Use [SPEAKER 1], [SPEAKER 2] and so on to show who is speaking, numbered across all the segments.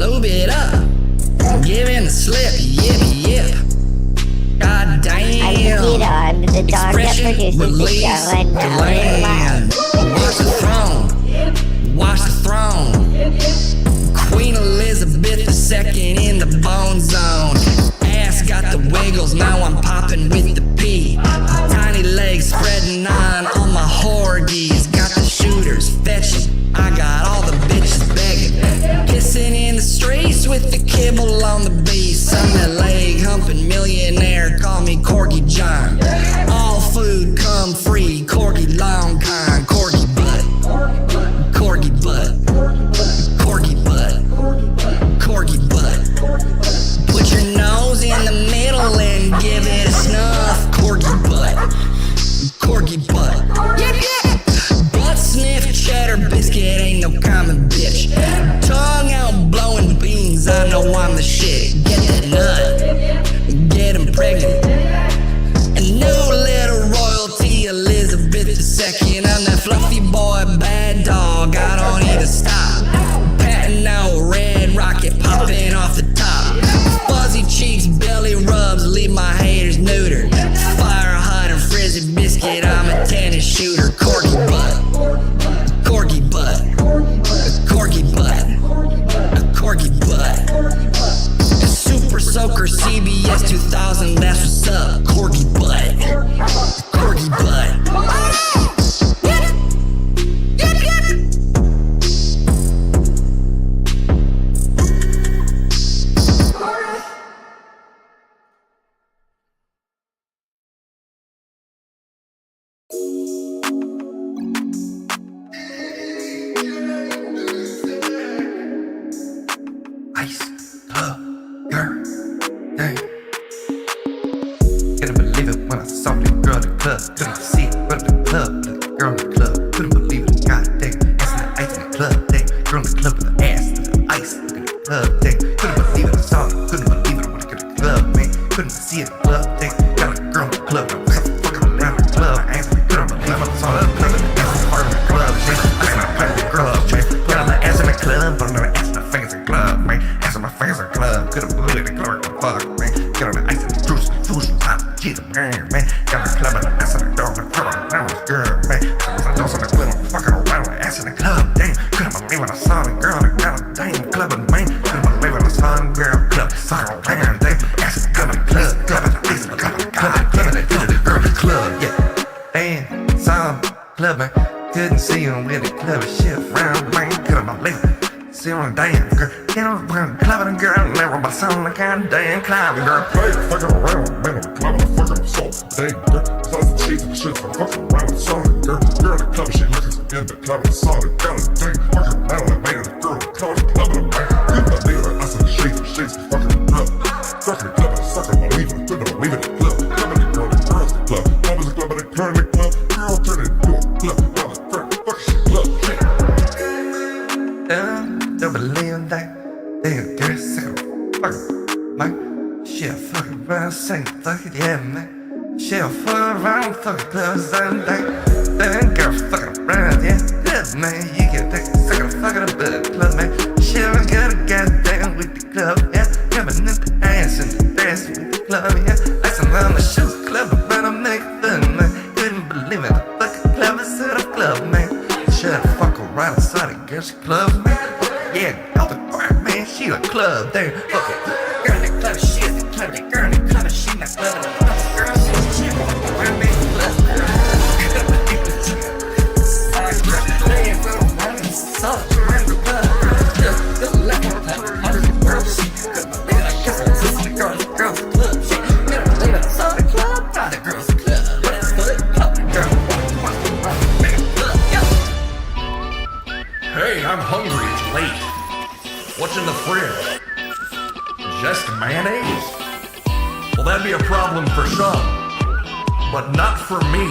[SPEAKER 1] lube it up. Giving the slip, yip, yip. God damn.
[SPEAKER 2] I'm the dog that produces the show, and now it's
[SPEAKER 1] Watch the throne. Watch the throne. Queen Elizabeth II in the bone zone. Ass got the wiggles, now I'm popping with the P. Tiny legs spreading on all my horgies. Got the shooters fetching, I got all the bitches begging. Kissing in the streets with the kibble on the beast. I'm that leg humping millionaire, call me Corgi John. All food come free, Corgi long con, Corgi butt. Corgi butt. Corgi butt. Corgi butt. Put your nose in the middle and give it a snuff. Corgi butt. Corgi butt. Yep, yep. Butt sniff cheddar biscuit ain't no common bitch. Tongue out blowing beans, I know I'm the shit. Get that nut. Get him pregnant. And no little royalty, Elizabeth II. I'm that fluffy boy, bad dog, I don't need to stop. Patting out red rocket popping off the top. Fuzzy cheeks, belly rubs, leave my haters neutered. Fire hot and frizzy biscuit, I'm a tennis shooter. Corgi butt. Corgi butt. Corgi butt. Corgi butt. Super Soaker CBS 2000, that's what's up. Corgi butt. Corgi butt. Ice club girl, dang. Couldn't believe it when I saw the girl in the club. Couldn't see it, but the club, the girl in the club. Couldn't believe it, god dang. Ass in the ice in the club, dang. Girl in the club with the ass in the ice, look in the club, dang. Couldn't believe it, I saw it. Couldn't believe it, I wanna get to the club, man. Couldn't see it in the club, dang. Got a girl in the club, I'm fucking around the club. I couldn't believe it, I saw it. Couldn't believe it, I saw it in the club, man. I saw it in the club, man. Put on the ass in the club, put on the ass in the fingers in the club, man. Ass in my fingers in the club, couldn't believe it, the club, fuck, man. Get on the ice and the juice, the fusion, hot, Jesus, man. Got the club and the ass in the dog, the club, that was good, man. I was in the club, I'm fucking around with ass in the club, damn. Couldn't believe when I saw the girl, the god damn club, man. Couldn't believe when I saw the girl, club, saw her, damn, ass in the club, club, and the ice in the club, club, the girl, the club, yeah. Damn, saw him, club, man. Couldn't see him with the club, shit around, man. Couldn't believe it. See him, damn, girl. You know, clubbing, girl, never but sound like a damn clubbing, girl.
[SPEAKER 3] Hey, fucking around, man, I'm clubbing, I'm fucking soul. Dang, girl, sauce and cheese and shit, I'm fucking around with solid, girl. Girl, the club, she looking in the club, it's solid, girl, dang, fucking around, and man, the girl, clubbing, man. You believe it, I said the shades, fucking club. Fucking club, sucker, believe it, couldn't believe it, the club. Clubbing the girl, the girls, the club. Club is a club, and the girl, the club. Girl, turn it into a club, fucking club, shit.
[SPEAKER 1] Don't believe that. Damn, girl, sick fucking, man. Shit, fucking around, sing, fuck it, yeah, man. Shit, fuck around, fucking club, same thing. Damn, girl, fucking around, yeah, yeah, man. You can take a second, fucking up the club, man. Shit, I got a goddamn with the club, yeah. Coming in the ass and the dance with the club, yeah. Icing on the shoes, club, but I'm making fun, man. Couldn't believe it, the fucking club is at a club, man. Shit, fuck around inside the girl's club, man. Yeah, out the bar, man, she a club there. Okay, girl in the club, she is the club. The girl in the club, she not club. The girl, she walking around, man, club. Sorry, girl, laying for the money, solid around the club. Just let me club, under the girl, she couldn't believe it. I guess it's just the girl's club. She couldn't believe it. I saw the club, not the girl's club. But it's good, club, the girl, walking around, man, club, yeah.
[SPEAKER 3] Hey, I'm hungry, it's late. What's in the fridge? Just mayonnaise? Well, that'd be a problem for some, but not for me.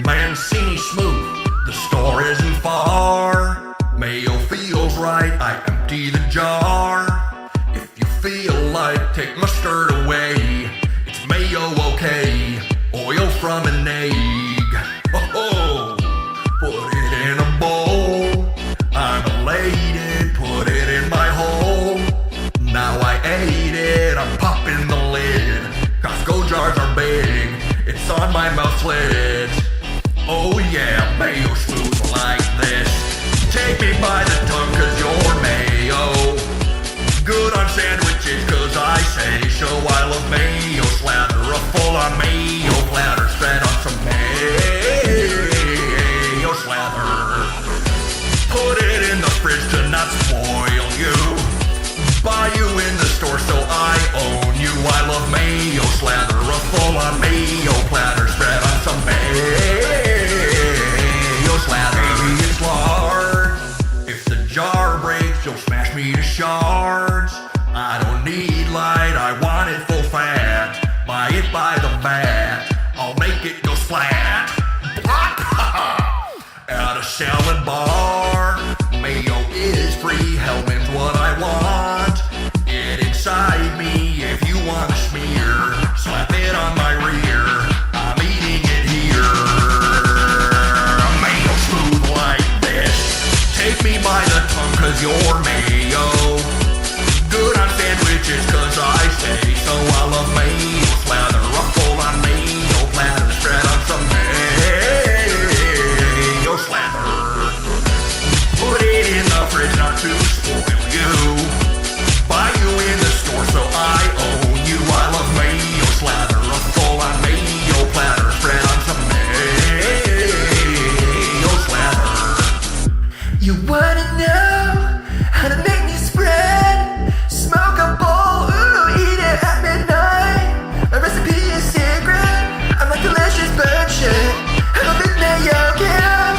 [SPEAKER 3] Mancini smooth, the store isn't far. Mayo feels right, I empty the jar. If you feel like, take mustard away. It's mayo okay, oil from an egg. Oh, put it in a bowl. I'm elated, put it in my hole. me to shards. I don't need light, I want it full fat. Buy it by the vat, I'll make it go splat. At a salad bar, mayo is free, Hellman's what I want. Get inside me if you want to smear. Slap it on my rear, I'm eating it here. Mayo smooth like this, take me by the tongue cause you're mayo. Good on sandwiches cause I say so. I love mayo, slather, ruffle on mayo, platter, spread on some mayo slather. Put it in the fridge not to spoil you. Buy you in the store so I own you. I love mayo slather, ruffle on mayo, platter, spread on some mayo slather. You wanna know how to make me spread? Smoke a bowl, ooh, eat it at midnight. A recipe is secret, I'm like delicious bird shit. And a big mayo can.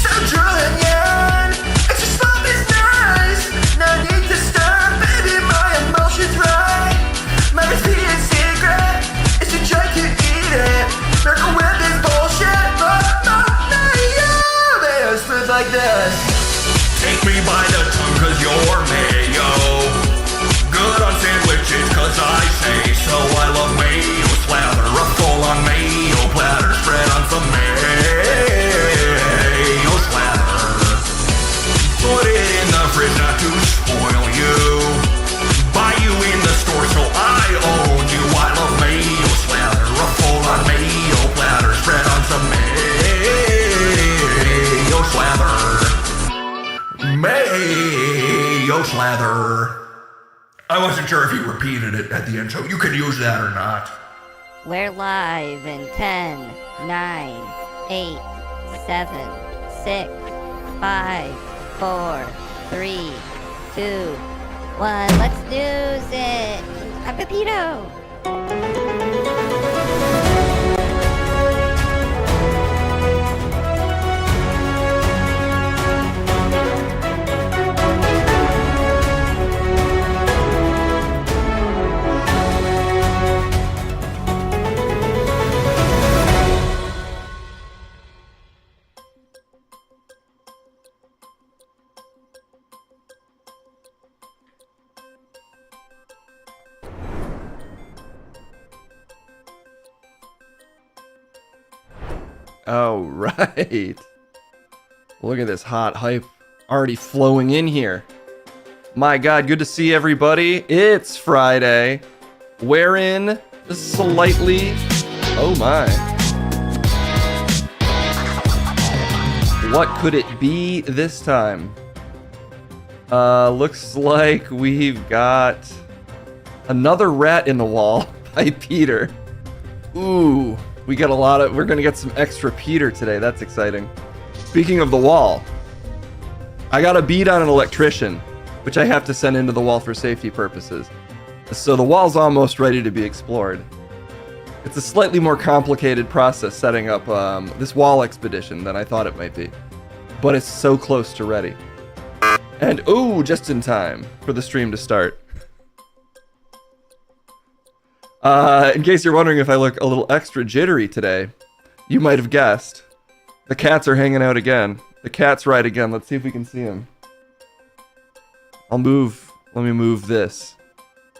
[SPEAKER 3] So Julian, extra slop is nice. No need to stir, baby, my emotions right. My recipe is secret, it's to try to eat it. Miracle Whip is bullshit, but mayo smooth like this. Take me by the tongue cause you're mayo. Good on sandwiches cause I say so. I love mayo slather, ruffle on mayo, platter, spread on some mayo slather. Put it in the fridge not to spoil you. Buy you in the store so I own you. I love mayo slather, ruffle on mayo, platter, spread on some mayo slather. Mayo slather. I wasn't sure if you repeated it at the end, so you can use that or not.
[SPEAKER 2] We're live in 10, 9, 8, 7, 6, 5, 4, 3, 2, 1. Let's do it. I'm Pepito.
[SPEAKER 4] Oh, right. Look at this hot hype already flowing in here. My God, good to see everybody. It's Friday. Wherein slightly... Oh my. What could it be this time? Looks like we've got another rat in the wall by Peter. Ooh. We got we're gonna get some extra Peter today. That's exciting. Speaking of the wall, I got a bead on an electrician, which I have to send into the wall for safety purposes. So the wall's almost ready to be explored. It's a slightly more complicated process setting up this wall expedition than I thought it might be. But it's so close to ready. And ooh, just in time for the stream to start. In case you're wondering if I look a little extra jittery today, you might have guessed. The cats are hanging out again. The cat's right again. Let's see if we can see him. Let me move this.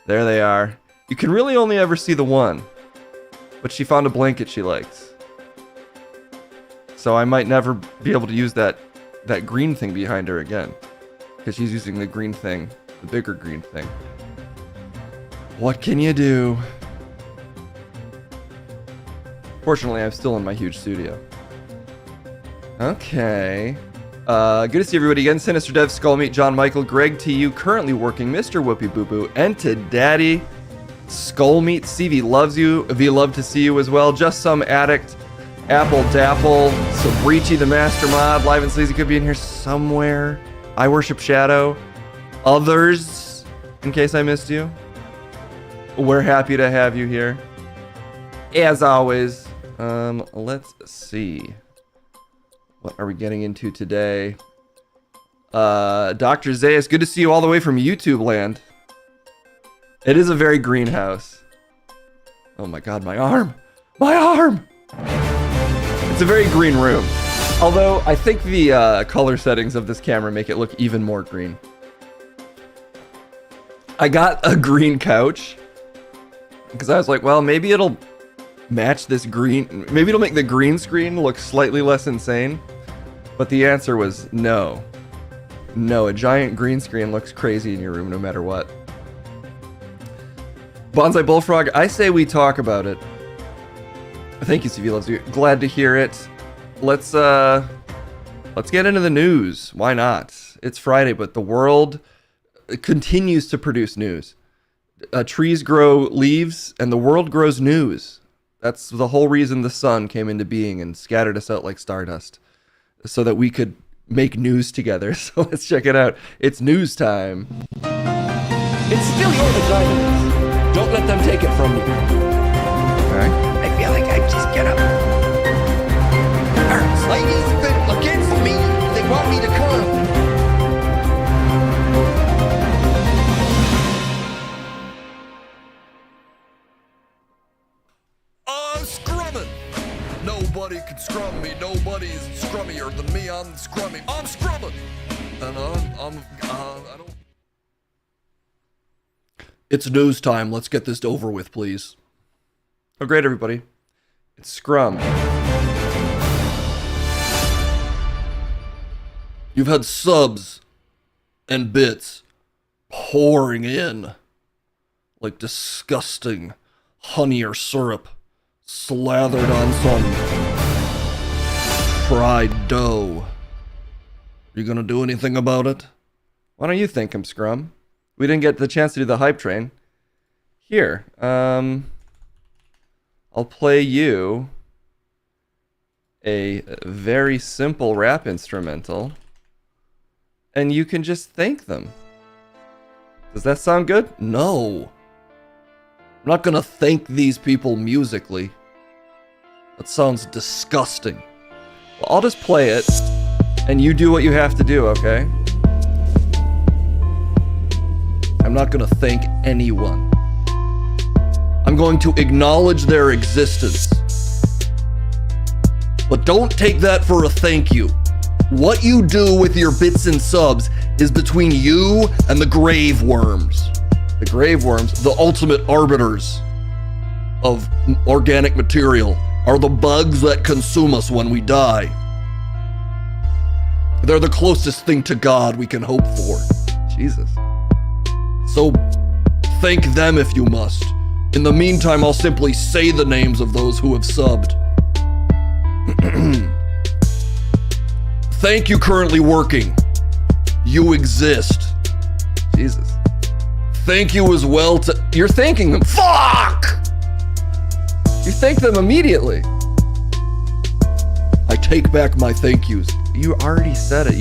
[SPEAKER 4] There they are. You can really only ever see the one. But she found a blanket she likes. So I might never be able to use that green thing behind her again. Because she's using the green thing. The bigger green thing. What can you do? Fortunately, I'm still in my huge studio. Okay. Good to see everybody again. Sinister Dev, Skullmeat, John Michael, Greg TU, currently working, Mr. Whoopie Boo Boo, and to Daddy, Skullmeat, CV loves you. V love to see you as well. Just Some Addict, Apple Dapple, Sabrici the Master Mod, Live and Sleazy could be in here somewhere. I Worship Shadow. Others, in case I missed you. We're happy to have you here. As always, let's see. What are we getting into today? Dr. Zayas, good to see you all the way from YouTube land. It is a very green house. Oh my god, my arm! My arm! It's a very green room. Although, I think the color settings of this camera make it look even more green. I got a green couch because I was like, well, maybe it'll match this green. Maybe it'll make the green screen look slightly less insane. But the answer was no. No, a giant green screen looks crazy in your room no matter what. Bonsai Bullfrog, I say we talk about it. Thank you, CV Loves You. Glad to hear it. Let's get into the news. Why not? It's Friday, but the world continues to produce news. Trees grow leaves, and the world grows news. That's the whole reason the sun came into being and scattered us out like stardust, so that we could make news together. So let's check it out. It's news time. It's still your vagina. Don't let them take it from you. Okay.
[SPEAKER 1] I feel like I just get up. Ladies been against me. They want me to come.
[SPEAKER 3] I'm scrumming. Nobody can scrum me. Nobody is scrummier than me. I'm scrummy. I'm scrumming. And I don't. It's news time. Let's get this over with, please.
[SPEAKER 4] Oh, great, everybody. It's Scrum.
[SPEAKER 3] You've had subs and bits pouring in like disgusting honey or syrup slathered on some fried dough. You gonna do anything about it?
[SPEAKER 4] Why don't you thank him, Scrum? We didn't get the chance to do the hype train. Here, I'll play you a very simple rap instrumental, and you can just thank them. Does that sound good?
[SPEAKER 3] No. I'm not gonna thank these people musically. That sounds disgusting.
[SPEAKER 4] Well, I'll just play it, and you do what you have to do, okay?
[SPEAKER 3] I'm not gonna thank anyone. I'm going to acknowledge their existence. But don't take that for a thank you. What you do with your bits and subs is between you and the grave worms.
[SPEAKER 4] The grave worms,
[SPEAKER 3] The ultimate arbiters of organic material, are the bugs that consume us when we die. They're the closest thing to God we can hope for.
[SPEAKER 4] Jesus.
[SPEAKER 3] So thank them if you must. In the meantime, I'll simply say the names of those who have subbed. Thank you, currently working. You exist.
[SPEAKER 4] Jesus.
[SPEAKER 3] Thank you as well to... You're thanking them. Fuck!
[SPEAKER 4] You thank them immediately.
[SPEAKER 3] I take back my thank yous.
[SPEAKER 4] You already said it.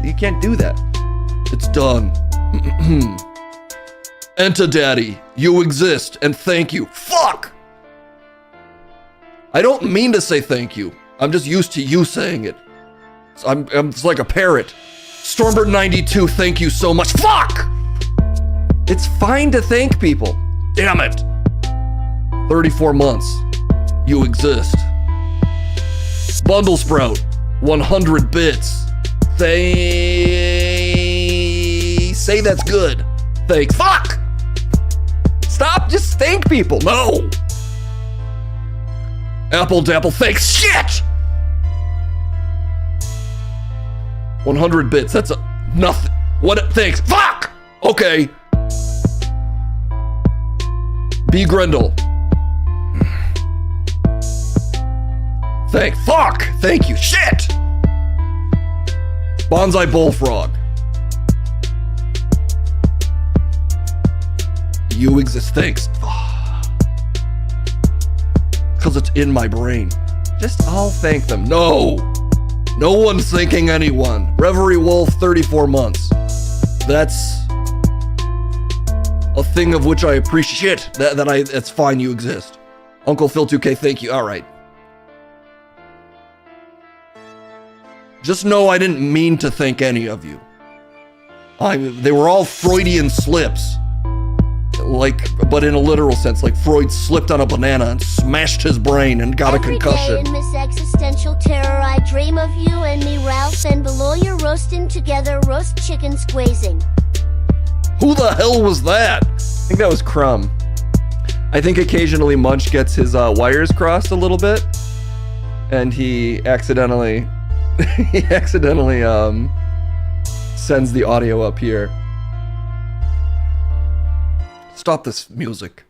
[SPEAKER 4] You can't do that.
[SPEAKER 3] It's done. Enta Daddy, you exist, and thank you. Fuck! I don't mean to say thank you. I'm just used to you saying it. It's like a parrot. Stormbird 92, thank you so much. Fuck!
[SPEAKER 4] It's fine to thank people.
[SPEAKER 3] Damn it. 34 months. You exist. Bundle Sprout, 100 bits. Say that's good. Thanks. Fuck!
[SPEAKER 4] Stop, just thank people.
[SPEAKER 3] No! Apple Dapple, thanks. Shit! 100 bits, that's nothing. What? Thanks. Fuck! Okay. B. Grendel. Fuck! Thank you. Shit! Bonsai Bullfrog. You exist. Thanks. Because it's in my brain.
[SPEAKER 4] Just all thank them.
[SPEAKER 3] No! No one's thanking anyone. Reverie Wolf, 34 months. That's a thing of which I appreciate. That's fine, you exist. Uncle Phil 2K, thank you. Alright. Just know I didn't mean to thank any of you.
[SPEAKER 4] They were all Freudian slips. But in a literal sense, like Freud slipped on a banana and smashed his brain and got a concussion.
[SPEAKER 5] Every day in this existential terror, I dream of you and me, Ralph, and the lawyer roasting together, roast chicken squeezing.
[SPEAKER 4] Who the hell was that? I think that was Crumb. I think occasionally Munch gets his wires crossed a little bit, and he accidentally sends the audio up here. Stop this music.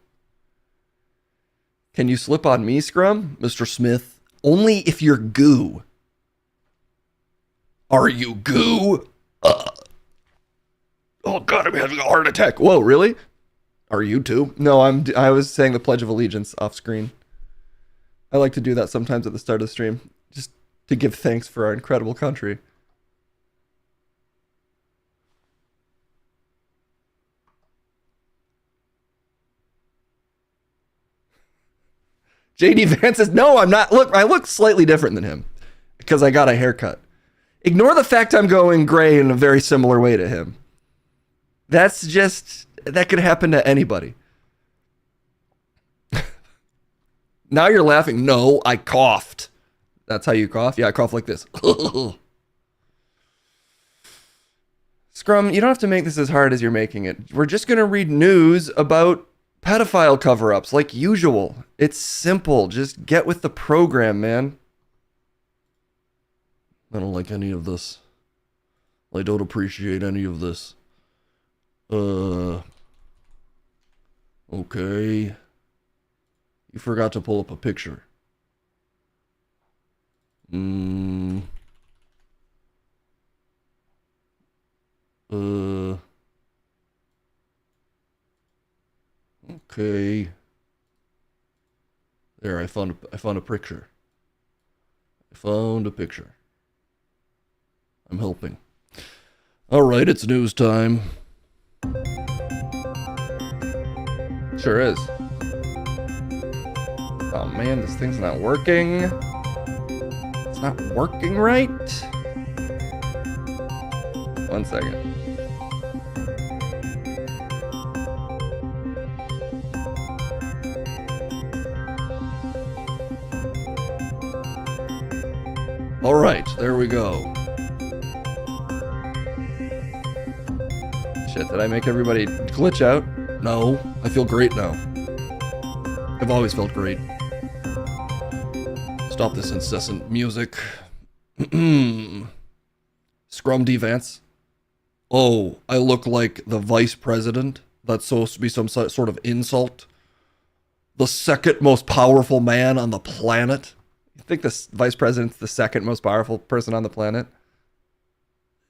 [SPEAKER 4] Can you slip on me, Scrum? Mr. Smith? Only if you're goo. Are you goo? Oh god, I'm having a heart attack. Whoa, really? Are you too? No, I was saying the Pledge of Allegiance off screen. I like to do that sometimes at the start of the stream, just to give thanks for our incredible country. JD Vance says, no, I'm not. Look, I look slightly different than him because I got a haircut. Ignore the fact I'm going gray in a very similar way to him. That could happen to anybody. Now you're laughing. No, I coughed. That's how you cough? Yeah, I cough like this. Scrum, you don't have to make this as hard as you're making it. We're just going to read news about pedophile cover-ups like usual. It's simple. Just get with the program, man. I don't like any of this. I don't appreciate any of this. Okay. You forgot to pull up a picture. Okay. There, I found a picture. I found a picture. I'm helping. All right, it's news time. Sure is. Oh man, this thing's not working. It's not working right. 1 second. All right, there we go. Shit, did I make everybody glitch out? No, I feel great now. I've always felt great. Stop this incessant music. Scrum D Vance. Oh, I look like the vice president? That's supposed to be some sort of insult? The second most powerful man on the planet? You think the vice president's the second most powerful person on the planet?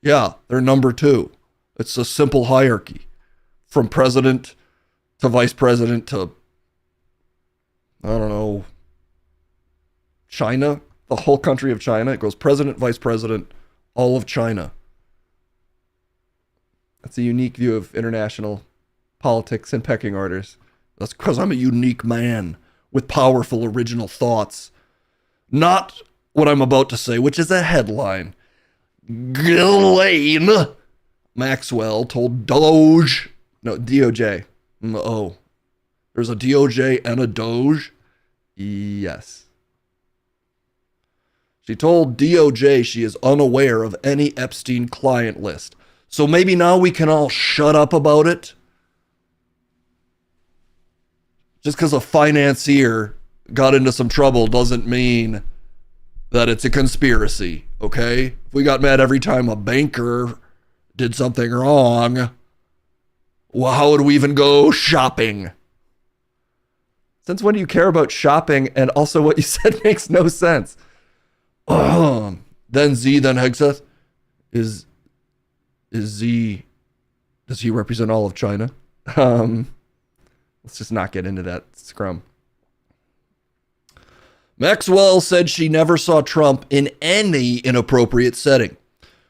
[SPEAKER 4] Yeah, they're number 2. It's a simple hierarchy. From president to vice president to, I don't know, China, the whole country of China. It goes president, vice president, all of China. That's a unique view of international politics and pecking orders. That's because I'm a unique man with powerful original thoughts. Not what I'm about to say, which is a headline. Ghislaine Maxwell told DOJ. Oh, there's a DOJ and a Doge? Yes. She told DOJ she is unaware of any Epstein client list. So maybe now we can all shut up about it? Just because a financier got into some trouble doesn't mean that it's a conspiracy, okay? If we got mad every time a banker did something wrong, well, how would we even go shopping? Since when do you care about shopping? And also what you said makes no sense. Then Hegseth. Is Z, does he represent all of China? Let's just not get into that, Scrum. Maxwell said she never saw Trump in any inappropriate setting.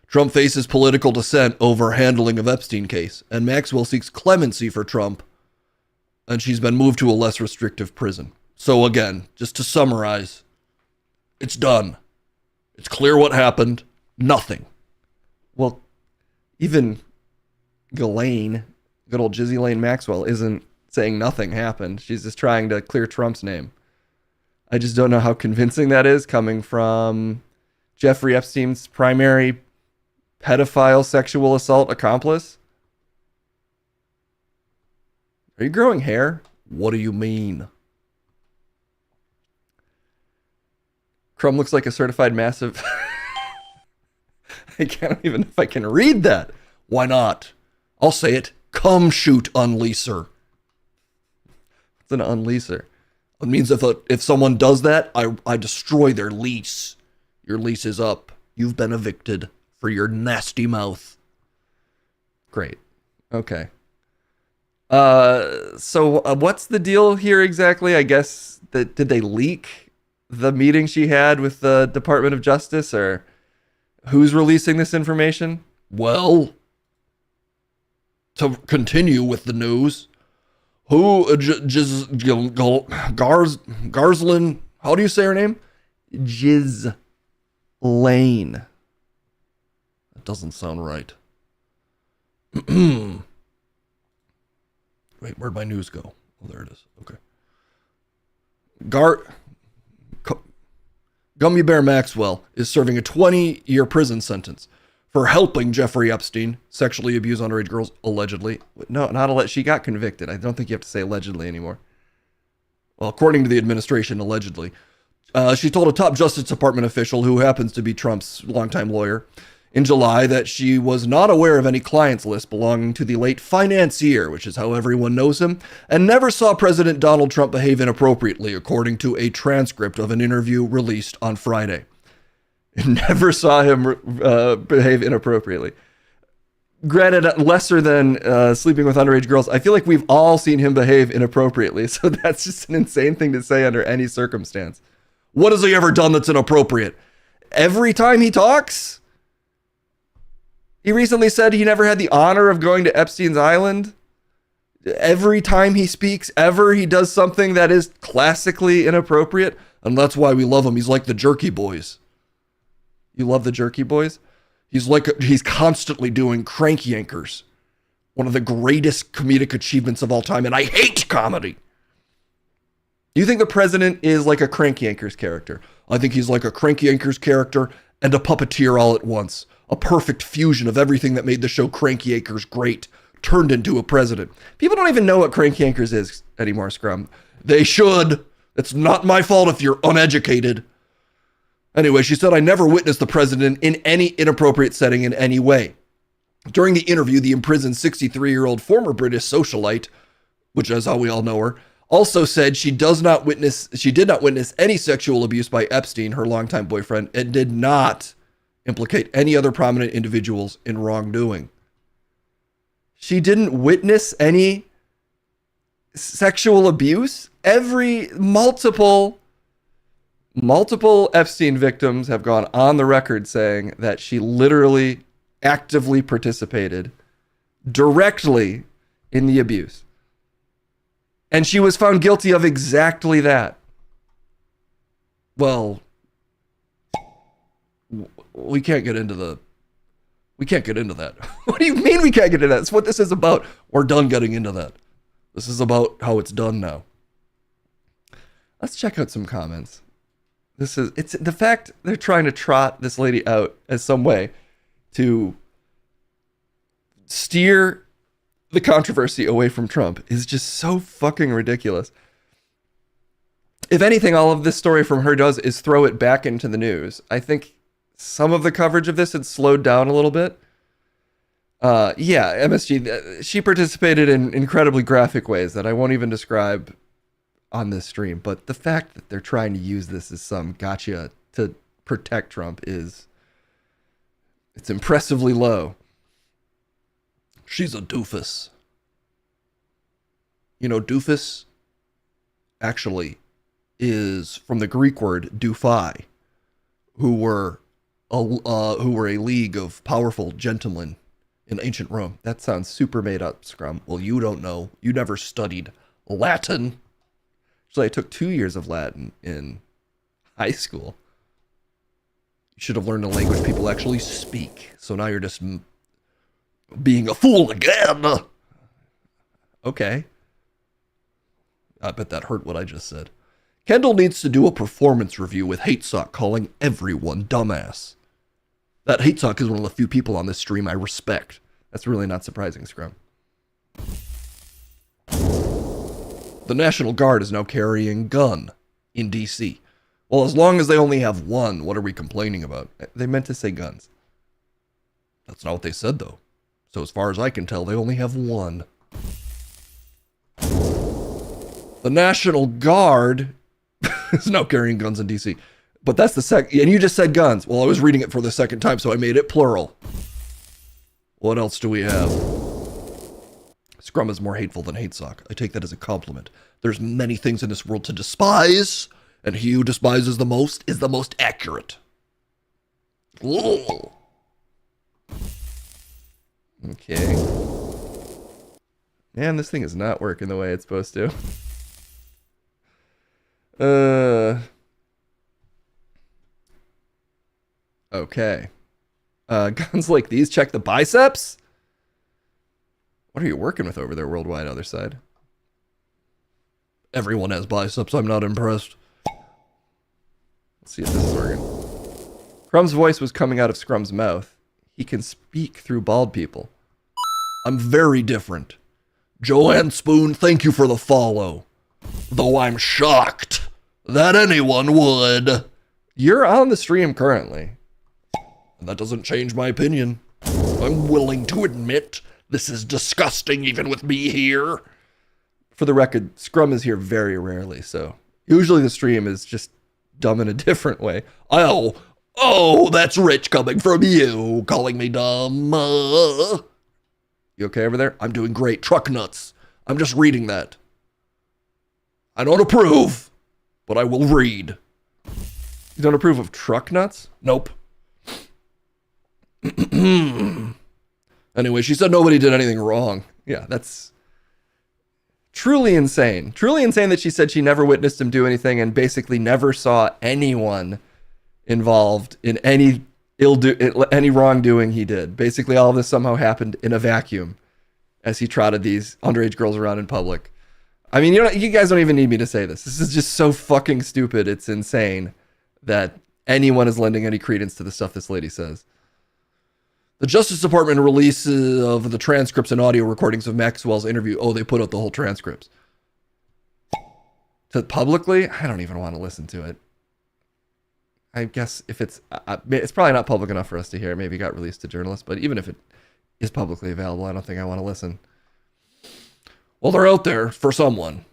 [SPEAKER 4] Trump faces political dissent over handling of Epstein case, and Maxwell seeks clemency for Trump, and she's been moved to a less restrictive prison. So again, just to summarize, it's done. It's clear what happened. Nothing. Well, even Ghislaine, good old Ghislaine Maxwell, isn't saying nothing happened. She's just trying to clear Trump's name. I just don't know how convincing that is coming from Jeffrey Epstein's primary pedophile sexual assault accomplice. Are you growing hair? What do you mean? Crumb looks like a certified massive. I can't even know if I can read that. Why not? I'll say it. Come shoot unleaser. What's an unleaser? It means if someone does that, I destroy their lease. Your lease is up. You've been evicted for your nasty mouth. Great. Okay. So what's the deal here exactly? I guess did they leak the meeting she had with the Department of Justice, or who's releasing this information? Well, to continue with the news, Garslin, how do you say her name? Ghislaine. That doesn't sound right. Wait, where'd my news go? Oh, there it is. Okay. Gummy Bear Maxwell is serving a 20-year prison sentence for helping Jeffrey Epstein sexually abuse underage girls, allegedly. No, not allegedly. She got convicted. I don't think you have to say allegedly anymore. Well, according to the administration, allegedly. She told a top Justice Department official, who happens to be Trump's longtime lawyer, in July that she was not aware of any clients list belonging to the late financier, which is how everyone knows him, and never saw President Donald Trump behave inappropriately, according to a transcript of an interview released on Friday. Never saw him behave inappropriately. Granted, lesser than sleeping with underage girls, I feel like we've all seen him behave inappropriately, so that's just an insane thing to say under any circumstance. What has he ever done that's inappropriate? Every time he talks? He recently said he never had the honor of going to Epstein's Island. Every time he speaks, he does something that is classically inappropriate, and that's why we love him. He's like the Jerky Boys. You love the Jerky Boys? He's constantly doing crank yankers. One of the greatest comedic achievements of all time, and I hate comedy. Do you think the president is like a crank yankers character? I think he's like a crank yankers character and a puppeteer all at once. A perfect fusion of everything that made the show Crank Yankers great, turned into a president. People don't even know what Crank Yankers is anymore, Scrum. They should. It's not my fault if you're uneducated. Anyway, she said, I never witnessed the president in any inappropriate setting in any way. During the interview, the imprisoned 63-year-old former British socialite, which is how we all know her, also said she did not witness any sexual abuse by Epstein, her longtime boyfriend, and did not implicate any other prominent individuals in wrongdoing. She didn't witness any sexual abuse. Multiple Epstein victims have gone on the record saying that she literally actively participated directly in the abuse. And she was found guilty of exactly that. Well, we can't get into that. What do you mean we can't get into that? That's what this is about. We're done getting into that. This is about how it's done now. Let's check out some comments. It's the fact they're trying to trot this lady out as some way to steer the controversy away from Trump is just so fucking ridiculous. If anything, all of this story from her does is throw it back into the news. I think some of the coverage of this had slowed down a little bit. MSG, she participated in incredibly graphic ways that I won't even describe on this stream. But the fact that they're trying to use this as some gotcha to protect Trump it's impressively low. She's a doofus. You know, doofus actually is from the Greek word doufai, who were a league of powerful gentlemen in ancient Rome. That sounds super made up, Scrum. Well, you don't know. You never studied Latin. Actually, I took 2 years of Latin in high school. You should have learned a language people actually speak. So now you're just Being a fool again. Okay. I bet that hurt what I just said. Kendall needs to do a performance review with Hate Sock calling everyone dumbass. That Hate Sock is one of the few people on this stream I respect. That's really not surprising, Scrum. The National Guard is now carrying gun in DC. Well, as long as they only have one, what are we complaining about? They meant to say guns. That's not what they said, though. So as far as I can tell, they only have one. The National Guard is now carrying guns in DC. But that's the second, and you just said guns. Well, I was reading it for the second time, so I made it plural. What else do we have? Scrum is more hateful than Hate Sock. I take that as a compliment. There's many things in this world to despise, and he who despises the most is the most accurate. Ugh. Okay. Man, this thing is not working the way it's supposed to. Okay. Guns like these check the biceps? What are you working with over there, Worldwide Other Side? Everyone has biceps. I'm not impressed. Let's see if this is working. Crumb's voice was coming out of Scrum's mouth. He can speak through bald people. I'm very different. Joanne Spoon, thank you for the follow. Though I'm shocked that anyone would. You're on the stream currently. And that doesn't change my opinion. I'm willing to admit this is disgusting even with me here. For the record, Scrum is here very rarely, so usually the stream is just dumb in a different way. Oh, that's rich coming from you, calling me dumb. You okay over there? I'm doing great. Truck nuts. I'm just reading that. I don't approve, but I will read. You don't approve of truck nuts? Nope. Anyway, she said nobody did anything wrong. Yeah, that's truly insane. Truly insane that she said she never witnessed him do anything and basically never saw anyone involved in any any wrongdoing he did. Basically, all of this somehow happened in a vacuum as he trotted these underage girls around in public. I mean, you guys don't even need me to say this. This is just so fucking stupid. It's insane that anyone is lending any credence to the stuff this lady says. The Justice Department release of the transcripts and audio recordings of Maxwell's interview. Oh, they put out the whole transcripts. To publicly? I don't even want to listen to it. I guess if it's probably not public enough for us to hear. Maybe it got released to journalists, but even if it is publicly available, I don't think I want to listen. Well, they're out there for someone.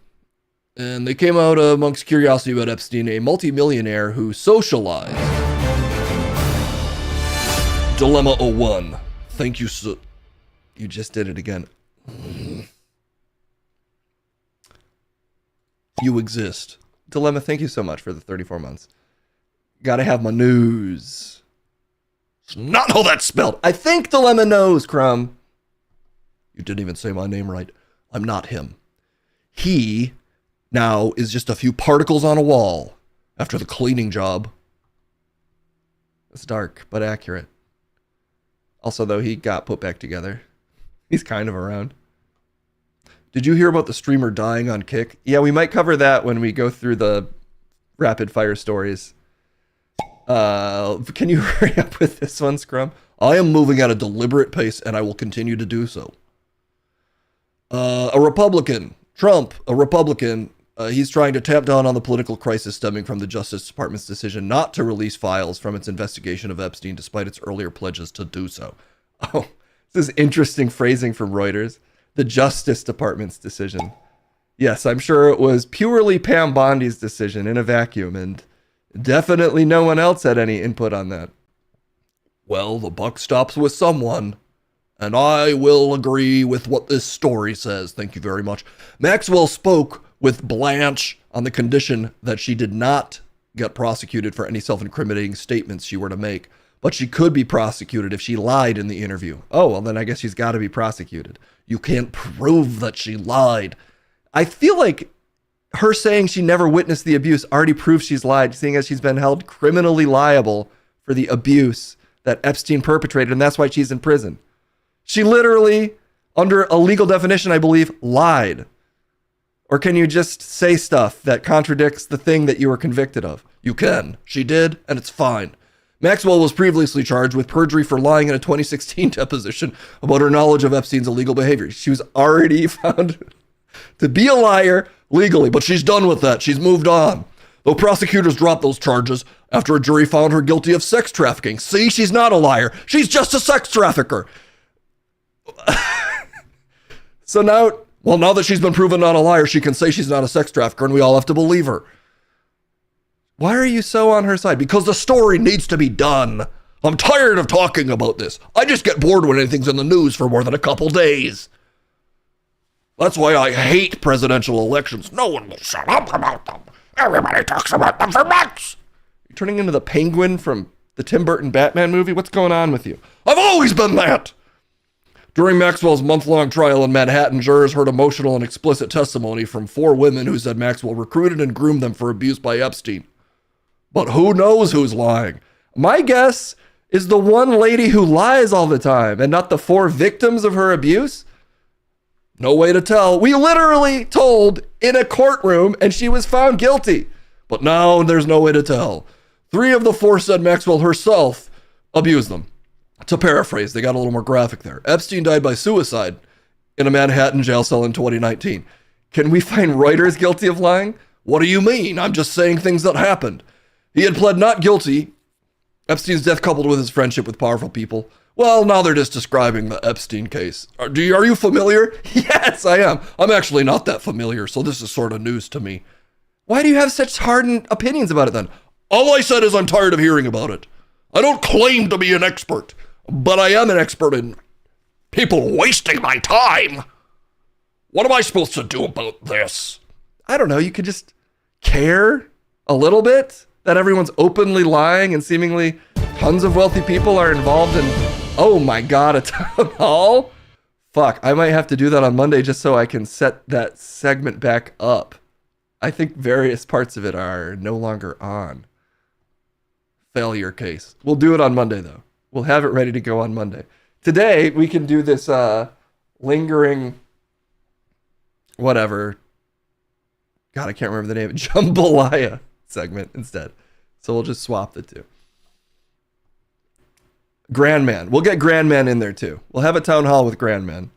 [SPEAKER 4] And they came out amongst curiosity about Epstein, a multimillionaire who socialized. Dilemma 01. Thank you, sir. You just did it again. You exist. Dilemma, thank you so much for the 34 months. Gotta have my news. It's not how that's spelled. I think Dilemma knows, Crumb. You didn't even say my name right. I'm not him. He now is just a few particles on a wall after the cleaning job. It's dark, but accurate. Also, though, he got put back together. He's kind of around. Did you hear about the streamer dying on Kick? Yeah, we might cover that when we go through the rapid fire stories. Can you hurry up with this one, Scrum? I am moving at a deliberate pace, and I will continue to do so. A Republican, Trump, a Republican, he's trying to tap down on the political crisis stemming from the Justice Department's decision not to release files from its investigation of Epstein, despite its earlier pledges to do so. Oh, this is interesting phrasing from Reuters. The Justice Department's decision. Yes, I'm sure it was purely Pam Bondi's decision in a vacuum, and definitely no one else had any input on that. Well, the buck stops with someone, and I will agree with what this story says. Thank you very much. Maxwell spoke with Blanche on the condition that she did not get prosecuted for any self-incriminating statements she were to make, but she could be prosecuted if she lied in the interview. Oh, well, then I guess she's got to be prosecuted. You can't prove that she lied. I feel like her saying she never witnessed the abuse already proves she's lied, seeing as she's been held criminally liable for the abuse that Epstein perpetrated, and that's why she's in prison. She literally, under a legal definition, I believe, lied. Or can you just say stuff that contradicts the thing that you were convicted of? You can. She did, and it's fine. Maxwell was previously charged with perjury for lying in a 2016 deposition about her knowledge of Epstein's illegal behavior. She was already found to be a liar legally, but she's done with that. She's moved on. Though prosecutors dropped those charges after a jury found her guilty of sex trafficking. See, she's not a liar. She's just a sex trafficker. So now that she's been proven not a liar, she can say she's not a sex trafficker, and we all have to believe her. Why are you so on her side? Because the story needs to be done. I'm tired of talking about this. I just get bored when anything's in the news for more than a couple days. That's why I hate presidential elections. No one will shut up about them. Everybody talks about them for months. You're turning into the Penguin from the Tim Burton Batman movie? What's going on with you? I've always been that. During Maxwell's month-long trial in Manhattan, jurors heard emotional and explicit testimony from 4 women who said Maxwell recruited and groomed them for abuse by Epstein. But who knows who's lying? My guess is the one lady who lies all the time and not the 4 victims of her abuse. No way to tell. We literally told in a courtroom and she was found guilty. But now there's no way to tell. 3 of the 4 said Maxwell herself abused them. To paraphrase, they got a little more graphic there. Epstein died by suicide in a Manhattan jail cell in 2019. Can we find Reuters guilty of lying? What do you mean? I'm just saying things that happened. He had pled not guilty. Epstein's death coupled with his friendship with powerful people. Well, now they're just describing the Epstein case. Are you familiar? Yes, I am. I'm actually not that familiar, so this is sort of news to me. Why do you have such hardened opinions about it then? All I said is I'm tired of hearing about it. I don't claim to be an expert, but I am an expert in people wasting my time. What am I supposed to do about this? I don't know. You could just care a little bit that everyone's openly lying and seemingly tons of wealthy people are involved in, oh my God, a town hall? Fuck, I might have to do that on Monday just so I can set that segment back up. I think various parts of it are no longer on. Failure case. We'll do it on Monday though. We'll have it ready to go on Monday. Today, we can do this lingering, whatever. God, I can't remember the name. Jambalaya segment instead. So we'll just swap the two. Grandman. We'll get Grandman in there too. We'll have a town hall with Grandman.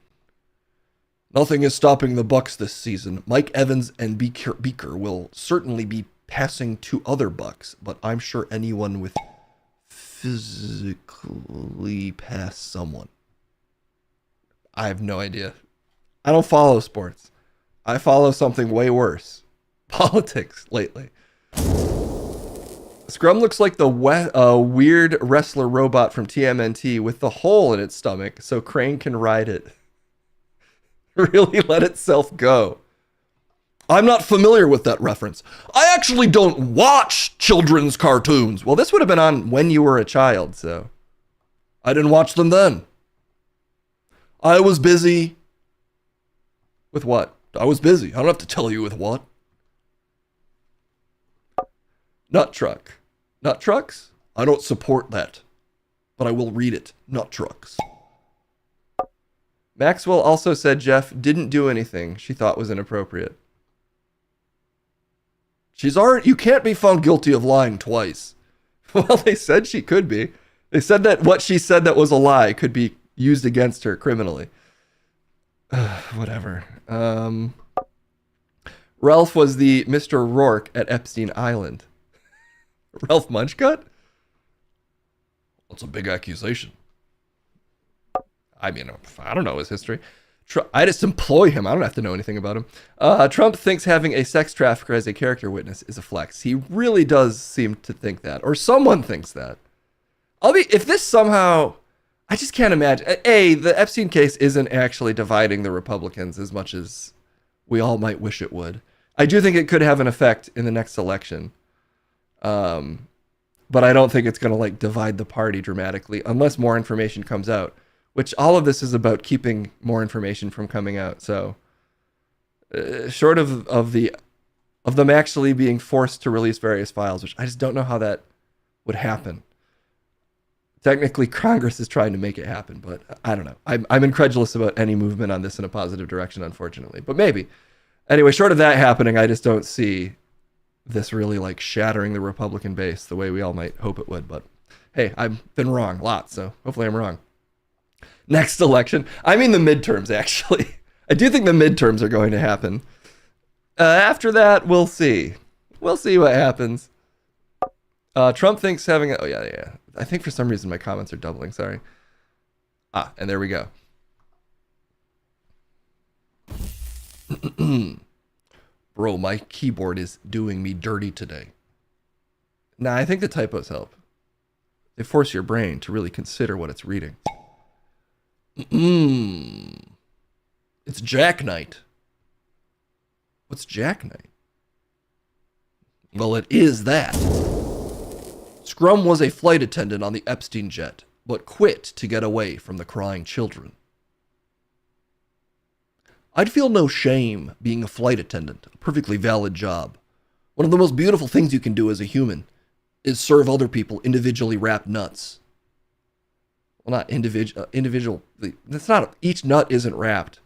[SPEAKER 4] Nothing is stopping the Bucks this season. Mike Evans and Beaker will certainly be passing 2 other Bucks, but I'm sure anyone with physically pass someone. I have no idea. I don't follow sports. I follow something way worse. Politics lately. Scrum looks like the weird wrestler robot from TMNT with the hole in its stomach so Crane can ride it. Really let itself go. I'm not familiar with that reference. I actually don't watch children's cartoons. Well, this would have been on when you were a child, so I didn't watch them then. I was busy. With what? I was busy. I don't have to tell you with what. Nut truck. Nut trucks? I don't support that, but I will read it. Nut trucks. Maxwell also said Jeff didn't do anything she thought was inappropriate. You can't be found guilty of lying twice. Well, they said she could be. They said that what she said that was a lie could be used against her criminally. Whatever. Ralph was the Mr. Rourke at Epstein Island. Ralph Munchcut? That's a big accusation. I mean, I don't know his history. I just employ him. I don't have to know anything about him. Trump thinks having a sex trafficker as a character witness is a flex. He really does seem to think that, or someone thinks that. If this somehow, I just can't imagine. The Epstein case isn't actually dividing the Republicans as much as we all might wish it would. I do think it could have an effect in the next election. But I don't think it's going to divide the party dramatically unless more information comes out. Which all of this is about keeping more information from coming out. So, short of them actually being forced to release various files, which I just don't know how that would happen. Technically, Congress is trying to make it happen, but I don't know. I'm incredulous about any movement on this in a positive direction, unfortunately. But maybe. Anyway, short of that happening, I just don't see this really like shattering the Republican base the way we all might hope it would. But hey, I've been wrong a lot, so hopefully I'm wrong. Next election. I mean the midterms, actually. I do think the midterms are going to happen. After that, we'll see. We'll see what happens. Trump thinks having a... Oh, yeah. I think for some reason my comments are doubling. Sorry. And there we go. Bro, my keyboard is doing me dirty today. Nah, I think the typos help. They force your brain to really consider what it's reading. It's Jackknight. What's Jackknight? Well, it is that. Scrum was a flight attendant on the Epstein jet, but quit to get away from the crying children. I'd feel no shame being a flight attendant, a perfectly valid job. One of the most beautiful things you can do as a human is serve other people individually wrapped nuts. Well, not individual. That's not, each nut isn't wrapped.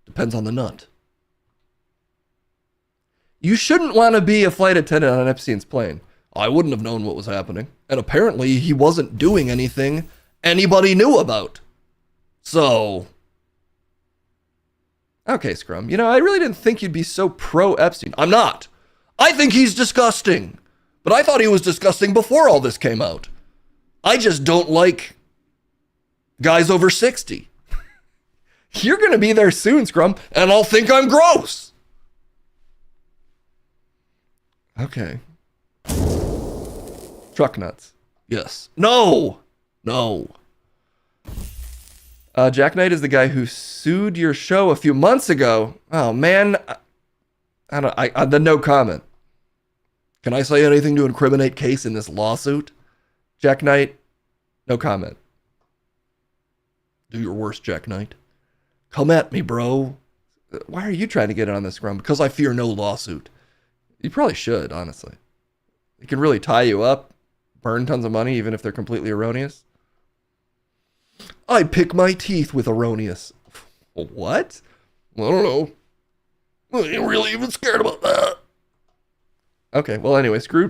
[SPEAKER 4] Depends on the nut. You shouldn't want to be a flight attendant on Epstein's plane. I wouldn't have known what was happening. And apparently he wasn't doing anything anybody knew about. So... Okay, Scrum. You know, I really didn't think you'd be so pro-Epstein. I'm not. I think he's disgusting. But I thought he was disgusting before all this came out. I just don't like guys over 60. You're going to be there soon, Scrum, and I'll think I'm gross. Okay. Truck nuts. Yes. No. Jack Knight is the guy who sued your show a few months ago. Oh man, I the no comment. Can I say anything to incriminate Case in this lawsuit? Jack Knight, no comment. Do your worst, Jack Knight. Come at me, bro. Why are you trying to get in on this, Scrum? Because I fear no lawsuit. You probably should, honestly. It can really tie you up, burn tons of money, even if they're completely erroneous. I pick my teeth with erroneous. What? I don't know. I ain't really even scared about that. Okay, well anyway, sue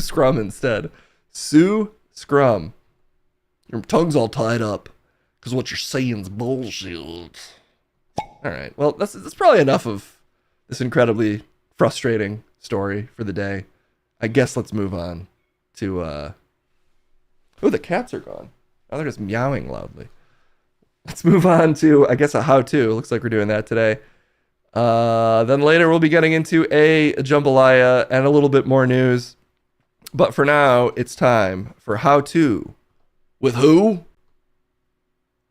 [SPEAKER 4] Scrum instead. Sue Scrum. Your tongue's all tied up because what you're saying's bullshit. All right, well that's probably enough of this incredibly frustrating story for the day. I guess let's move on to oh, the cats are gone. Oh, they're just meowing loudly. Let's move on to, I guess, a how-to. Looks like we're doing that today. Then later we'll be getting into a jambalaya and a little bit more news. But for now, it's time for how-to. With who?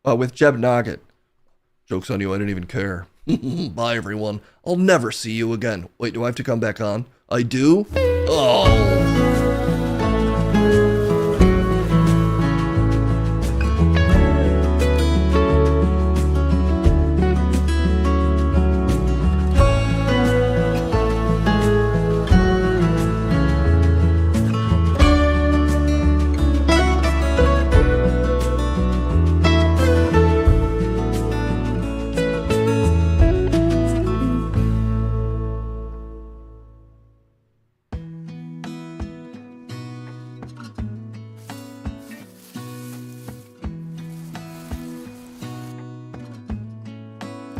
[SPEAKER 4] With Jeb Noggett. Joke's on you, I didn't even care. Bye, everyone. I'll never see you again. Wait, do I have to come back on? I do? Oh.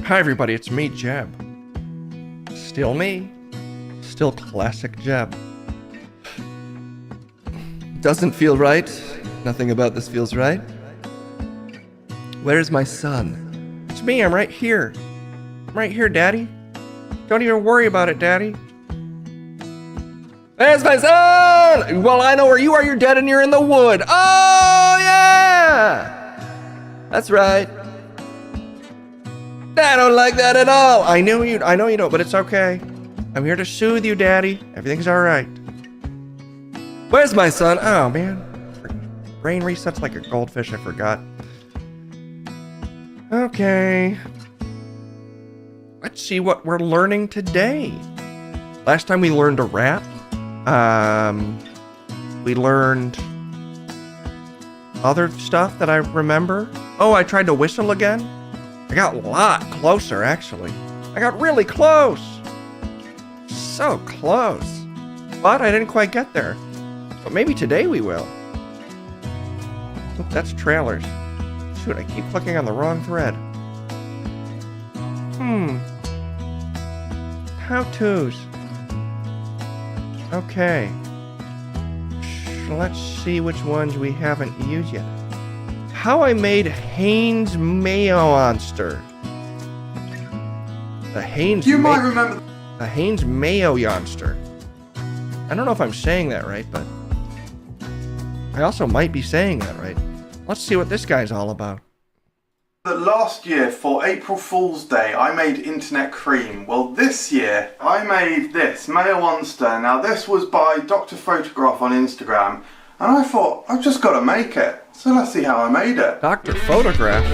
[SPEAKER 4] Hi everybody, it's me, Jeb. Still me. Still classic Jeb. Doesn't feel right. Nothing about this feels right. Where's my son? It's me, I'm right here. I'm right here, Daddy. Don't even worry about it, Daddy. There's my son! Well, I know where you are, you're dead and you're in the wood. Oh, yeah! That's right. I don't like that at all. I know you don't, but it's okay. I'm here to soothe you, Daddy. Everything's all right. Where's my son? Oh, man. Brain resets like a goldfish, I forgot. Okay. Let's see what we're learning today. Last time we learned a rap. We learned other stuff that I remember. Oh, I tried to whistle again. I got a lot closer, actually. I got really close. So close. But I didn't quite get there. But maybe today we will. Oop, that's trailers. Shoot, I keep clicking on the wrong thread. How-tos. Okay. Let's see which ones we haven't used yet. How I made Haynes Mayo Monster. The Haynes
[SPEAKER 6] might remember.
[SPEAKER 4] The Haynes Mayo Monster. I don't know if I'm saying that right, but I also might be saying that right. Let's see what this guy's all about.
[SPEAKER 6] Last year for April Fool's Day I made internet cream. Well, this year I made this Mayo Monster. Now this was by Dr. Photograph on Instagram, and I thought I've just got to make it. So let's see how I made it.
[SPEAKER 4] Dr. Photograph.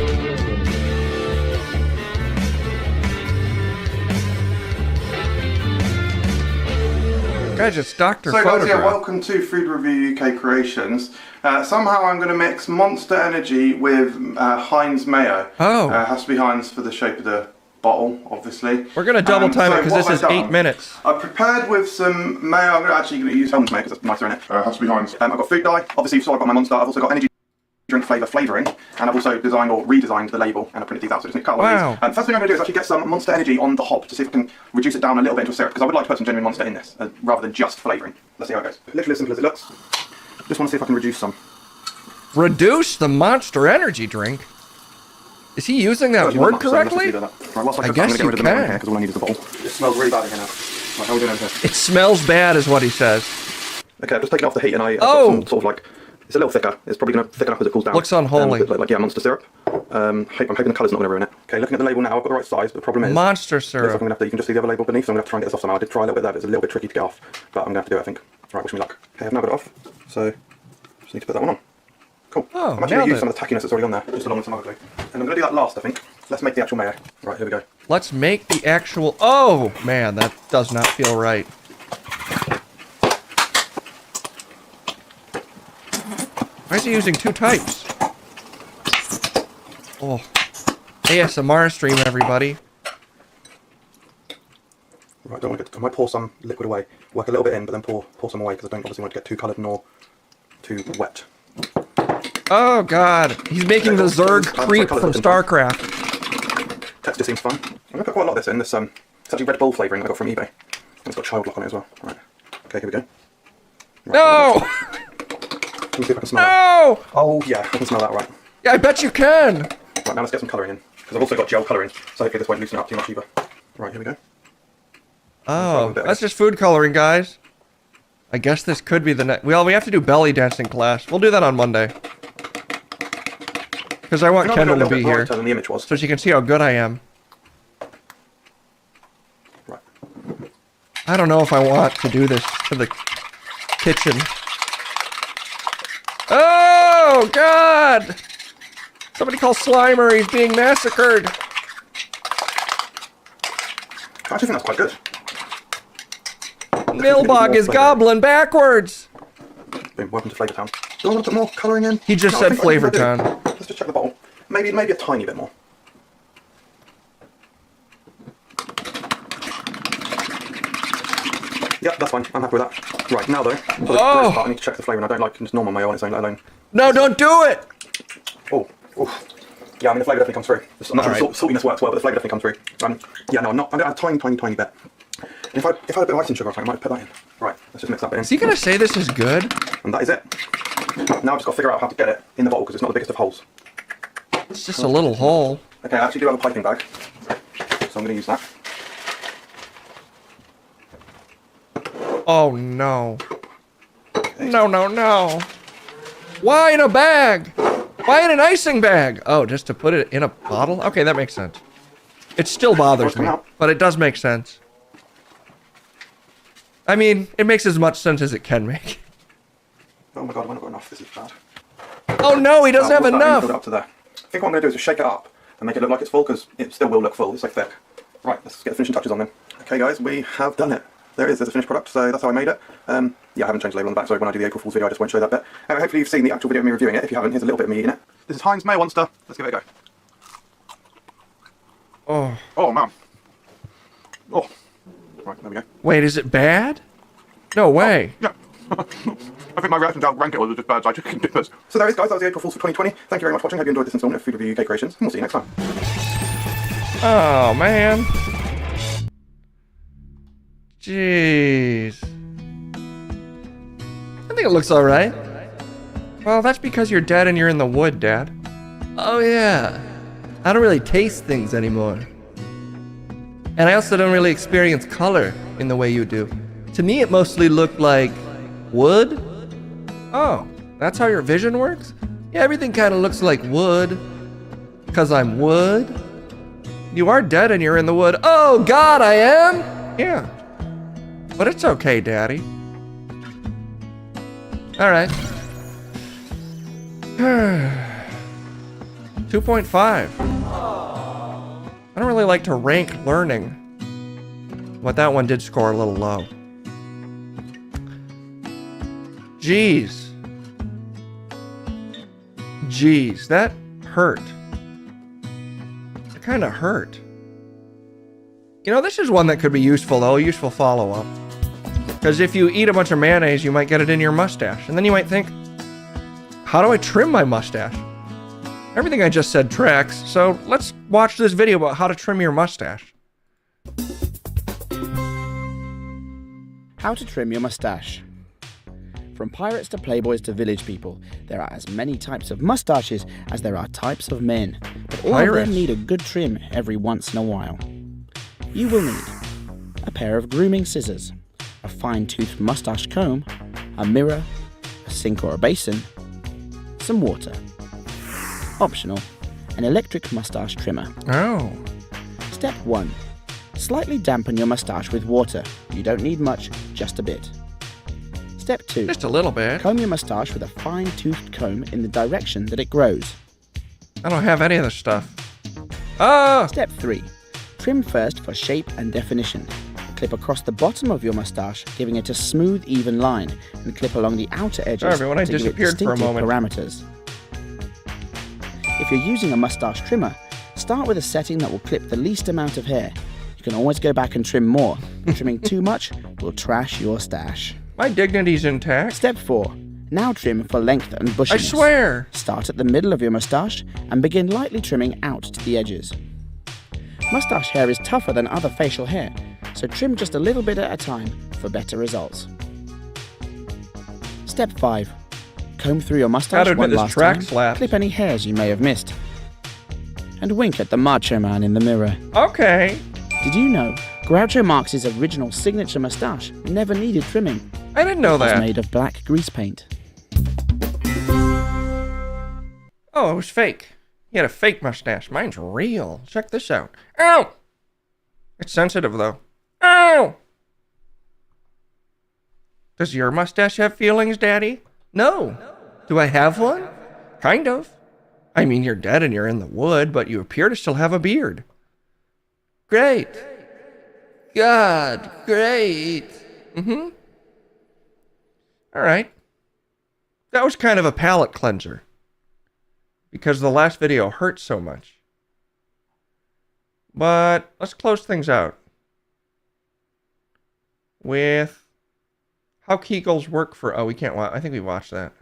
[SPEAKER 4] Guys, it's Dr.
[SPEAKER 6] So
[SPEAKER 4] Photograph.
[SPEAKER 6] guys, yeah, welcome to Food Review UK Creations. Somehow I'm going to mix Monster Energy with Heinz Mayo.
[SPEAKER 4] Oh.
[SPEAKER 6] It has to be Heinz for the shape of the bottle, obviously.
[SPEAKER 4] We're going to double time it because
[SPEAKER 6] what
[SPEAKER 4] this
[SPEAKER 6] have
[SPEAKER 4] is
[SPEAKER 6] I done?
[SPEAKER 4] 8 minutes.
[SPEAKER 6] I've prepared with some mayo. I'm actually going to use Heinz mayo because that's nicer in it. Has to be Heinz. I've got food dye, obviously, so I've got my Monster. I've also got energy drink flavour flavouring, and I've also designed or redesigned the label, and I printed these out, so just need to cut all
[SPEAKER 4] Wow.
[SPEAKER 6] these. First thing I'm going to do is actually get some Monster Energy on the hob to see if I can reduce it down a little bit into a syrup, because I would like to put some genuine Monster in this, rather than just flavouring. Let's see how it goes. Literally as simple as it looks. Just want to see if I can reduce some.
[SPEAKER 4] Reduce the Monster Energy drink? Is he using that word correctly? I guess you can.
[SPEAKER 6] Because all I need is a bottle. It smells really bad again now. Right, how are we doing over here?
[SPEAKER 4] It smells bad is what he says.
[SPEAKER 6] Okay, I've just taken it off the heat, and I've got
[SPEAKER 4] Oh!
[SPEAKER 6] some sort of like, it's a little thicker. It's probably going to thicken up as it cools down.
[SPEAKER 4] Looks unholy.
[SPEAKER 6] Like Monster syrup. I'm hoping the colour's not going to ruin it. Okay, looking at the label now, I've got the right size, but the problem is...
[SPEAKER 4] Monster
[SPEAKER 6] looks like I'm
[SPEAKER 4] syrup.
[SPEAKER 6] gonna have to, you can just see the other label beneath, so I'm going to have to try and get this off somehow. I did try a little bit there, but it's a little bit tricky to get off. But I'm going to have to do it, I think. Right, wish me luck. Okay, I've now got it off. So, just need to put that one on. Cool.
[SPEAKER 4] Oh,
[SPEAKER 6] I'm actually going
[SPEAKER 4] nailed
[SPEAKER 6] to use
[SPEAKER 4] it.
[SPEAKER 6] some of the tackiness that's already on there, just along with some other glue. And I'm going to do that last, I think. Let's make the actual mayo. Right, here we go.
[SPEAKER 4] Let's make the actual... Oh, man, that does not feel right. Why is he using two types? Oh. ASMR stream, everybody.
[SPEAKER 6] Right, don't want to get, I might pour some liquid away. Work a little bit in, but then pour some away, because I don't obviously want to get too coloured nor too wet.
[SPEAKER 4] Oh, God. He's making the Zerg creep from StarCraft.
[SPEAKER 6] Texture seems fun. I'm going to put quite a lot of this in. This it's actually Red Bull flavouring I got from eBay. And it's got child lock on it as well. Right. Okay, here we go. Right,
[SPEAKER 4] No!
[SPEAKER 6] let me see if I can smell it.
[SPEAKER 4] No!
[SPEAKER 6] Oh, yeah, I can smell that, right.
[SPEAKER 4] Yeah, I bet you can.
[SPEAKER 6] Right, now let's get some colouring in. Because I've also got gel colouring, so hopefully this won't loosen it up too much either. Right, here we go.
[SPEAKER 4] Oh, that's just food coloring, guys. I guess this could be the next... Well, we have to do belly dancing class. We'll do that on Monday. Because I want Kendall to be here,
[SPEAKER 6] Than the image was.
[SPEAKER 4] so she can see how good I am.
[SPEAKER 6] Right.
[SPEAKER 4] I don't know if I want to do this to the kitchen. Oh, God! Somebody call Slimer, he's being massacred.
[SPEAKER 6] I actually think that's quite good.
[SPEAKER 4] Nilbog is gobbling backwards.
[SPEAKER 6] Boom, welcome to Flavour Town. Do I want to put more colouring in?
[SPEAKER 4] He just
[SPEAKER 6] No, I
[SPEAKER 4] said
[SPEAKER 6] think
[SPEAKER 4] Flavor
[SPEAKER 6] I do.
[SPEAKER 4] Town.
[SPEAKER 6] Let's just check the bottle. Maybe a tiny bit more. Yep, that's fine. I'm happy with that. Right, now though, for the
[SPEAKER 4] Oh.
[SPEAKER 6] gross part, I need to check the flavour, and I don't like just normal mayo on its own, let alone...
[SPEAKER 4] No, don't do it!
[SPEAKER 6] Oh, oof. Yeah, I mean, the flavour definitely comes through. I'm not sure
[SPEAKER 4] Alright.
[SPEAKER 6] if saltiness works well, but the flavour definitely comes through. Yeah, no, I'm going to add a tiny bit. And if I had a bit of icing sugar, I might put that in. Right, let's just mix that bit in.
[SPEAKER 4] Is he gonna say this is good?
[SPEAKER 6] And that is it. Now I've just got to figure out how to get it in the bottle, because it's not the biggest of holes.
[SPEAKER 4] It's just a little hole.
[SPEAKER 6] Okay, I actually do have a piping bag, so I'm going to use that.
[SPEAKER 4] Oh, no. No, no, no. Why in a bag? Why in an icing bag? Oh, just to put it in a bottle? Okay, that makes sense. It still bothers me, but it does make sense. I mean, it makes as much sense as it can make.
[SPEAKER 6] Oh my god, I've not got enough. This is bad.
[SPEAKER 4] Oh no, he doesn't have
[SPEAKER 6] Filled it
[SPEAKER 4] enough!
[SPEAKER 6] up to there. I think what I'm going to do is just shake it up and make it look like it's full, because it still will look full. It's so thick. Right, let's get the finishing touches on then. Okay guys, we have done it. there it is, there's a finished product, so that's how I made it. Yeah, I haven't changed the label on the back, so when I do the April Fool's video I just won't show that bit. Hopefully you've seen the actual video of me reviewing it. If you haven't, here's a little bit of me eating it. This is Heinz Mayo Monster. Let's give it a go.
[SPEAKER 4] Oh.
[SPEAKER 6] Oh, man. Oh. Right, there we go.
[SPEAKER 4] Wait, is it bad? No way.
[SPEAKER 6] Yeah. I think my reaction to how rank it was just bird's eye chicken dippers. So there it is, guys. That was the April Fool's for 2020. Thank you very much for watching. Hope you enjoyed this installment of Food Review UK Creations, and we'll see you next time.
[SPEAKER 4] Oh, man. Jeez. I think it looks alright. Well, that's because you're dead and you're in the wood, Dad. Oh, yeah. I don't really taste things anymore. And I also don't really experience color in the way you do. To me, it mostly looked like wood. Oh, that's how your vision works? Yeah, everything kind of looks like wood. Because I'm wood. You are dead and you're in the wood. Oh, God, I am? Yeah. But it's okay, Daddy. Alright. 2.5. I don't really like to rank learning. But that one did score a little low. Jeez. Jeez, that hurt. It kind of hurt. You know, this is one that could be useful, though. A useful follow-up. Because if you eat a bunch of mayonnaise, you might get it in your mustache. And then you might think, how do I trim my mustache? Everything I just said tracks, so let's watch this video about how to trim your mustache.
[SPEAKER 7] How to trim your mustache. From pirates to playboys to village people, there are as many types of mustaches as there are types of men. But all of them need a good trim every once in a while. You will need a pair of grooming scissors, a fine-toothed mustache comb, a mirror, a sink or a basin, some water. Optional, an electric mustache trimmer.
[SPEAKER 4] Oh.
[SPEAKER 7] Step 1. Slightly dampen your mustache with water. You don't need much, just a bit. Step 2.
[SPEAKER 4] Just a little bit.
[SPEAKER 7] Comb your mustache with a fine-toothed comb in the direction that it grows.
[SPEAKER 4] I don't have any of this stuff. Ah!
[SPEAKER 7] Step 3. Trim first for shape and definition. Clip across the bottom of your mustache, giving it a smooth, even line, and clip along the outer edges
[SPEAKER 4] Sorry, everyone, I
[SPEAKER 7] to give it
[SPEAKER 4] disappeared for a
[SPEAKER 7] distinctive
[SPEAKER 4] moment.
[SPEAKER 7] parameters. If you're using a mustache trimmer, start with a setting that will clip the least amount of hair. You can always go back and trim more. Trimming too much will trash your stash.
[SPEAKER 4] My dignity's intact.
[SPEAKER 7] Step 4. Now trim for length and bushiness.
[SPEAKER 4] I swear.
[SPEAKER 7] Start at the middle of your mustache and begin lightly trimming out to the edges. Mustache hair is tougher than other facial hair, so trim just a little bit at a time for better results. Step 5. Comb through your mustache
[SPEAKER 4] Gotta admit,
[SPEAKER 7] one
[SPEAKER 4] this
[SPEAKER 7] last
[SPEAKER 4] track
[SPEAKER 7] time,
[SPEAKER 4] slaps.
[SPEAKER 7] clip any hairs you may have missed, and wink at the Macho Man in the mirror.
[SPEAKER 4] Okay.
[SPEAKER 7] Did you know Groucho Marx's original signature mustache never needed trimming?
[SPEAKER 4] I didn't know
[SPEAKER 7] It was
[SPEAKER 4] that.
[SPEAKER 7] made of black grease paint.
[SPEAKER 4] Oh, it was fake. He had a fake mustache. Mine's real. Check this out. Ow! It's sensitive, though. Ow! Does your mustache have feelings, Daddy? No. Do I have one? Kind of. I mean, you're dead and you're in the wood, but you appear to still have a beard. Great. God, great. Mm-hmm. All right. That was kind of a palate cleanser. Because the last video hurt so much. But let's close things out with how Kegels work for... Oh, we can't watch... I think we watched that.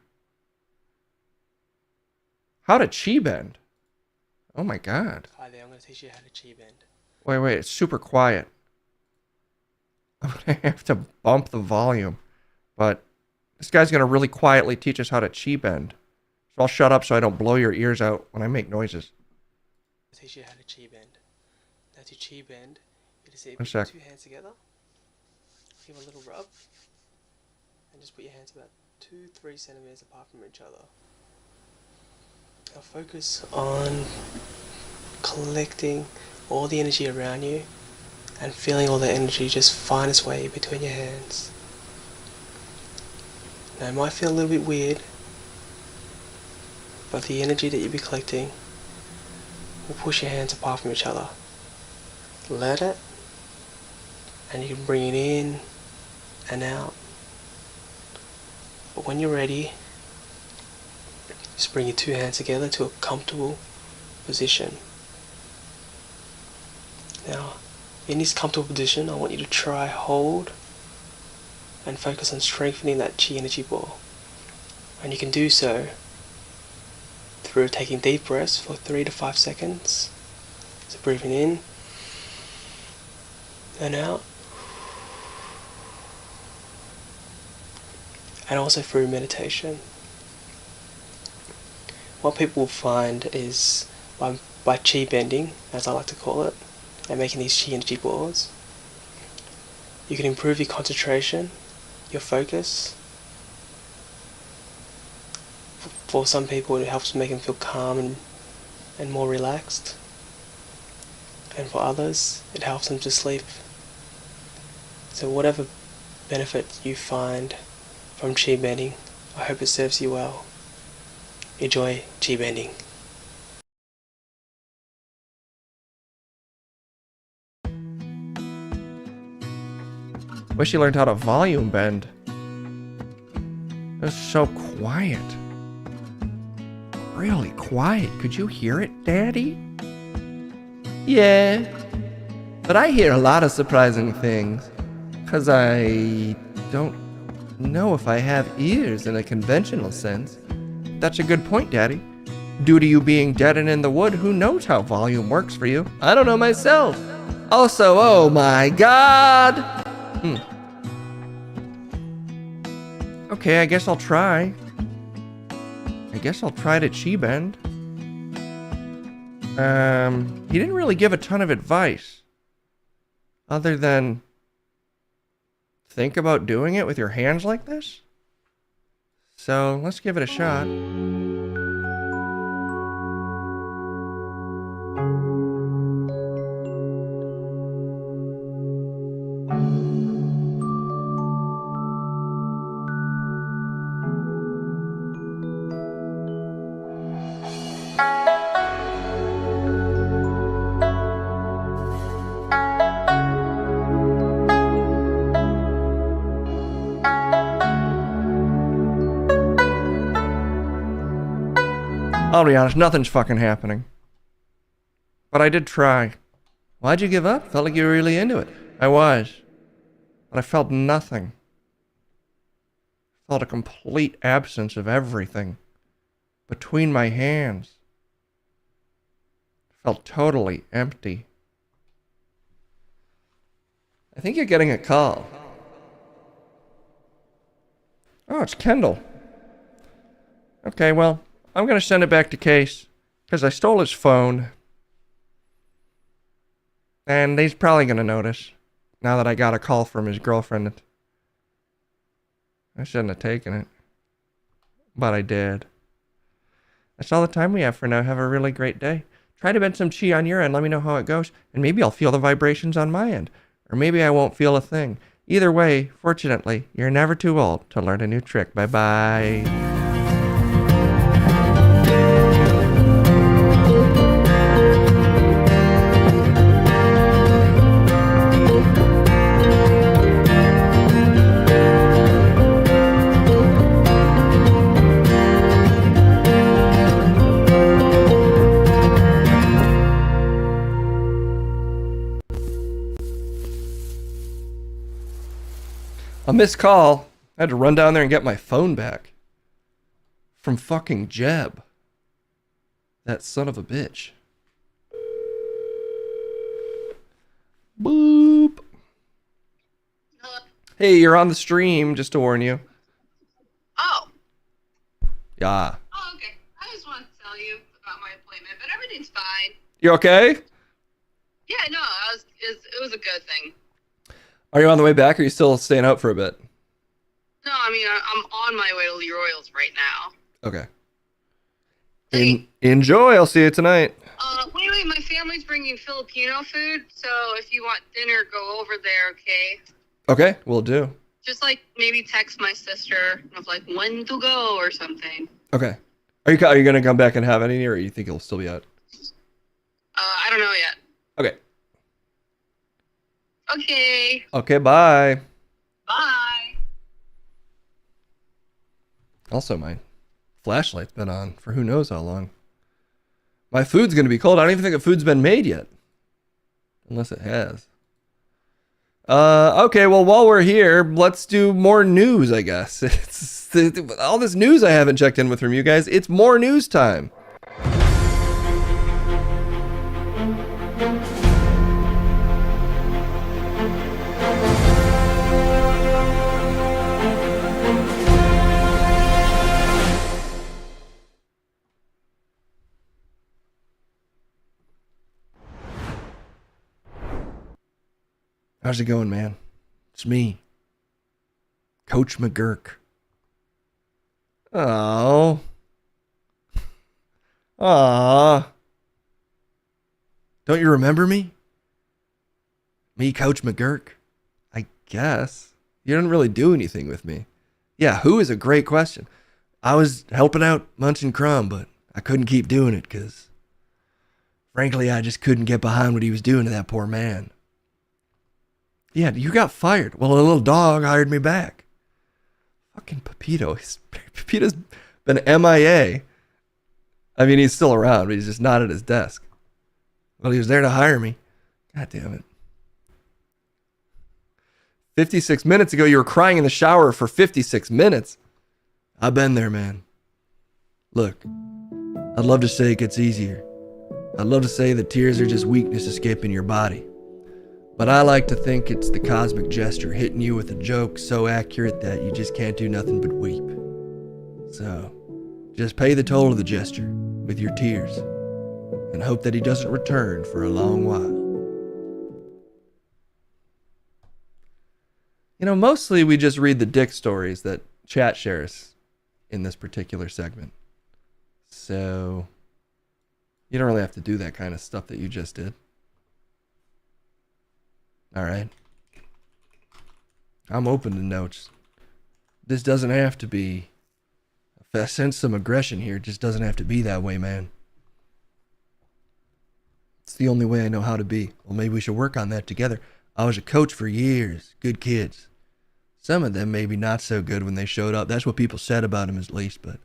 [SPEAKER 4] How to chi bend. Oh my god.
[SPEAKER 8] Kylie, I'm going to teach you how to chi bend.
[SPEAKER 4] Wait, it's super quiet. I'm going to have to bump the volume. But this guy's going to really quietly teach us how to chi bend. So I'll shut up so I don't blow your ears out when I make noises.
[SPEAKER 8] I'll teach you how to chi bend. Now to chi bend, you just
[SPEAKER 4] One
[SPEAKER 8] put
[SPEAKER 4] sec.
[SPEAKER 8] two hands together, give a little rub, and just put your hands about 2-3 centimeters apart from each other. Now focus on collecting all the energy around you and feeling all the energy just find its way between your hands. Now it might feel a little bit weird, but the energy that you'll be collecting will push your hands apart from each other. Let it, and you can bring it in and out. But when you're ready, just bring your two hands together to a comfortable position. Now, in this comfortable position, I want you to try hold and focus on strengthening that chi energy ball. And you can do so through taking deep breaths for 3 to 5 seconds. So breathing in and out. And also through meditation. What people will find is by chi bending, as I like to call it, and making these chi energy balls, you can improve your concentration, your focus. For some people it helps make them feel calm and more relaxed. And for others it helps them to sleep. So whatever benefit you find from chi bending, I hope it serves you well. Enjoy chi bending.
[SPEAKER 4] Wish you learned how to volume bend. It was so quiet. Really quiet. Could you hear it, Daddy? Yeah. But I hear a lot of surprising things. 'Cause I don't know if I have ears in a conventional sense. That's a good point, Daddy. Due to you being dead and in the wood, who knows how volume works for you? I don't know myself. Also, oh my God! Okay, I guess I'll try. I guess I'll try to chi bend. He didn't really give a ton of advice. Other than think about doing it with your hands like this. So let's give it a shot. I'll be honest, nothing's fucking happening. But I did try. Why'd you give up? Felt like you were really into it. I was. But I felt nothing. Felt a complete absence of everything. Between my hands. Felt totally empty. I think you're getting a call. Oh, it's Kendall. Okay, well, I'm gonna send it back to Case, because I stole his phone. And he's probably gonna notice, now that I got a call from his girlfriend. I shouldn't have taken it. But I did. That's all the time we have for now. Have a really great day. Try to bend some chi on your end, let me know how it goes, and maybe I'll feel the vibrations on my end. Or maybe I won't feel a thing. Either way, fortunately, you're never too old to learn a new trick. Bye-bye. A missed call. I had to run down there and get my phone back. From fucking Jeb. That son of a bitch. Boop. Hey, you're on the stream, just to warn you.
[SPEAKER 9] Oh.
[SPEAKER 4] Yeah.
[SPEAKER 9] Oh, okay. I just wanted to tell you about my appointment, but everything's fine.
[SPEAKER 4] You okay?
[SPEAKER 9] Yeah, no, it was a good thing.
[SPEAKER 4] Are you on the way back, or are you still staying out for a bit?
[SPEAKER 9] No, I mean, I'm on my way to Lee Royals right now.
[SPEAKER 4] Okay. Enjoy. I'll see you tonight.
[SPEAKER 9] Wait, my family's bringing Filipino food, so if you want dinner, go over there, okay?
[SPEAKER 4] Okay, will do.
[SPEAKER 9] Just, like, maybe text my sister of, like, when to go or something.
[SPEAKER 4] Okay. Are you going to come back and have any, or you think you'll still be out?
[SPEAKER 9] I don't know yet.
[SPEAKER 4] Okay.
[SPEAKER 9] Okay.
[SPEAKER 4] Okay, bye.
[SPEAKER 9] Bye.
[SPEAKER 4] Also, my flashlight's been on for who knows how long. My food's going to be cold. I don't even think the food's been made yet. Unless it has. Okay, well, while we're here, let's do more news, I guess. All this news I haven't checked in with from you guys. It's more news time. How's it going, man? It's me, Coach McGurk. Oh. Aw. Don't you remember me? Me, Coach McGurk? I guess. You didn't really do anything with me. Yeah, who is a great question. I was helping out Munching Crumb, but I couldn't keep doing it because, frankly, I just couldn't get behind what he was doing to that poor man. Yeah, you got fired. Well, a little dog hired me back. Fucking Pepito. Pepito's been MIA. I mean, he's still around, but he's just not at his desk. Well, he was there to hire me. God damn it. 56 minutes ago, you were crying in the shower for 56 minutes. I've been there, man. Look, I'd love to say it gets easier. I'd love to say that tears are just weakness escaping your body. But I like to think it's the cosmic gesture hitting you with a joke so accurate that you just can't do nothing but weep. So, just pay the toll of the gesture with your tears and hope that he doesn't return for a long while. You know, mostly we just read the dick stories that chat shares in this particular segment. So, you don't really have to do that kind of stuff that you just did. All right. I'm open to notes. This doesn't have to be. If I sense some aggression here, it just doesn't have to be that way, man. It's the only way I know how to be. Well, maybe we should work on that together. I was a coach for years. Good kids. Some of them maybe not so good when they showed up. That's what people said about them at least, but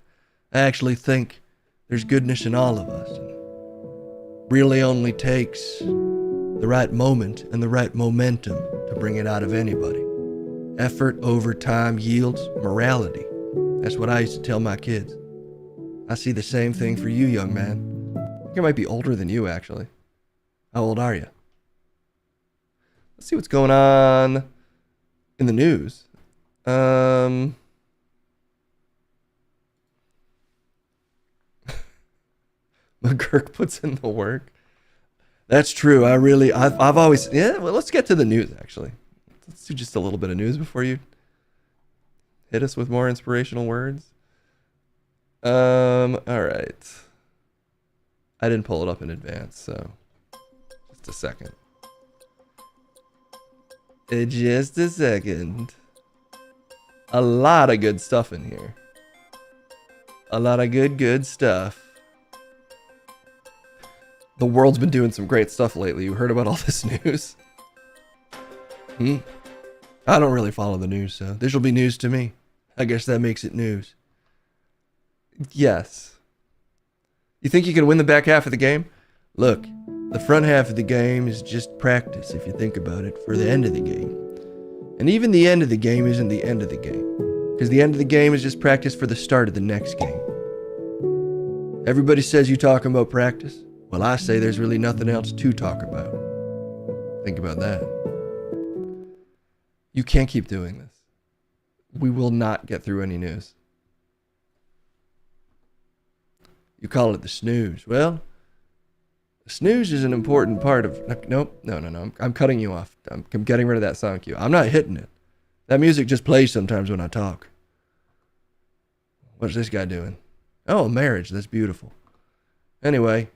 [SPEAKER 4] I actually think there's goodness in all of us. It really only takes the right moment and the right momentum to bring it out of anybody. Effort over time yields morality. That's what I used to tell my kids. I see the same thing for you, young man. I think I might be older than you, actually. How old are you? Let's see what's going on in the news. McGurk puts in the work. That's true. I've always, yeah, well, let's get to the news, actually. Let's do just a little bit of news before you hit us with more inspirational words. All right. I didn't pull it up in advance, so just a second. Just a second. A lot of good stuff in here. A lot of good stuff. The world's been doing some great stuff lately. You heard about all this news? I don't really follow the news, so this will be news to me. I guess that makes it news. Yes. You think you can win the back half of the game? Look, the front half of the game is just practice, if you think about it, for the end of the game. And even the end of the game isn't the end of the game, because the end of the game is just practice for the start of the next game. Everybody says you talking about practice. Well, I say there's really nothing else to talk about. Think about that. You can't keep doing this. We will not get through any news. You call it the snooze. Well, the snooze is an important part of... Nope. No. I'm cutting you off. I'm getting rid of that sound cue. I'm not hitting it. That music just plays sometimes when I talk. What's this guy doing? Oh, marriage. That's beautiful. Anyway...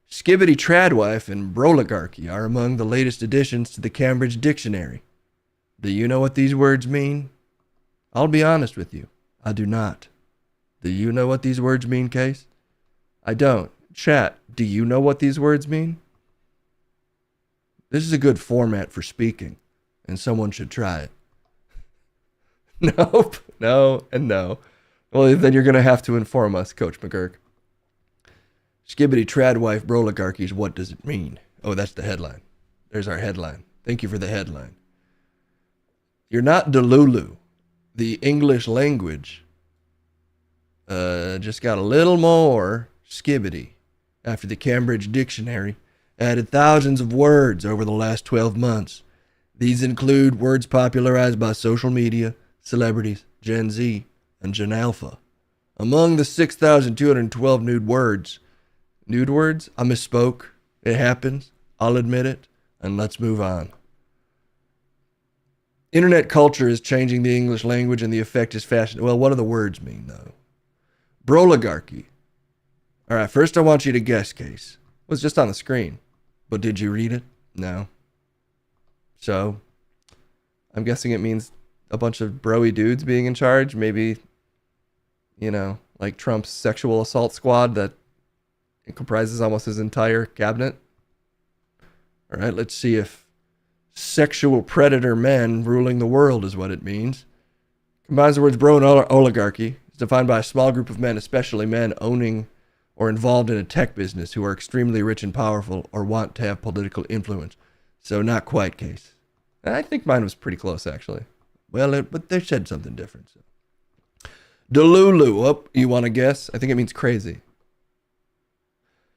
[SPEAKER 4] Skibbity Tradwife and Broligarchy are among the latest additions to the Cambridge Dictionary. Do you know what these words mean? I'll be honest with you. I do not. Do you know what these words mean, Case? I don't. Chat, do you know what these words mean? This is a good format for speaking, and someone should try it. Nope. No, and no. Well, then you're going to have to inform us, Coach McGurk. Skibbity tradwife broligarchies, what does it mean? Oh, that's the headline. There's our headline. Thank you for the headline. You're not Delulu. The English language just got a little more skibbity after the Cambridge Dictionary added thousands of words over the last 12 months. These include words popularized by social media, celebrities, Gen Z, and Gen Alpha. Among the 6,212 nude words, I misspoke. It happens. I'll admit it. And let's move on. Internet culture is changing the English language and the effect is fashion. Well, what do the words mean, though? Broligarchy. All right, first I want you to guess, Case. It was just on the screen. But did you read it? No. So, I'm guessing it means a bunch of broy dudes being in charge. Maybe, like Trump's sexual assault squad that it comprises almost his entire cabinet. All right, let's see if sexual predator men ruling the world is what it means. Combines the words bro and oligarchy. It's defined by a small group of men, especially men owning or involved in a tech business who are extremely rich and powerful or want to have political influence. So not quite, Case. I think mine was pretty close, actually. Well, but they said something different. So. Delulu. Oh, you want to guess? I think it means crazy.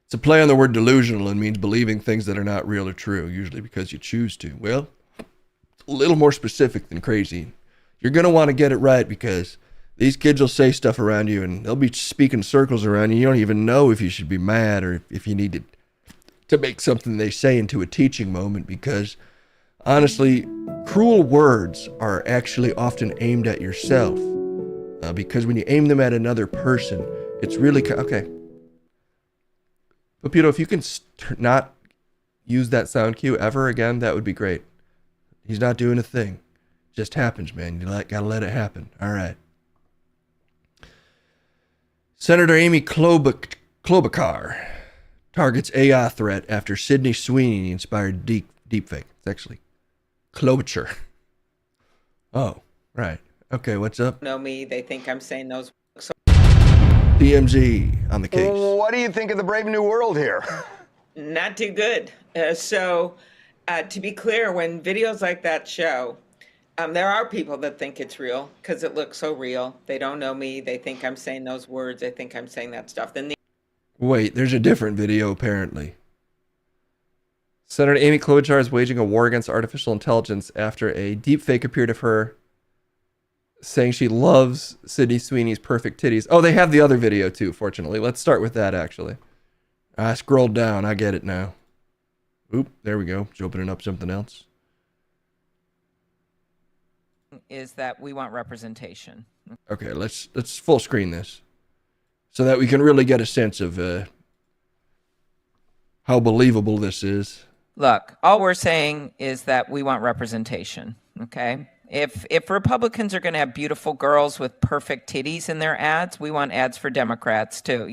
[SPEAKER 4] It's a play on the word delusional and means believing things that are not real or true, usually because you choose to. Well, it's a little more specific than crazy. You're going to want to get it right because these kids will say stuff around you and they'll be speaking circles around you. You don't even know if you should be mad or if you need to make something they say into a teaching moment because, honestly, cruel words are actually often aimed at yourself because when you aim them at another person, it's really... Okay. But, Pito, if you can not use that sound cue ever again, that would be great. He's not doing a thing. It just happens, man. You gotta let it happen. All right. Senator Amy Klobuchar targets AI threat after Sydney Sweeney inspired deepfake. It's actually Klobuchar. Oh, right. Okay, what's up?
[SPEAKER 10] Know me, they think I'm saying those.
[SPEAKER 4] DMZ on the case.
[SPEAKER 11] What do you think of the brave new world here?
[SPEAKER 10] Not too good. To be clear, when videos like that show, there are people that think it's real because it looks so real. They don't know me. They think I'm saying those words. They think I'm saying that stuff.
[SPEAKER 4] Wait, there's a different video apparently. Senator Amy Klobuchar is waging a war against artificial intelligence after a deepfake appeared of her saying she loves Sydney Sweeney's perfect titties. Oh, they have the other video too, fortunately. Let's start with that, actually. I scrolled down. I get it now. Oop, there we go. She's opening up something else.
[SPEAKER 10] Is that we want representation.
[SPEAKER 4] Okay, let's full screen this so that we can really get a sense of how believable this is.
[SPEAKER 10] Look, all we're saying is that we want representation, okay? If Republicans are going to have beautiful girls with perfect titties in their ads, we want ads for Democrats too,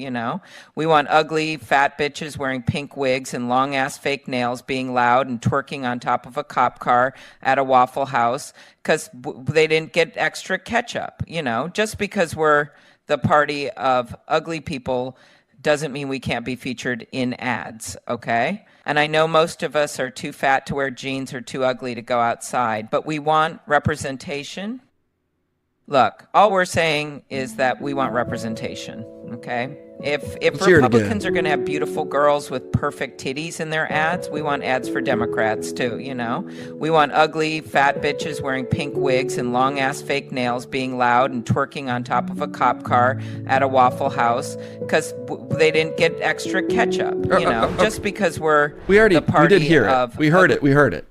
[SPEAKER 10] We want ugly, fat bitches wearing pink wigs and long-ass fake nails being loud and twerking on top of a cop car at a Waffle House because they didn't get extra ketchup, Just because we're the party of ugly people doesn't mean we can't be featured in ads, okay? And I know most of us are too fat to wear jeans or too ugly to go outside, but we want representation. Look, all we're saying is that we want representation, okay? If Republicans are going to have beautiful girls with perfect titties in their ads, we want ads for Democrats too, We want ugly, fat bitches wearing pink wigs and long-ass fake nails being loud and twerking on top of a cop car at a Waffle House because they didn't get extra ketchup, Just because we
[SPEAKER 4] already,
[SPEAKER 10] the party
[SPEAKER 4] we did hear
[SPEAKER 10] of...
[SPEAKER 4] it. We heard it.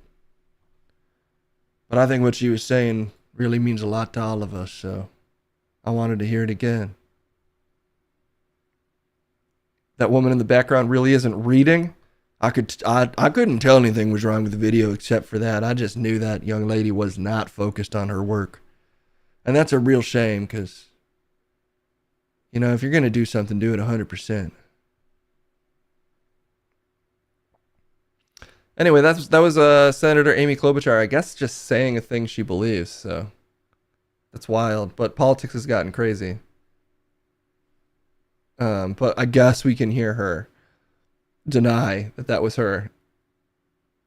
[SPEAKER 4] But I think what she was saying really means a lot to all of us, so I wanted to hear it again. That woman in the background really isn't reading. I couldn't tell anything was wrong with the video except for that. I just knew that young lady was not focused on her work. And that's a real shame because, if you're going to do something, do it 100%. Anyway, that was Senator Amy Klobuchar, I guess, just saying a thing she believes, so that's wild. But politics has gotten crazy. But I guess we can hear her deny that that was her,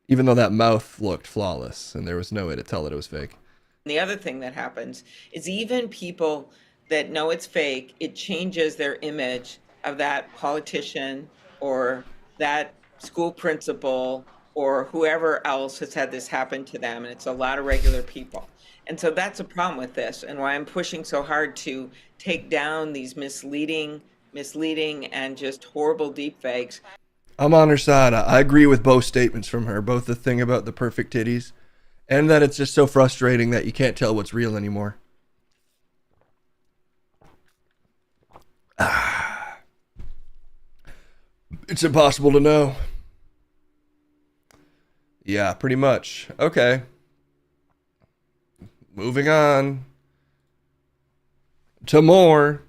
[SPEAKER 4] even though that mouth looked flawless and there was no way to tell that it was fake.
[SPEAKER 10] The other thing that happens is even people that know it's fake, it changes their image of that politician or that school principal or whoever else has had this happen to them. And it's a lot of regular people. And so that's a problem with this, and why I'm pushing so hard to take down these misleading and just horrible deepfakes.
[SPEAKER 4] I'm on her side. I agree with both statements from her, both the thing about the perfect titties and that it's just so frustrating that you can't tell what's real anymore. It's impossible to know. Yeah, pretty much. Okay. Moving on to more.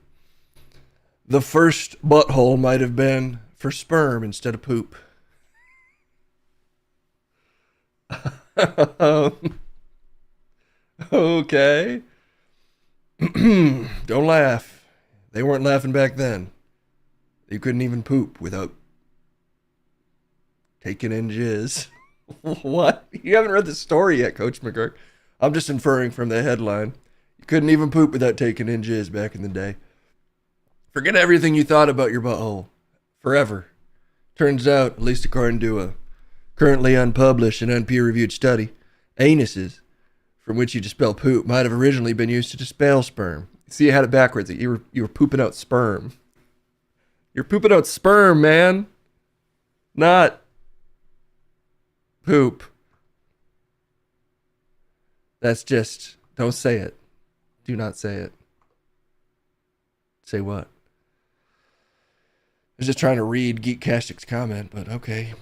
[SPEAKER 4] The first butthole might have been for sperm instead of poop. Okay. Don't laugh. They weren't laughing back then. You couldn't even poop without taking in jizz. What? You haven't read the story yet, Coach McGurk. I'm just inferring from the headline. You couldn't even poop without taking in jizz back in the day. Forget everything you thought about your butthole. Forever. Turns out, at least according to a currently unpublished and unpeer-reviewed study, anuses, from which you dispel poop, might have originally been used to dispel sperm. See, you had it backwards. You were pooping out sperm. You're pooping out sperm, man. Not poop. That's just, don't say it. Do not say it. Say what? I was just trying to read Geektastic's comment, but okay.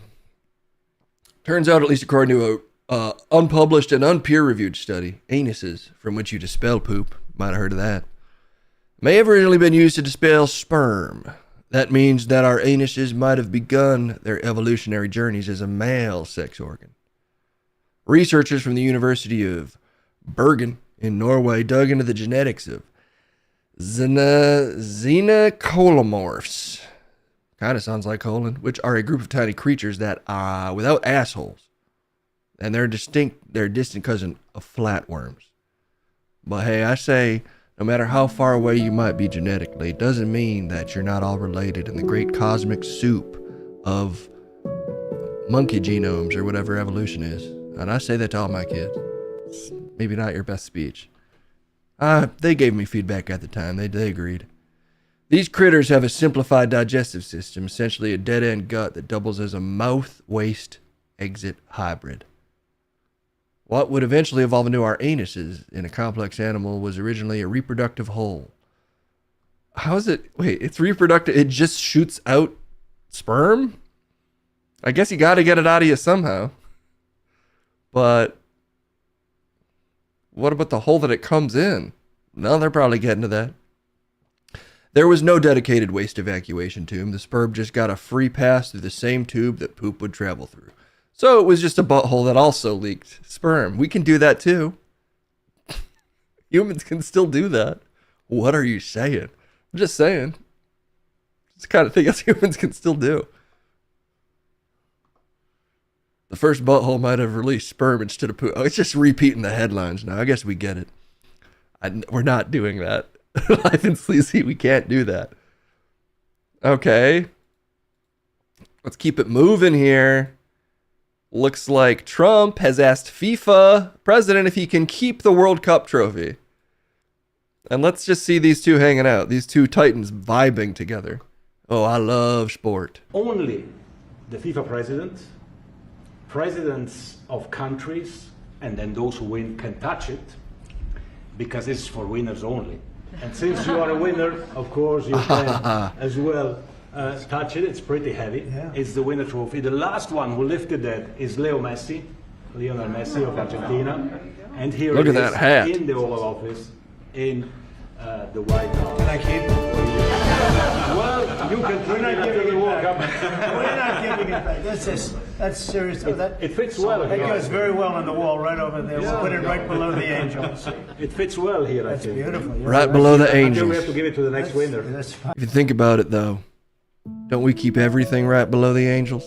[SPEAKER 4] Turns out, at least according to a unpublished and unpeer-reviewed study, anuses, from which you dispel poop, might have heard of that, may have originally been used to dispel sperm. That means that our anuses might have begun their evolutionary journeys as a male sex organ. Researchers from the University of Bergen in Norway dug into the genetics of xenocolomorphs, kind of sounds like colon, which are a group of tiny creatures that are without assholes, and they're a distant cousin of flatworms. But hey, I say, no matter how far away you might be genetically, it doesn't mean that you're not all related in the great cosmic soup of monkey genomes or whatever evolution is. And I say that to all my kids. It's maybe not your best speech. They gave me feedback at the time. They agreed. These critters have a simplified digestive system, essentially a dead-end gut that doubles as a mouth-waste-exit hybrid. What would eventually evolve into our anuses in a complex animal was originally a reproductive hole. How is it? Wait, it's reproductive. It just shoots out sperm? I guess you got to get it out of you somehow. But what about the hole that it comes in? No, they're probably getting to that. There was no dedicated waste evacuation tube. The sperm just got a free pass through the same tube that poop would travel through. So it was just a butthole that also leaked sperm. We can do that too. Humans can still do that. What are you saying? I'm just saying. It's the kind of thing us humans can still do. The first butthole might have released sperm instead of poop. Oh, it's just repeating the headlines now. I guess we get it. We're not doing that. Life in Sleazy, we can't do that. Okay. Let's keep it moving here. Looks like Trump has asked FIFA president if he can keep the World Cup trophy. And let's just see these two hanging out. These two titans vibing together. Oh, I love sport.
[SPEAKER 12] Only the FIFA presidents of countries, and then those who win can touch it, because it's for winners only. And since you are a winner, of course, you can as well touch it. It's pretty heavy. Yeah. It's the winner trophy. The last one who lifted that is Lionel Messi of Argentina. And here
[SPEAKER 4] Look
[SPEAKER 12] it
[SPEAKER 4] at
[SPEAKER 12] is
[SPEAKER 4] that hat.
[SPEAKER 12] in the Oval Office in the White House. Can I keep it? Well, you can. We're not giving it back. We're not giving it back. That's serious. It fits well. It goes very well on the wall right over there. We'll put it right below the angels. It fits well here, I think. That's beautiful. Yeah,
[SPEAKER 4] right below the angels.
[SPEAKER 12] We have to give it to the next winner.
[SPEAKER 4] If you think about it, though, don't we keep everything right below the angels?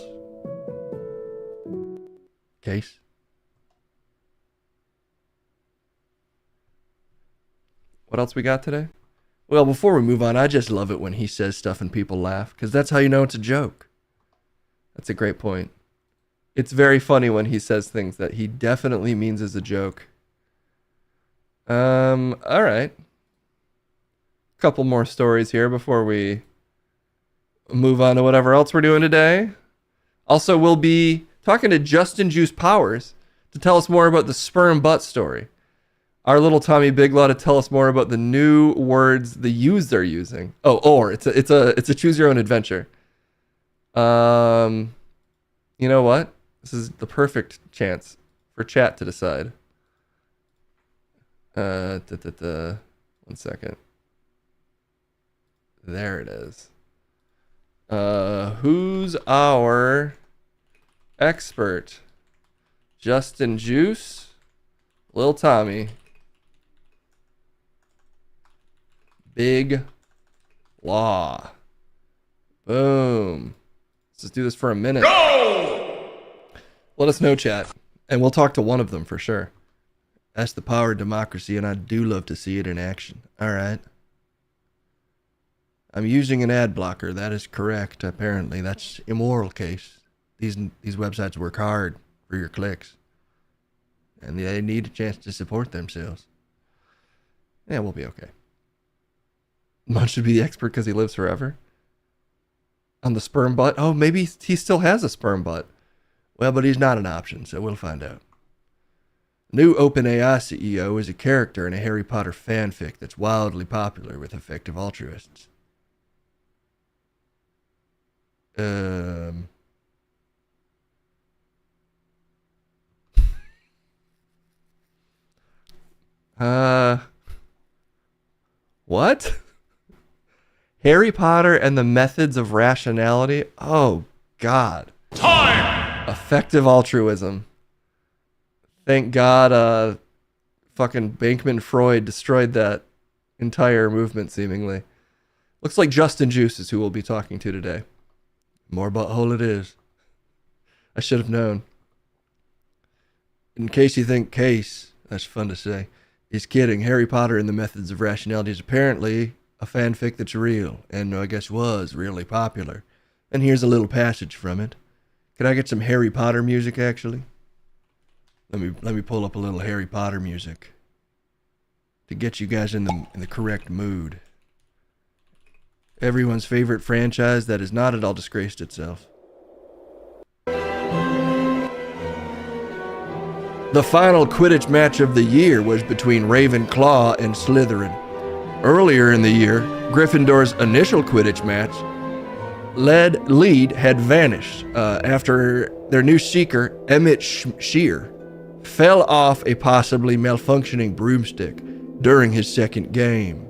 [SPEAKER 4] Case? What else we got today? Well, before we move on, I just love it when he says stuff and people laugh, because that's how you know it's a joke. That's a great point. It's very funny when he says things that he definitely means as a joke. All right. Couple more stories here before we move on to whatever else we're doing today. Also, we'll be talking to Justin Juice Powers to tell us more about the sperm butt story. Our little Tommy Biglaw to tell us more about the new words the youths are using. It's a choose your own adventure. You know what? This is the perfect chance for chat to decide. 1 second. There it is. Who's our expert? Justin Juice? Lil Tommy? Big Law. Boom. Let's just do this for a minute. Go! Let us know, chat, and we'll talk to one of them for sure. That's the power of democracy, and I do love to see it in action. All right. I'm using an ad blocker. That is correct, apparently. That's immoral, Case. These websites work hard for your clicks, and they need a chance to support themselves. Yeah, we'll be okay. Munch should be the expert because he lives forever. On the sperm butt? Oh, maybe he still has a sperm butt. Well, but he's not an option, so we'll find out. New OpenAI CEO is a character in a Harry Potter fanfic that's wildly popular with effective altruists. What? Harry Potter and the Methods of Rationality? Oh, God. Time! Effective altruism. Thank God, fucking Bankman Freud destroyed that entire movement, seemingly. Looks like Justin Juice is who we'll be talking to today. More butthole it is. I should have known. In case you think Case, that's fun to say, he's kidding. Harry Potter and the Methods of Rationality is apparently a fanfic that's real, and I guess was really popular. And here's a little passage from it. Can I get some Harry Potter music, actually? Let me pull up a little Harry Potter music to get you guys in the correct mood. Everyone's favorite franchise that has not at all disgraced itself. The final Quidditch match of the year was between Ravenclaw and Slytherin. Earlier in the year, Gryffindor's initial Quidditch match lead had vanished after their new seeker, Emmett Shear, fell off a possibly malfunctioning broomstick during his second game.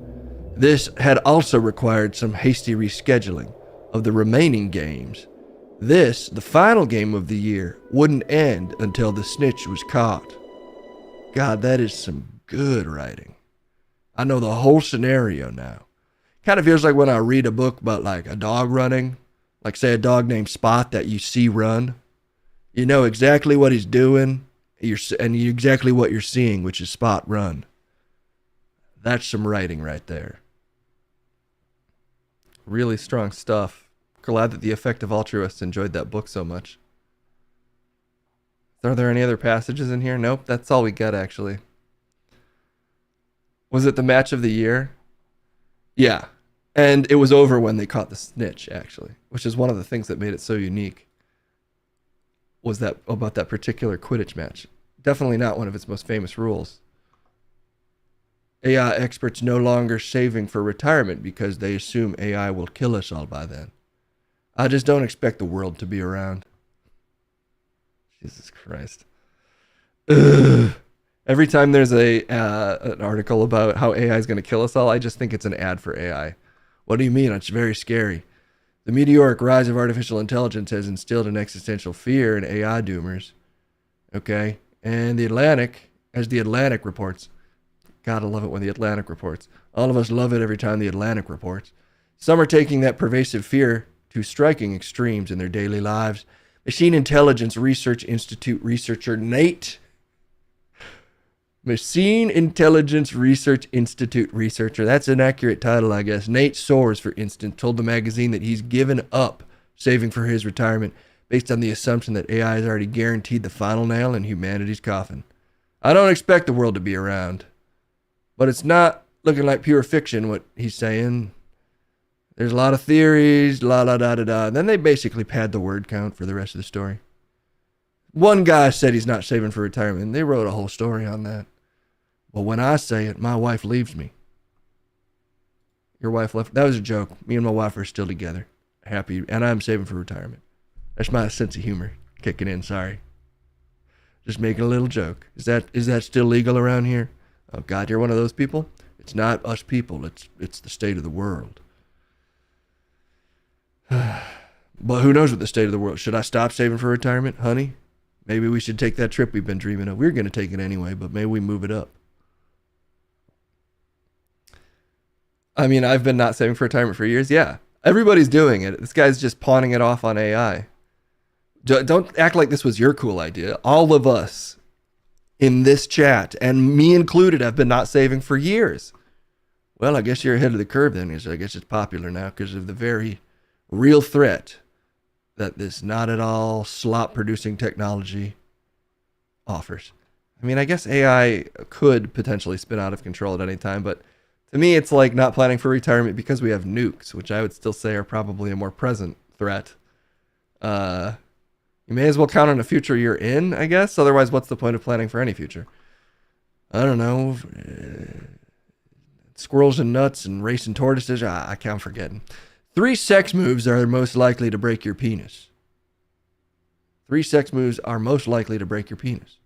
[SPEAKER 4] This had also required some hasty rescheduling of the remaining games. This, the final game of the year, wouldn't end until the snitch was caught. God, that is some good writing. I know the whole scenario now. Kind of feels like when I read a book about like a dog running, like say a dog named Spot that you see run. You know exactly what he's doing, exactly what you're seeing, which is Spot run. That's some writing right there. Really strong stuff. Glad that the effective altruists enjoyed that book so much. Are there any other passages in here? Nope, that's all we got actually. Was it the match of the year? Yeah. And it was over when they caught the snitch, actually, which is one of the things that made it so unique. Was that about that particular Quidditch match? Definitely not one of its most famous rules. AI experts no longer saving for retirement because they assume AI will kill us all by then. I just don't expect the world to be around. Jesus Christ. Ugh. Every time there's an article about how AI is going to kill us all, I just think it's an ad for AI. What do you mean? It's very scary. The meteoric rise of artificial intelligence has instilled an existential fear in AI doomers. Okay? And the Atlantic reports. Gotta love it when the Atlantic reports. All of us love it every time the Atlantic reports. Some are taking that pervasive fear to striking extremes in their daily lives. Machine Intelligence Research Institute researcher Machine Intelligence Research Institute researcher, that's an accurate title, I guess. Nate Soares, for instance, told the magazine that he's given up saving for his retirement based on the assumption that AI has already guaranteed the final nail in humanity's coffin. I don't expect the world to be around, but it's not looking like pure fiction, what he's saying. There's a lot of theories, And then they basically pad the word count for the rest of the story. One guy said he's not saving for retirement, and they wrote a whole story on that. But when I say it, my wife leaves me. Your wife left? That was a joke. Me and my wife are still together. Happy, and I'm saving for retirement. That's my sense of humor kicking in, sorry. Just making a little joke. Is that still legal around here? Oh God, you're one of those people? It's not us people, it's the state of the world. But who knows what the state of the world. Should I stop saving for retirement, honey? Maybe we should take that trip we've been dreaming of. We're going to take it anyway, but maybe we move it up. I mean, I've been not saving for retirement for years. Yeah, everybody's doing it. This guy's just pawning it off on AI. Don't act like this was your cool idea. All of us in this chat, and me included, have been not saving for years. Well, I guess you're ahead of the curve then. I guess it's popular now because of the very real threat that this not at all slop producing technology offers. I mean, I guess AI could potentially spin out of control at any time, but to me, it's like not planning for retirement because we have nukes, which I would still say are probably a more present threat. You may as well count on a future you're in, I guess. Otherwise, what's the point of planning for any future? I don't know. Squirrels and nuts and racing tortoises. I can't forgetting. 3 sex moves are most likely to break your penis. 3 sex moves are most likely to break your penis.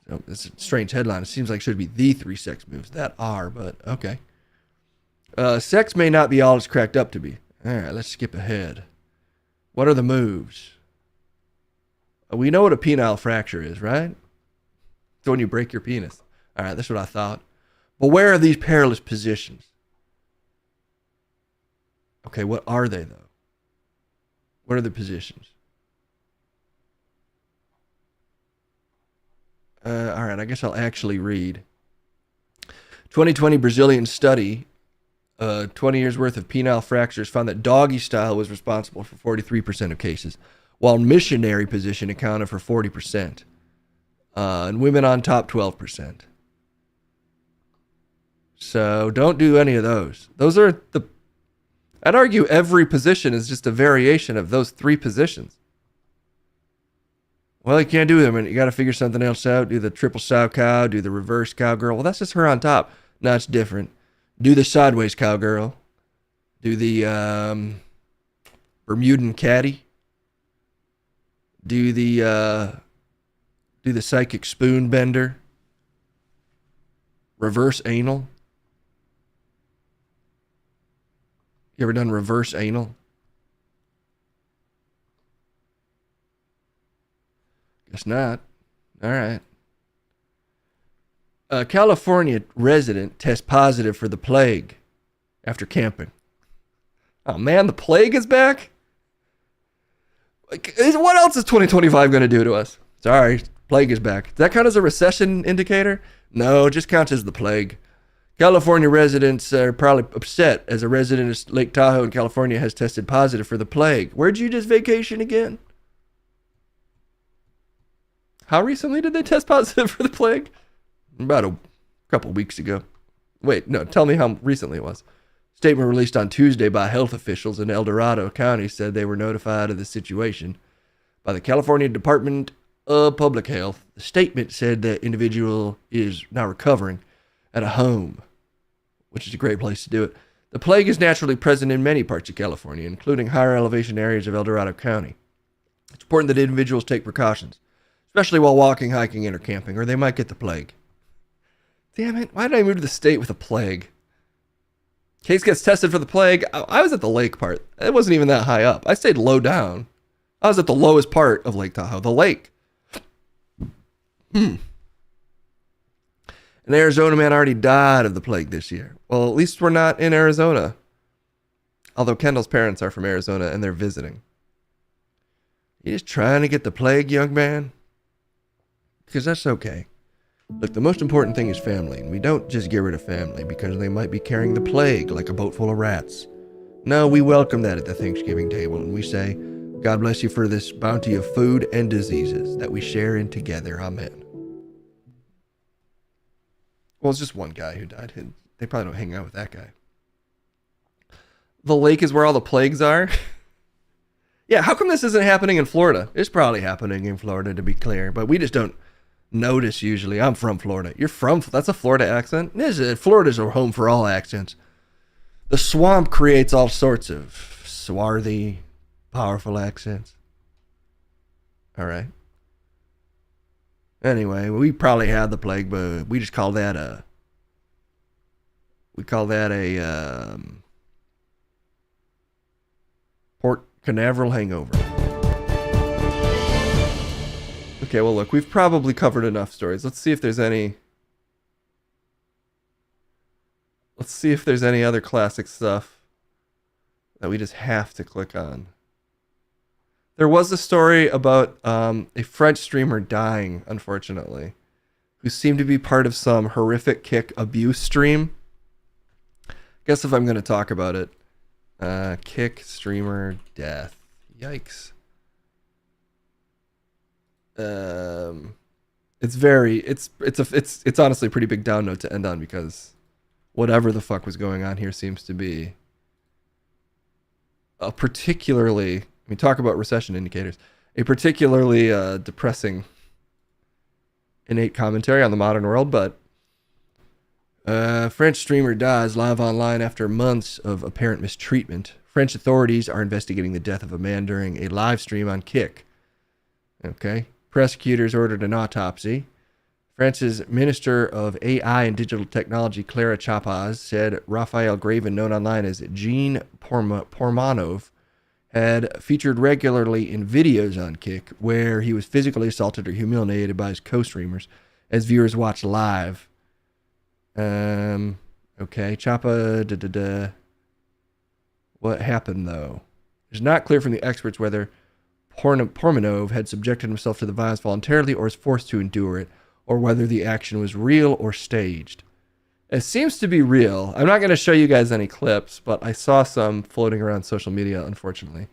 [SPEAKER 4] So it's a strange headline. It seems like it should be the 3 sex moves that are, but okay. Sex may not be all it's cracked up to be. All right, let's skip ahead. What are the moves? We know what a penile fracture is, right? It's when you break your penis. All right, that's what I thought. But where are these perilous positions? Okay, what are they, though? What are the positions? All right, I guess I'll actually read. 2020 Brazilian study, 20 years worth of penile fractures found that doggy style was responsible for 43% of cases, while missionary position accounted for 40%. And women on top, 12%. So don't do any of those. Those are the... I'd argue every position is just a variation of those 3 positions. Well, you can't do them, and you got to figure something else out. Do the triple sow cow, do the reverse cowgirl. Well, that's just her on top. No, it's different. Do the sideways cowgirl. Do the Bermudan caddy. Do the psychic spoon bender. Reverse anal. You ever done reverse anal? Guess not. All right. A California resident tests positive for the plague after camping. Oh man, the plague is back? What else is 2025 going to do to us? Sorry, plague is back. Does that count as a recession indicator? No, it just counts as the plague. California residents are probably upset as a resident of Lake Tahoe in California has tested positive for the plague. Where'd you just vacation again? How recently did they test positive for the plague? About a couple weeks ago. Wait, no, tell me how recently it was. Statement released on Tuesday by health officials in El Dorado County said they were notified of the situation by the California Department of Public Health. The statement said the individual is now recovering at a home, which is a great place to do it. The plague is naturally present in many parts of California, including higher elevation areas of El Dorado County. It's important that individuals take precautions, especially while walking, hiking, or camping, or they might get the plague. Damn it, why did I move to the state with a plague? Case gets tested for the plague. I was at the lake part. It wasn't even that high up. I stayed low down. I was at the lowest part of Lake Tahoe, the lake. An Arizona man already died of the plague this year. Well, at least we're not in Arizona. Although Kendall's parents are from Arizona and they're visiting. You just trying to get the plague, young man? Because that's okay. Look, the most important thing is family, and we don't just get rid of family because they might be carrying the plague like a boat full of rats. No, we welcome that at the Thanksgiving table, and we say, God bless you for this bounty of food and diseases that we share in together. Amen. Well, it's just one guy who died. They probably don't hang out with that guy. The lake is where all the plagues are? Yeah, how come this isn't happening in Florida? It's probably happening in Florida, to be clear, but we just don't notice usually. I'm from Florida. You're from... That's a Florida accent? Florida's a home for all accents. The swamp creates all sorts of swarthy, powerful accents. All right. Anyway, we probably had the plague, but we just call that a... Port Canaveral hangover. Okay, well look, we've probably covered enough stories. Let's see if there's any other classic stuff that we just have to click on. There was a story about a French streamer dying, unfortunately, who seemed to be part of some horrific Kick abuse stream. Guess if I'm going to talk about it. Kick streamer death. Yikes. It's honestly a pretty big down note to end on because whatever the fuck was going on here seems to be a particularly, talk about recession indicators, a particularly depressing innate commentary on the modern world, but French streamer dies live online after months of apparent mistreatment. French authorities are investigating the death of a man during a live stream on Kick. Okay. Prosecutors ordered an autopsy. France's Minister of AI and Digital Technology, Clara Chapaz, said Raphael Graven, known online as Jean Pormanov, had featured regularly in videos on Kick where he was physically assaulted or humiliated by his co-streamers as viewers watched live. Okay, Chapa, What happened, though? It's not clear from the experts whether Pormanov had subjected himself to the violence voluntarily or was forced to endure it, or whether the action was real or staged. It seems to be real. I'm not going to show you guys any clips, but I saw some floating around social media, unfortunately.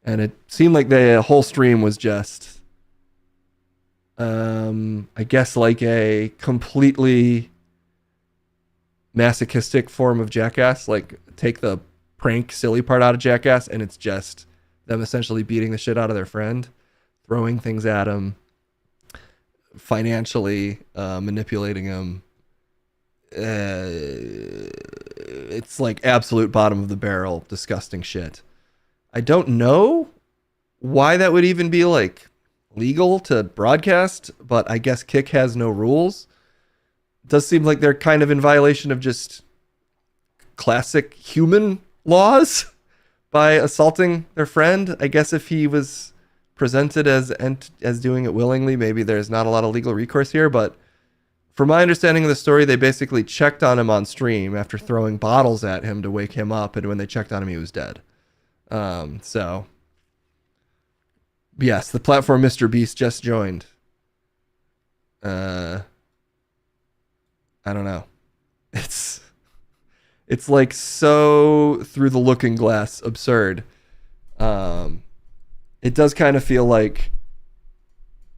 [SPEAKER 4] And it seemed like the whole stream was just, I guess, like a completely masochistic form of Jackass. Like, take the prank, silly part out of Jackass, and it's just them essentially beating the shit out of their friend, throwing things at him, financially manipulating him. It's like absolute bottom of the barrel, disgusting shit. I don't know why that would even be like legal to broadcast, but I guess Kick has no rules. It does seem like they're kind of in violation of just classic human laws by assaulting their friend. I guess if he was presented as doing it willingly, maybe there's not a lot of legal recourse here, but from my understanding of the story, they basically checked on him on stream after throwing bottles at him to wake him up, and when they checked on him, he was dead. So, yes, the platform Mr. Beast just joined. I don't know. It's like so through the looking glass absurd. It does kind of feel like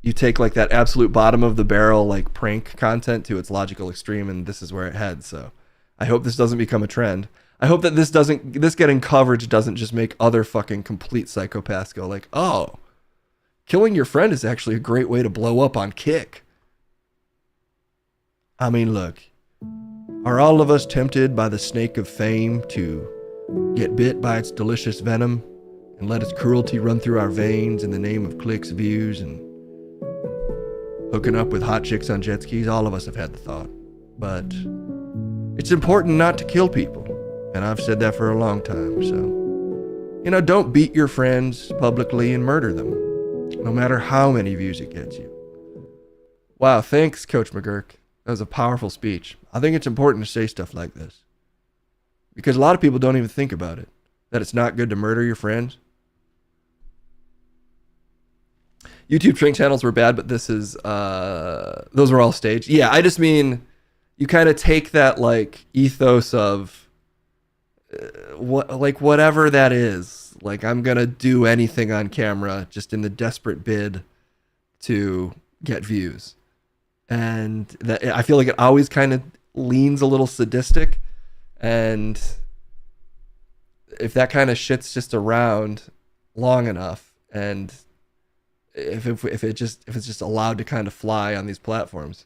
[SPEAKER 4] you take like that absolute bottom of the barrel like prank content to its logical extreme, and this is where it heads. So I hope this doesn't become a trend. I hope that this getting coverage doesn't just make other fucking complete psychopaths go like, oh, killing your friend is actually a great way to blow up on Kick. I mean, look, are all of us tempted by the snake of fame to get bit by its delicious venom and let its cruelty run through our veins in the name of clicks, views, and hooking up with hot chicks on jet skis. All of us have had the thought. But it's important not to kill people. And I've said that for a long time. So, don't beat your friends publicly and murder them, no matter how many views it gets you. Wow, thanks, Coach McGurk. That was a powerful speech. I think it's important to say stuff like this, because a lot of people don't even think about it, that it's not good to murder your friends. YouTube train channels were bad, but this is, those were all staged. Yeah, I just mean, you kind of take that, like, ethos of, whatever that is. Like, I'm going to do anything on camera just in the desperate bid to get views. And that, I feel like it always kind of leans a little sadistic. And if that kind of shit's just around long enough, and if it's just allowed to kind of fly on these platforms,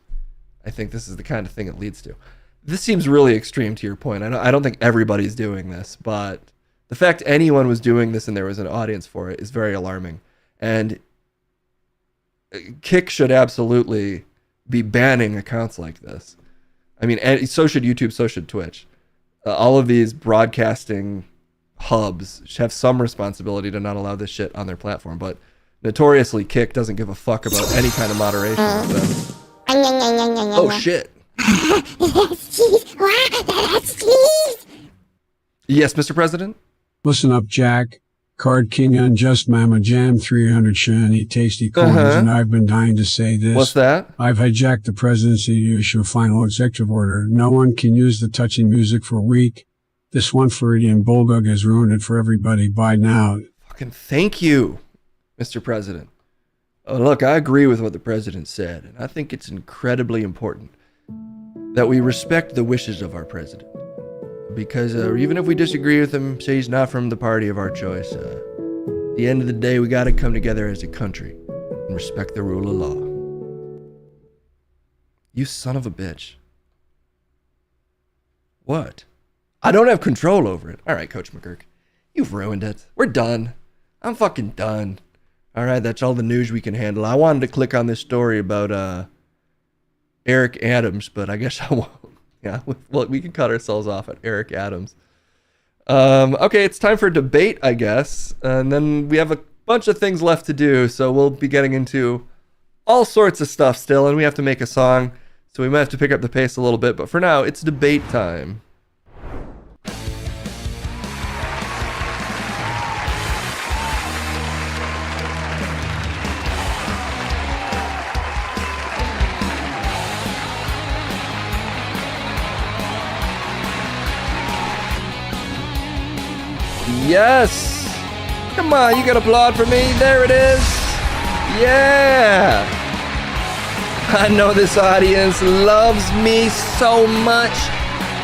[SPEAKER 4] I think this is the kind of thing it leads to. This seems really extreme to your point. I don't think everybody's doing this, but the fact anyone was doing this and there was an audience for it is very alarming. And Kick should absolutely be banning accounts like this. I mean, and so should YouTube, so should Twitch. All of these broadcasting hubs should have some responsibility to not allow this shit on their platform, but notoriously Kick doesn't give a fuck about any kind of moderation. So. Oh shit. Yes, Mr. President?
[SPEAKER 13] Listen up, Jack. Card King Unjust Mama Jam 300 shiny tasty coins, and I've been dying to say this.
[SPEAKER 4] What's that?
[SPEAKER 13] I've hijacked the presidency to issue a final executive order. No one can use the touching music for a week. This one Floridian bulldog has ruined it for everybody by now.
[SPEAKER 4] Fucking thank you, Mr. President. Look, I agree with what the president said, and I think it's incredibly important that we respect the wishes of our president. Because even if we disagree with him, say he's not from the party of our choice, at the end of the day, we got to come together as a country and respect the rule of law. You son of a bitch. What? I don't have control over it. All right, Coach McGurk. You've ruined it. We're done. I'm fucking done. All right, that's all the news we can handle. I wanted to click on this story about Eric Adams, but I guess I won't. Yeah, well, we can cut ourselves off at Eric Adams. Okay, it's time for debate, I guess. And then we have a bunch of things left to do, so we'll be getting into all sorts of stuff still, and we have to make a song, so we might have to pick up the pace a little bit. But for now, it's debate time. Yes! Come on, you gotta applaud for me. There it is. Yeah! I know this audience loves me so much.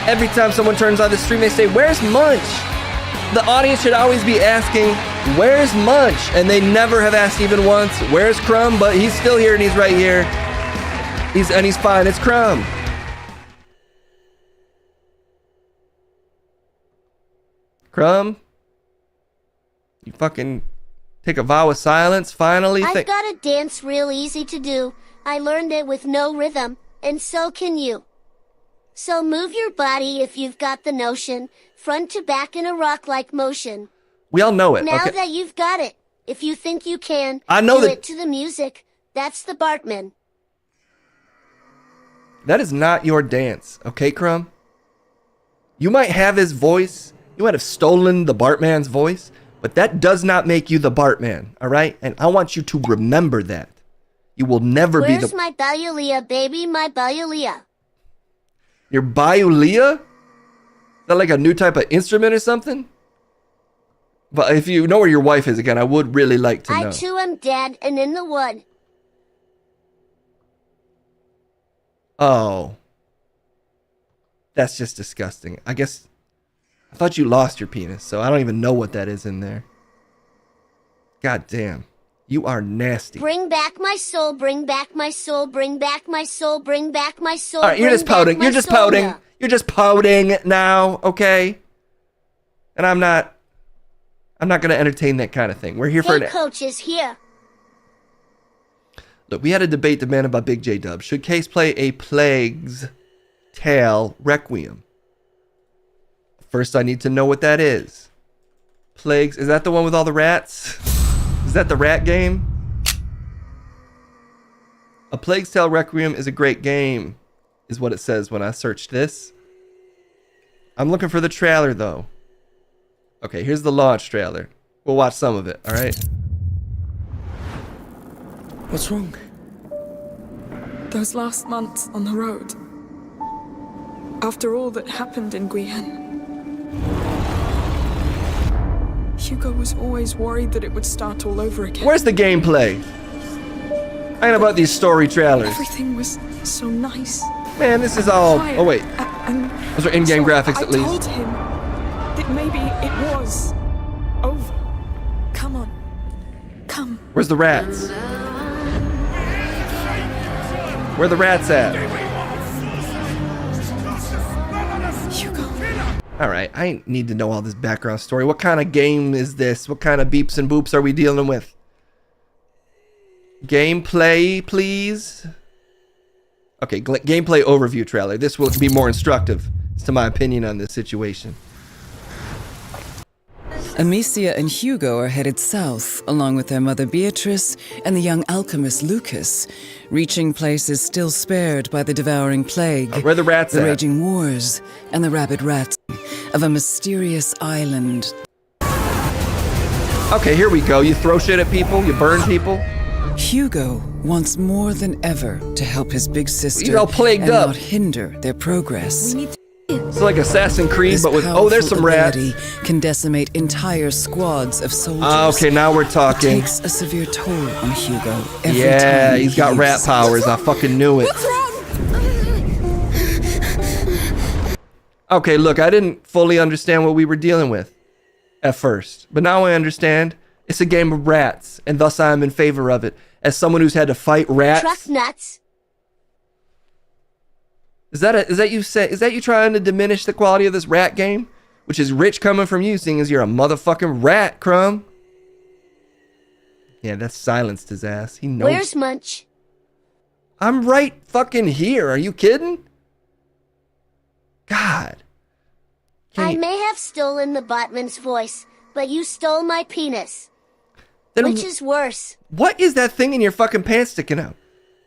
[SPEAKER 4] Every time someone turns on the stream, they say, "Where's Munch?" The audience should always be asking, "Where's Munch?" And they never have asked even once, "Where's Crumb?" But he's still here and he's right here. He's fine. It's Crumb. Crumb? You fucking take a vow of silence, finally?
[SPEAKER 5] I've got a dance real easy to do. I learned it with no rhythm, and so can you. So move your body if you've got the notion, front to back in a rock-like motion.
[SPEAKER 4] We all know it.
[SPEAKER 5] Now
[SPEAKER 4] okay.
[SPEAKER 5] that you've got it, if you think you can,
[SPEAKER 4] I know
[SPEAKER 5] do
[SPEAKER 4] that
[SPEAKER 5] it to the music. That's the Bartman.
[SPEAKER 4] That is not your dance, okay, Crumb? You might have his voice. You might have stolen the Bartman's voice. But that does not make you the Bartman, all right? And I want you to remember that. You will never be the...
[SPEAKER 5] Where's my Bayulia, baby, my Bayulia?
[SPEAKER 4] Your Bayulia? Is that like a new type of instrument or something? But if you know where your wife is, again, I would really like to know.
[SPEAKER 5] I too am dead and in the wood.
[SPEAKER 4] Oh. That's just disgusting. I guess... I thought you lost your penis, so I don't even know what that is in there. God damn. You are nasty.
[SPEAKER 5] Bring back my soul, bring back my soul, bring back my soul, bring back my soul.
[SPEAKER 4] All right, you're just pouting. You're just pouting. You're just pouting now, okay? And I'm not going to entertain that kind of thing. We're here for
[SPEAKER 5] Hey, Coach is here.
[SPEAKER 4] Look, we had a debate demanded by Big J Dub. Should Case play a Plague's Tale Requiem? First, I need to know what that is. Plagues, is that the one with all the rats? Is that the rat game? A Plague's Tale Requiem is a great game, is what it says when I searched this. I'm looking for the trailer, though. Okay, here's the launch trailer. We'll watch some of it, all right?
[SPEAKER 14] What's wrong? Those last months on the road. After all that happened in Guyenne. Hugo was always worried that it would start all over again.
[SPEAKER 4] Where's the gameplay? I ain't about these story trailers.
[SPEAKER 14] Everything was so nice.
[SPEAKER 4] Man, this is all...
[SPEAKER 14] Quiet.
[SPEAKER 4] Oh, wait.
[SPEAKER 14] And
[SPEAKER 4] Those are in-game graphics, at least.
[SPEAKER 14] I told him that maybe it was over. Come on. Come.
[SPEAKER 4] Where's the rats? Where the rats at?
[SPEAKER 14] Hugo.
[SPEAKER 4] Alright, I need to know all this background story. What kind of game is this? What kind of beeps and boops are we dealing with? Gameplay, please. Okay, gameplay overview trailer. This will be more instructive as to my opinion on this situation.
[SPEAKER 15] Amicia and Hugo are headed south, along with their mother Beatrice and the young alchemist Lucas, reaching places still spared by the devouring plague,
[SPEAKER 4] where the rats
[SPEAKER 15] the
[SPEAKER 4] at?
[SPEAKER 15] raging wars, and the rabid rats of a mysterious island.
[SPEAKER 4] Okay, here we go. You throw shit at people, you burn people.
[SPEAKER 15] Hugo wants more than ever to help his big sister
[SPEAKER 4] He's all plagued
[SPEAKER 15] and
[SPEAKER 4] up.
[SPEAKER 15] not hinder their progress.
[SPEAKER 4] It's like Assassin's Creed,
[SPEAKER 15] His
[SPEAKER 4] but with... Oh, there's some
[SPEAKER 15] powerful
[SPEAKER 4] rats.
[SPEAKER 15] ability can decimate entire squads of soldiers.
[SPEAKER 4] Okay, now we're talking.
[SPEAKER 15] It takes a severe toll on Hugo every
[SPEAKER 4] Yeah,
[SPEAKER 15] time
[SPEAKER 4] he's got
[SPEAKER 15] he
[SPEAKER 4] rat
[SPEAKER 15] uses
[SPEAKER 4] powers. I fucking knew it. Okay, look, I didn't fully understand what we were dealing with at first, but now I understand. It's a game of rats, and thus I am in favor of it. As someone who's had to fight rats.
[SPEAKER 5] Truck nuts.
[SPEAKER 4] Is that you trying to diminish the quality of this rat game? Which is rich coming from you, seeing as you're a motherfucking rat, Crumb. Yeah, that silenced his ass. He knows.
[SPEAKER 5] Where's Munch?
[SPEAKER 4] I'm right fucking here. Are you kidding? God.
[SPEAKER 5] I may have stolen the Botman's voice, but you stole my penis.
[SPEAKER 4] Then
[SPEAKER 5] Which is worse?
[SPEAKER 4] What is that thing in your fucking pants sticking out?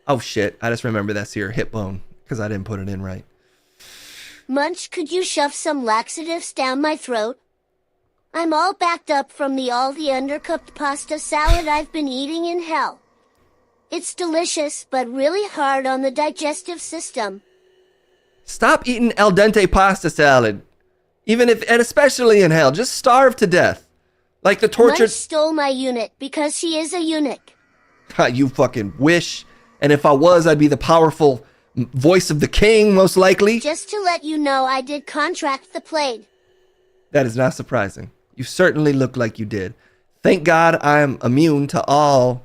[SPEAKER 4] Oh shit, I just remember that's your hip bone, because I didn't put it in right.
[SPEAKER 5] Munch, could you shove some laxatives down my throat? I'm all backed up from the undercooked pasta salad I've been eating in hell. It's delicious, but really hard on the digestive system.
[SPEAKER 4] Stop eating al dente pasta salad. Even if, and especially in hell, just starve to death. Like the tortured...
[SPEAKER 5] Munch stole my unit because she is a eunuch.
[SPEAKER 4] You fucking wish. And if I was, I'd be the powerful voice of the king, most likely.
[SPEAKER 5] Just to let you know, I did contract the plague.
[SPEAKER 4] That is not surprising. You certainly look like you did. Thank God I'm immune to all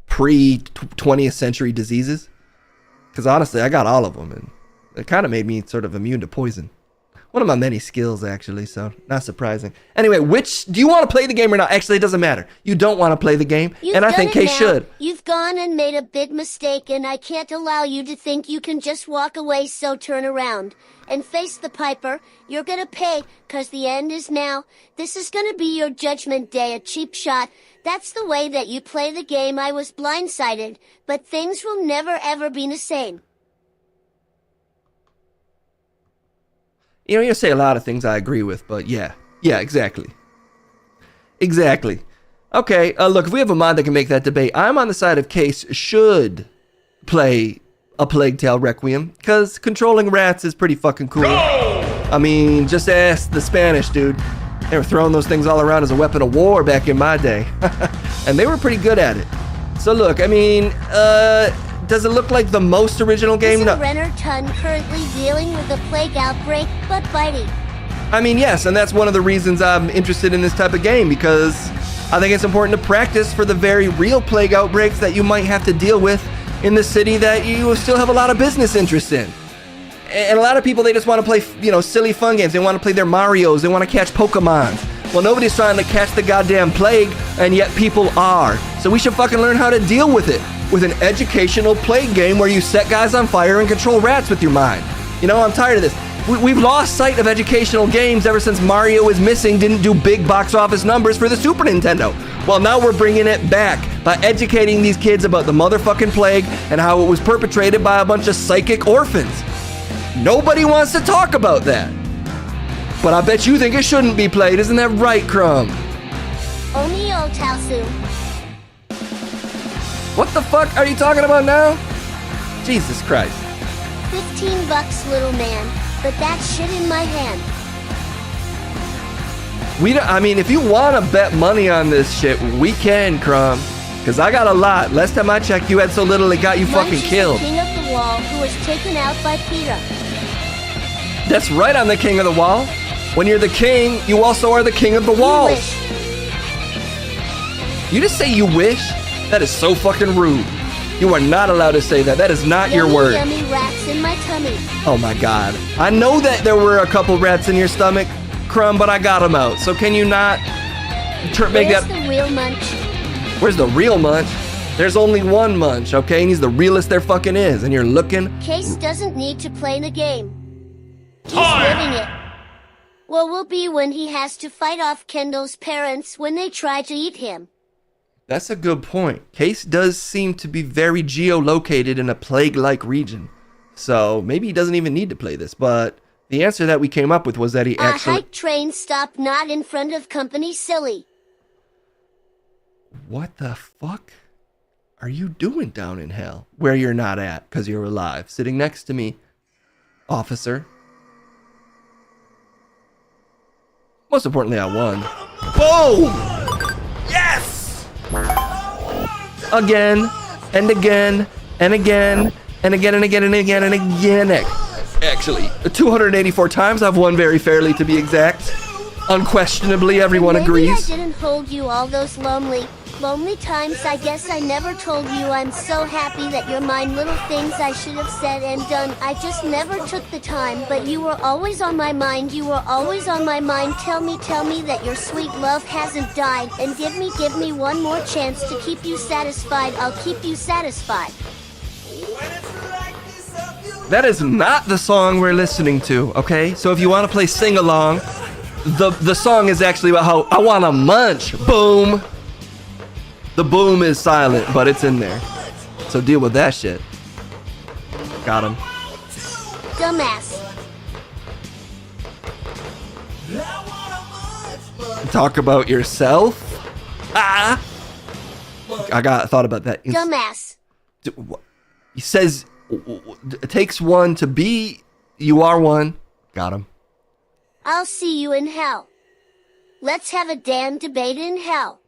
[SPEAKER 4] pre-20th century diseases. Because honestly, I got all of them. And it kind of made me sort of immune to poison. One of my many skills, actually, so not surprising. Anyway, do you want to play the game or not? Actually, it doesn't matter. You don't want to play the game, and I think Kay should.
[SPEAKER 5] You've gone and made a big mistake, and I can't allow you to think you can just walk away, so turn around and face the piper. You're gonna pay, 'cause the end is now. This is gonna be your judgment day, a cheap shot. That's the way that you play the game. I was blindsided, but things will never ever be the same.
[SPEAKER 4] You know, you say a lot of things I agree with, but yeah, exactly. Exactly. Okay, look, if we have a mod that can make that debate, I'm on the side of Case should play a Plague Tale Requiem, because controlling rats is pretty fucking cool. I mean, just ask the Spanish, dude. They were throwing those things all around as a weapon of war back in my day. And they were pretty good at it. So look, I mean, does it look like the most original game?
[SPEAKER 5] Isn't Renner Tun currently dealing with a plague outbreak, but biting?
[SPEAKER 4] I mean, yes, and that's one of the reasons I'm interested in this type of game, because I think it's important to practice for the very real plague outbreaks that you might have to deal with in the city that you still have a lot of business interest in. And a lot of people, they just want to play, silly fun games. They want to play their Marios. They want to catch Pokemon. Well, nobody's trying to catch the goddamn plague, and yet people are. So we should fucking learn how to deal with it. with an educational plague game where you set guys on fire and control rats with your mind. You know, I'm tired of this. We've lost sight of educational games ever since Mario is Missing didn't do big box office numbers for the Super Nintendo. Well, now we're bringing it back by educating these kids about the motherfucking plague and how it was perpetrated by a bunch of psychic orphans. Nobody wants to talk about that. But I bet you think it shouldn't be played, isn't that right, Crumb?
[SPEAKER 5] Only Otasu.
[SPEAKER 4] What the fuck are you talking about now? Jesus Christ.
[SPEAKER 5] $15, little man. But that shit in my hand.
[SPEAKER 4] I mean, if you want to bet money on this shit, we can, Crumb. Because I got a lot. Last time I checked, you had so little it got you fucking killed.
[SPEAKER 5] The king of the wall who was taken out by Peter.
[SPEAKER 4] That's right, I'm the king of the wall. When you're the king, you also are the king of the walls. You just say you wish? That is so fucking rude. You are not allowed to say that. That is not your word.
[SPEAKER 5] Yummy rats in my tummy.
[SPEAKER 4] Oh my God. I know that there were a couple rats in your stomach, Crumb, but I got them out. So can you not make that...
[SPEAKER 5] Where's the real munch?
[SPEAKER 4] Where's the real munch? There's only one munch, okay? And he's the realest there fucking is. And you're looking...
[SPEAKER 5] Case doesn't need to play the game. He's living it. What will be when he has to fight off Kendall's parents when they try to eat him?
[SPEAKER 4] That's a good point. Case does seem to be very geolocated in a plague-like region. So maybe he doesn't even need to play this, but the answer that we came up with was that he actually...
[SPEAKER 5] A hype train stop not in front of company silly.
[SPEAKER 4] What the fuck are you doing down in hell? Where you're not at, because you're alive. Sitting next to me, officer. Most importantly, I won. Boom! Yes! Again, and again, and again, and again, and again, and again, and again. Actually, 284 times I've won very fairly, to be exact. Unquestionably, everyone agrees.
[SPEAKER 5] Maybe I didn't hold you all those lonely times. I guess I never told you I'm so happy that you're mine. Little things I should have said and done. I just never took the time, but you were always on my mind. You were always on my mind. Tell me that your sweet love hasn't died. And give me one more chance to keep you satisfied. I'll keep you satisfied.
[SPEAKER 4] That is not the song we're listening to, okay? So if you want to play sing-along, the song is actually about how I want to munch. Boom. The boom is silent, but it's in there. So deal with that shit. Got him.
[SPEAKER 5] Dumbass.
[SPEAKER 4] Talk about yourself? Ah! I thought about that.
[SPEAKER 5] Dumbass.
[SPEAKER 4] He says, it takes one to be, you are one. Got him.
[SPEAKER 5] I'll see you in hell. Let's have a damn debate in hell.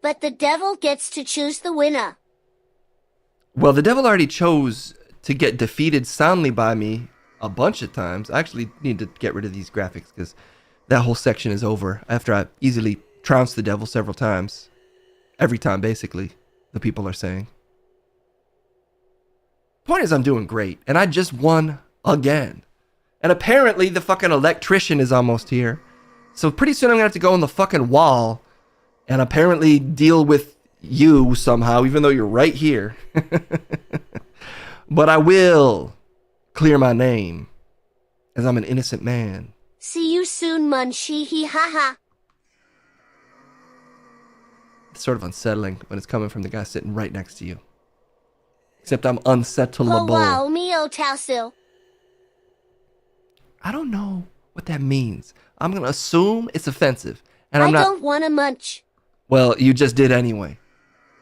[SPEAKER 5] But the devil gets to choose the winner.
[SPEAKER 4] Well, the devil already chose to get defeated soundly by me a bunch of times. I actually need to get rid of these graphics because that whole section is over after I easily trounced the devil several times. Every time, basically, the people are saying. Point is, I'm doing great, and I just won again. And apparently, the fucking electrician is almost here. So pretty soon I'm gonna have to go on the fucking wall and apparently deal with you somehow, even though you're right here. But I will clear my name, as I'm an innocent man.
[SPEAKER 5] See you soon, Munchie, hee ha ha.
[SPEAKER 4] It's sort of unsettling when it's coming from the guy sitting right next to you. Except I'm unsettleable.
[SPEAKER 5] Oh wow, me Otasu.
[SPEAKER 4] I don't know what that means. I'm gonna assume it's offensive. And
[SPEAKER 5] I don't want to munch.
[SPEAKER 4] Well, you just did anyway.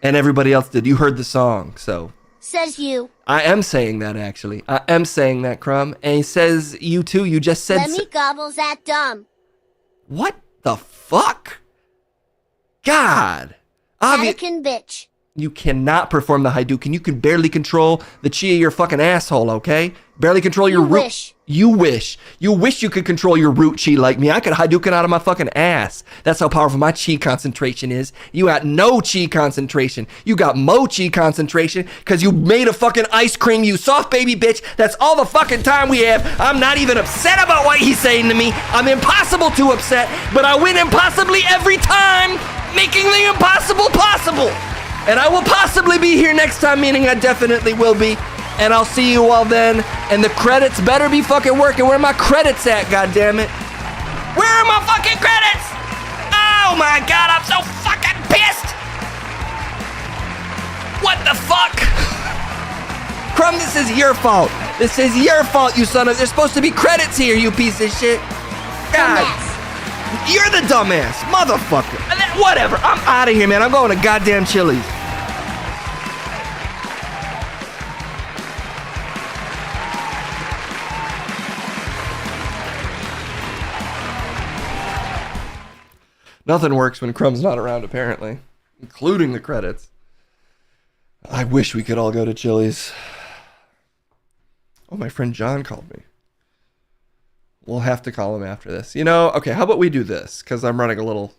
[SPEAKER 4] And everybody else did. You heard the song, so.
[SPEAKER 5] Says you.
[SPEAKER 4] I am saying that, actually. I am saying that, Crumb. And he says you too. You just said...
[SPEAKER 5] Let me gobbles that dumb.
[SPEAKER 4] What the fuck? God.
[SPEAKER 5] Anakin bitch.
[SPEAKER 4] You cannot perform the Hadouken. You can barely control the chi of your fucking asshole, okay? Barely control your root.
[SPEAKER 5] Wish.
[SPEAKER 4] You wish. You wish you could control your root chi like me. I could Hadouken out of my fucking ass. That's how powerful my chi concentration is. You got no chi concentration. You got mo chi concentration because you made a fucking ice cream, you soft baby bitch. That's all the fucking time we have. I'm not even upset about what he's saying to me. I'm impossible to upset, but I win impossibly every time, making the impossible possible. And I will possibly be here next time, meaning I definitely will be. And I'll see you all then. And the credits better be fucking working. Where are my credits at, goddammit? Where are my fucking credits? Oh my god, I'm so fucking pissed! What the fuck? Crumb, this is your fault. This is your fault, you son of... There's supposed to be credits here, you piece of shit. God. You're the dumbass, motherfucker. Whatever, I'm out of here, man. I'm going to goddamn Chili's. Nothing works when Crumb's not around, apparently, including the credits. I wish we could all go to Chili's. Oh, my friend John called me. We'll have to call him after this. You know, okay, how about we do this? Because I'm running a little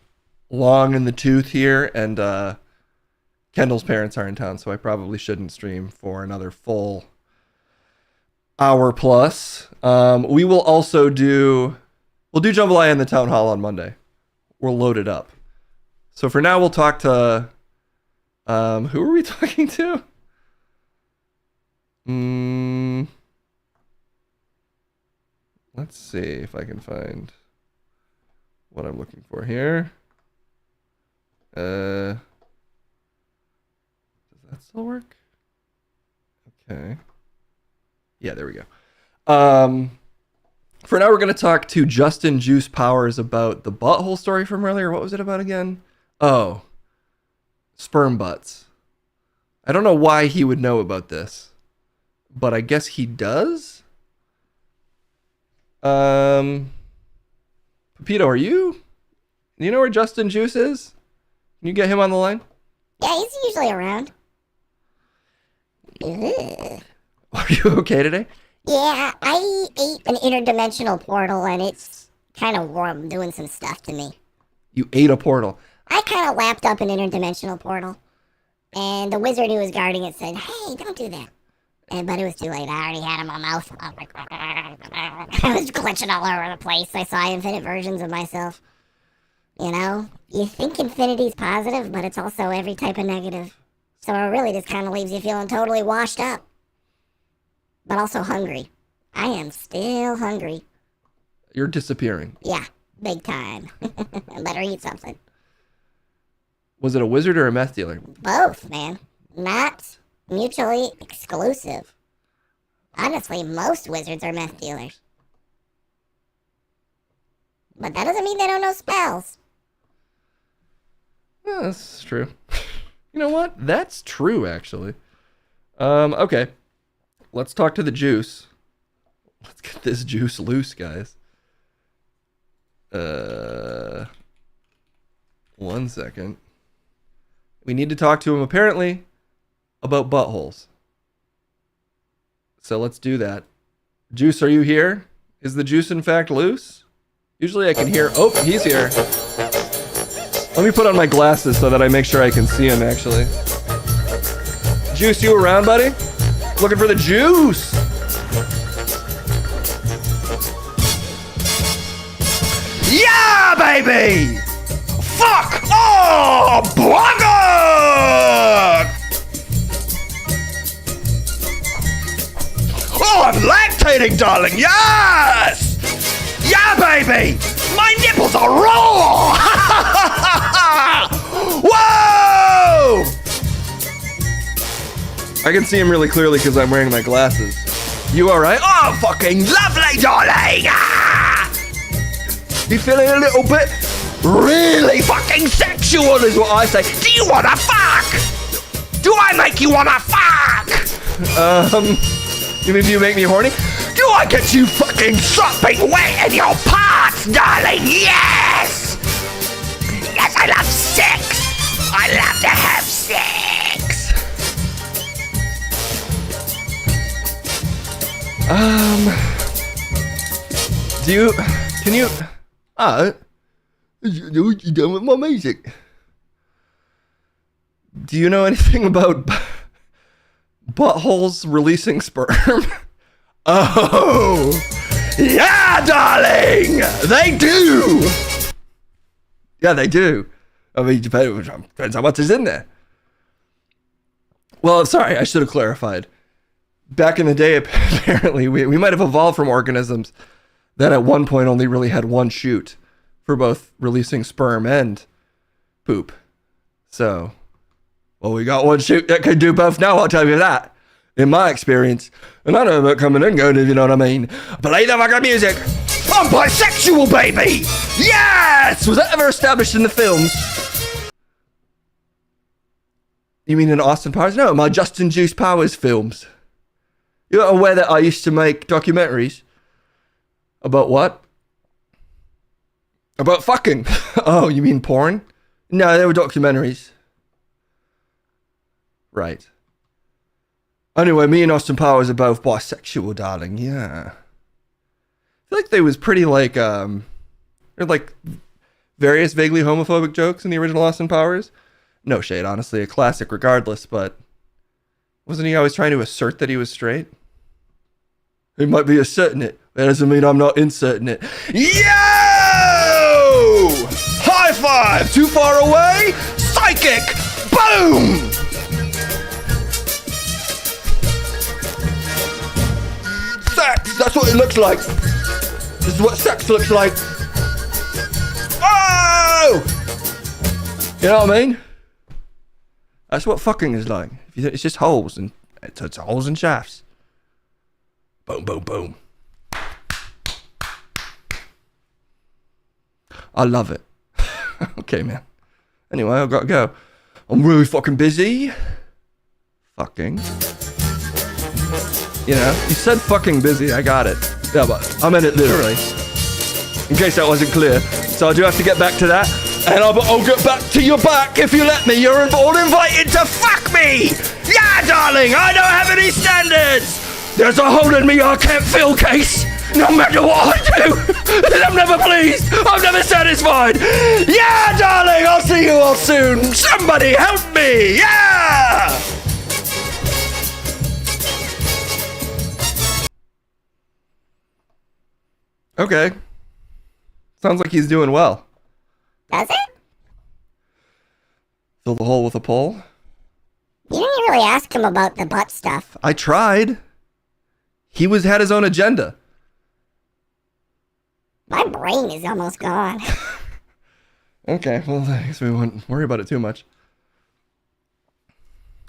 [SPEAKER 4] long in the tooth here, and Kendall's parents are in town, so I probably shouldn't stream for another full hour plus. We will also do... We'll do Jambalaya in the town hall on Monday. We'll load it up. So for now, we'll talk to... who are we talking to? Let's see if I can find what I'm looking for here. Does that still work? Okay. Yeah, there we go. For now, we're going to talk to Justin Juice Powers about the butthole story from earlier. What was it about again? Oh, sperm butts. I don't know why he would know about this, but I guess he does. Pepito, are you? Do you know where Justin Juice is? Can you get him on the line?
[SPEAKER 2] Yeah, he's usually around.
[SPEAKER 4] Ugh. Are you okay today?
[SPEAKER 2] Yeah, I ate an interdimensional portal and it's kind of doing some stuff to me.
[SPEAKER 4] You ate a portal.
[SPEAKER 2] I kind of lapped up an interdimensional portal, and the wizard who was guarding it said, "Hey, don't do that." But it was too late. I already had him in my mouth. I was like, I was glitching all over the place. I saw infinite versions of myself. You know, you think infinity's positive, but it's also every type of negative. So it really just kind of leaves you feeling totally washed up. But also hungry. I am still hungry.
[SPEAKER 4] You're disappearing.
[SPEAKER 2] Yeah, big time. I better eat something.
[SPEAKER 4] Was it a wizard or a meth dealer?
[SPEAKER 2] Both, man. Not mutually exclusive. Honestly, most wizards are meth dealers. But that doesn't mean they don't know spells.
[SPEAKER 4] Yeah, that's true. You know what? That's true, actually. Okay. Let's talk to the juice. Let's get this juice loose, guys. 1 second. We need to talk to him, apparently, about buttholes. So let's do that. Juice, are you here? Is the juice, in fact, loose? Usually I can hear... Oh, he's here. Let me put on my glasses so that I make sure I can see him, actually. Juice, you around, buddy? Looking for the juice. Yeah, baby! Fuck! Oh, bugger! Oh, I'm lactating, darling. Yes! Yeah, baby! My nipples are raw! Whoa! I can see him really clearly because I'm wearing my glasses. You alright? Oh, fucking lovely, darling! Ah! You feeling a little bit really fucking sexual is what I say. Do you wanna fuck? Do I make you wanna fuck? You mean you make me horny? Do I get you fucking sopping wet in your parts, darling? Yes! Yes, I love sex! I love to have sex! Can you, you done with my music? Do you know anything about buttholes releasing sperm? Oh, yeah, darling, they do. Yeah, they do. I mean, depends how much is in there. Well, sorry, I should have clarified. Back in the day, apparently, we might have evolved from organisms that at one point only really had one chute for both releasing sperm and poop. So, well, we got one chute that can do both now, I'll tell you that. In my experience. And I know about coming and going, if you know what I mean. Play the fucking music. I'm bisexual, baby! Yes! Was that ever established in the films? You mean in Austin Powers? No, my Justin Juice Powers films. You're aware that I used to make documentaries? About what? About fucking. Oh, you mean porn? No, they were documentaries. Right. Anyway, me and Austin Powers are both bisexual, darling. Yeah. I feel like they was pretty like, there were like various vaguely homophobic jokes in the original Austin Powers. No shade, honestly, a classic regardless, but wasn't he always trying to assert that he was straight? He might be asserting it. That doesn't mean I'm not inserting it. Yo! High five! Too far away? Psychic! Boom! Sex! That's what it looks like. This is what sex looks like. Oh! You know what I mean? That's what fucking is like. It's just holes and it's holes and shafts. Boom, boom, boom. I love it. Okay, man. Anyway, I've got to go. I'm really fucking busy. Fucking. You know, you said fucking busy. I got it. Yeah, but I meant it literally. In case that wasn't clear. So I do have to get back to that. And I'll get back to your back if you let me. You're all invited to fuck me. Yeah, darling. I don't have any standards. There's a hole in me I can't fill, Case. No matter what I do. And I'm never pleased. I'm never satisfied. Yeah, darling. I'll see you all soon. Somebody help me. Yeah. Okay. Sounds like he's doing well.
[SPEAKER 2] Does it?
[SPEAKER 4] Fill the hole with a pole?
[SPEAKER 2] You didn't really ask him about the butt stuff.
[SPEAKER 4] I tried. He had his own agenda.
[SPEAKER 2] My brain is almost gone.
[SPEAKER 4] Okay, well, I guess we won't worry about it too much.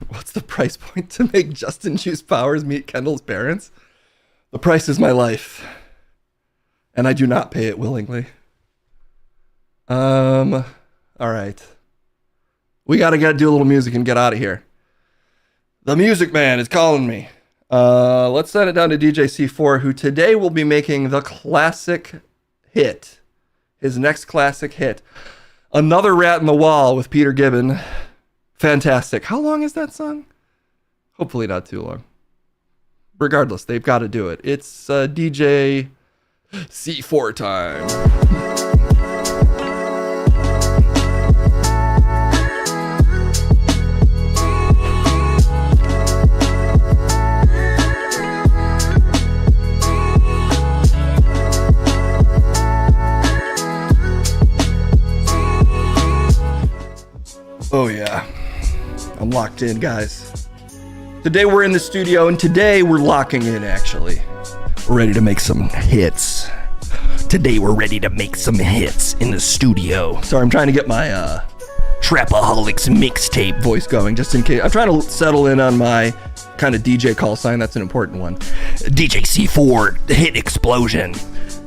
[SPEAKER 4] What's the price point to make Justin Juice Powers meet Kendall's parents? The price is my life. And I do not pay it willingly. All right. We gotta do a little music and get out of here. The Music Man is calling me. Let's send it down to DJ C4, who today will be making the classic hit. His next classic hit. Another Rat in the Wall with Peter Gibbon. Fantastic. How long is that song? Hopefully not too long. Regardless, they've got to do it. It's DJ C4 time. Oh yeah, I'm locked in, guys. Today we're in the studio, and today we're locking in, actually. We're ready to make some hits. Today we're ready to make some hits in the studio. Sorry, I'm trying to get my Trapaholics mixtape voice going, just in case. I'm trying to settle in on my kind of DJ call sign. That's an important one. DJ C4, hit explosion.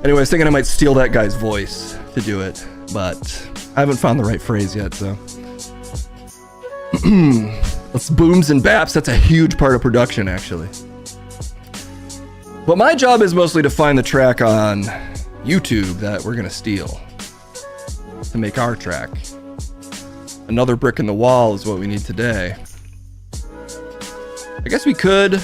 [SPEAKER 4] Anyway, I was thinking I might steal that guy's voice to do it, but I haven't found the right phrase yet, so. That's booms and baps. That's a huge part of production, actually. But my job is mostly to find the track on YouTube that we're gonna steal to make our track. Another brick in the wall is what we need today. I guess we could,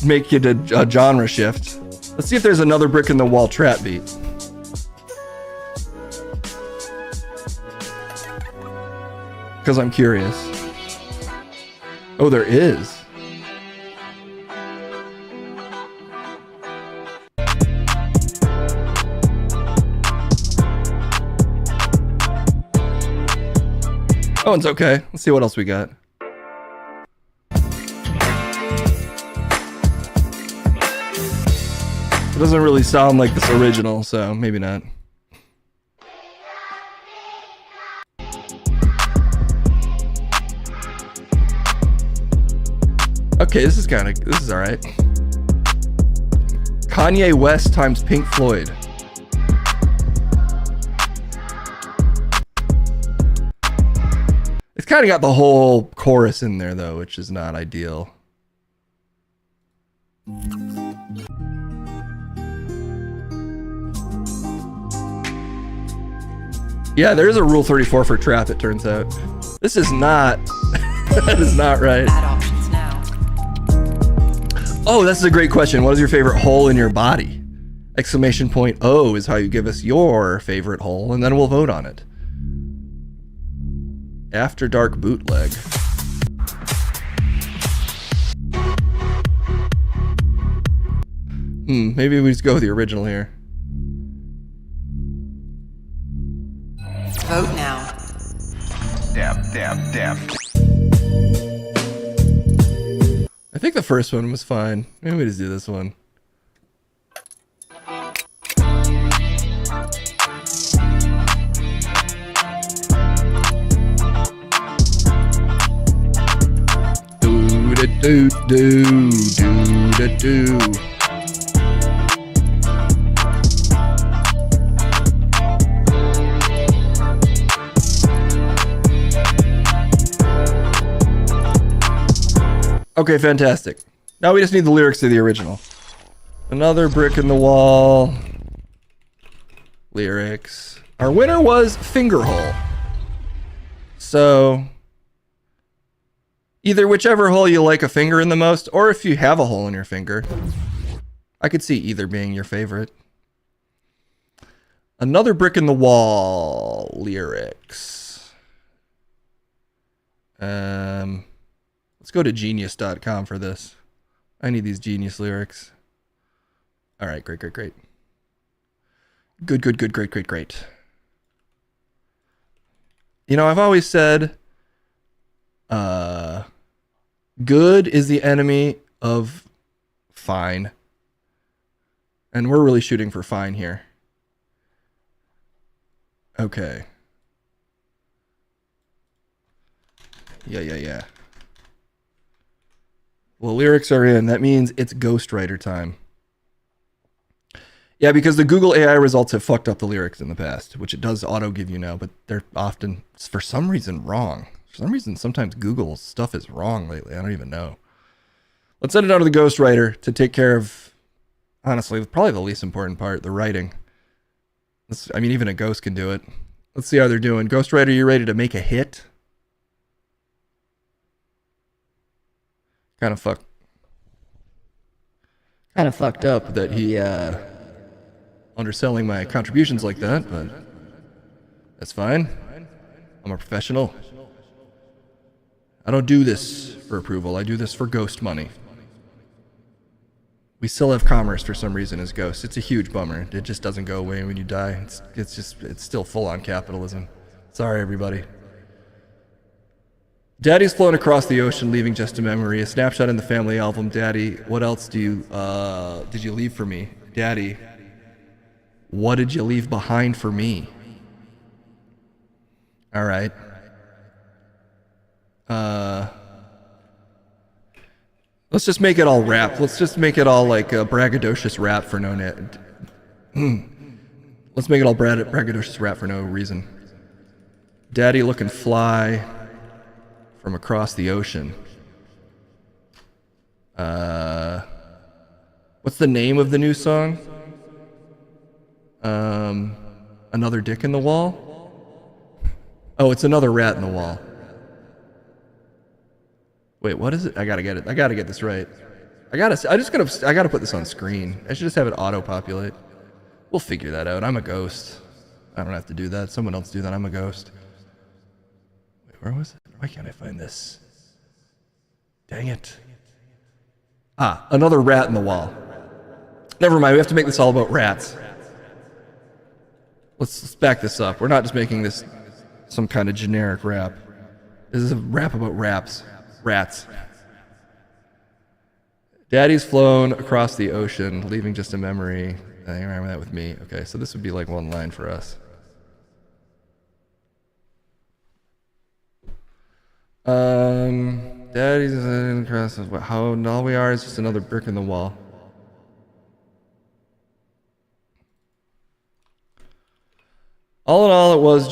[SPEAKER 4] make it a genre shift. Let's see if there's another brick in the wall trap beat. Because I'm curious. Oh, there is. one's okay. Let's see what else we got. It doesn't really sound like this original, so maybe not. Okay, this is alright. Kanye West times Pink Floyd. It's kind of got the whole chorus in there though, which is not ideal. Yeah, there is a Rule 34 for trap, it turns out. This is not... that is not right. Oh, that's a great question. What is your favorite hole in your body? Exclamation point O is how you give us your favorite hole, and then we'll vote on it. After Dark Bootleg. Maybe we just go with the original here.
[SPEAKER 16] Vote now.
[SPEAKER 11] Dab.
[SPEAKER 4] I think the first one was fine. Maybe we just do this one. Do. Okay, fantastic. Now we just need the lyrics to the original. Another brick in the wall. Lyrics. Our winner was Fingerhole. So, either whichever hole you like a finger in the most, or if you have a hole in your finger. I could see either being your favorite. Another brick in the wall. Lyrics. Let's go to genius.com for this. I need these genius lyrics. All right, great. Good. You know, I've always said, good is the enemy of fine. And we're really shooting for fine here. Okay. Yeah. Well, lyrics are in. That means it's ghostwriter time. Yeah, because the Google AI results have fucked up the lyrics in the past, which it does auto give you now, but they're often, for some reason, wrong. For some reason, sometimes Google stuff is wrong lately. I don't even know. Let's send it out to the ghostwriter to take care of, honestly, probably the least important part, the writing. Even a ghost can do it. Let's see how they're doing. Ghostwriter, you ready to make a hit? Kind of fucked up that he underselling my contributions like that, but that's fine. I'm a professional. I don't do this for approval. I do this for ghost money. We still have commerce for some reason as ghosts. It's a huge bummer. It just doesn't go away when you die. It's still full on capitalism. Sorry, everybody. Daddy's flown across the ocean, leaving just a memory. A snapshot in the family album. Daddy, what else did you leave for me? Daddy, what did you leave behind for me? All right. Let's just make it all rap. Let's just make it all like a braggadocious rap for no net. Let's make it all braggadocious rap for no reason. Daddy looking fly from across the ocean. What's the name of the new song? Another dick in the wall? Oh, it's another rat in the wall. Wait, what is it? I gotta get it. I gotta get this right. I gotta put this on screen. I should just have it auto-populate. We'll figure that out. I'm a ghost. I don't have to do that. Someone else do that. I'm a ghost. Wait, where was it? Why can't I find this? Dang it. Another rat in the wall. Never mind, we have to make this all about rats. Let's back this up. We're not just making this some kind of generic rap. This is a rap about rats. Daddy's flown across the ocean, leaving just a memory. I remember that with me. Okay, so this would be like one line for us. Daddy's across. How all we are is just another brick in the wall. All in all, it was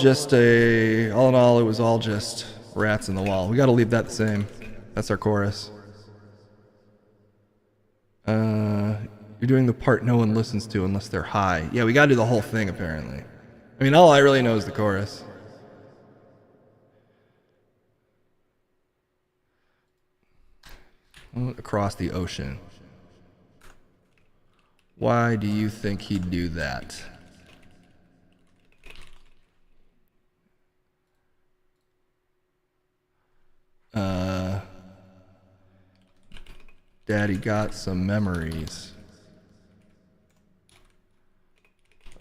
[SPEAKER 4] all just rats in the wall. We got to leave that the same. That's our chorus. You're doing the part no one listens to unless they're high. Yeah, we got to do the whole thing, apparently. I mean, all I really know is the chorus. Across the ocean. Why do you think he'd do that? Daddy got some memories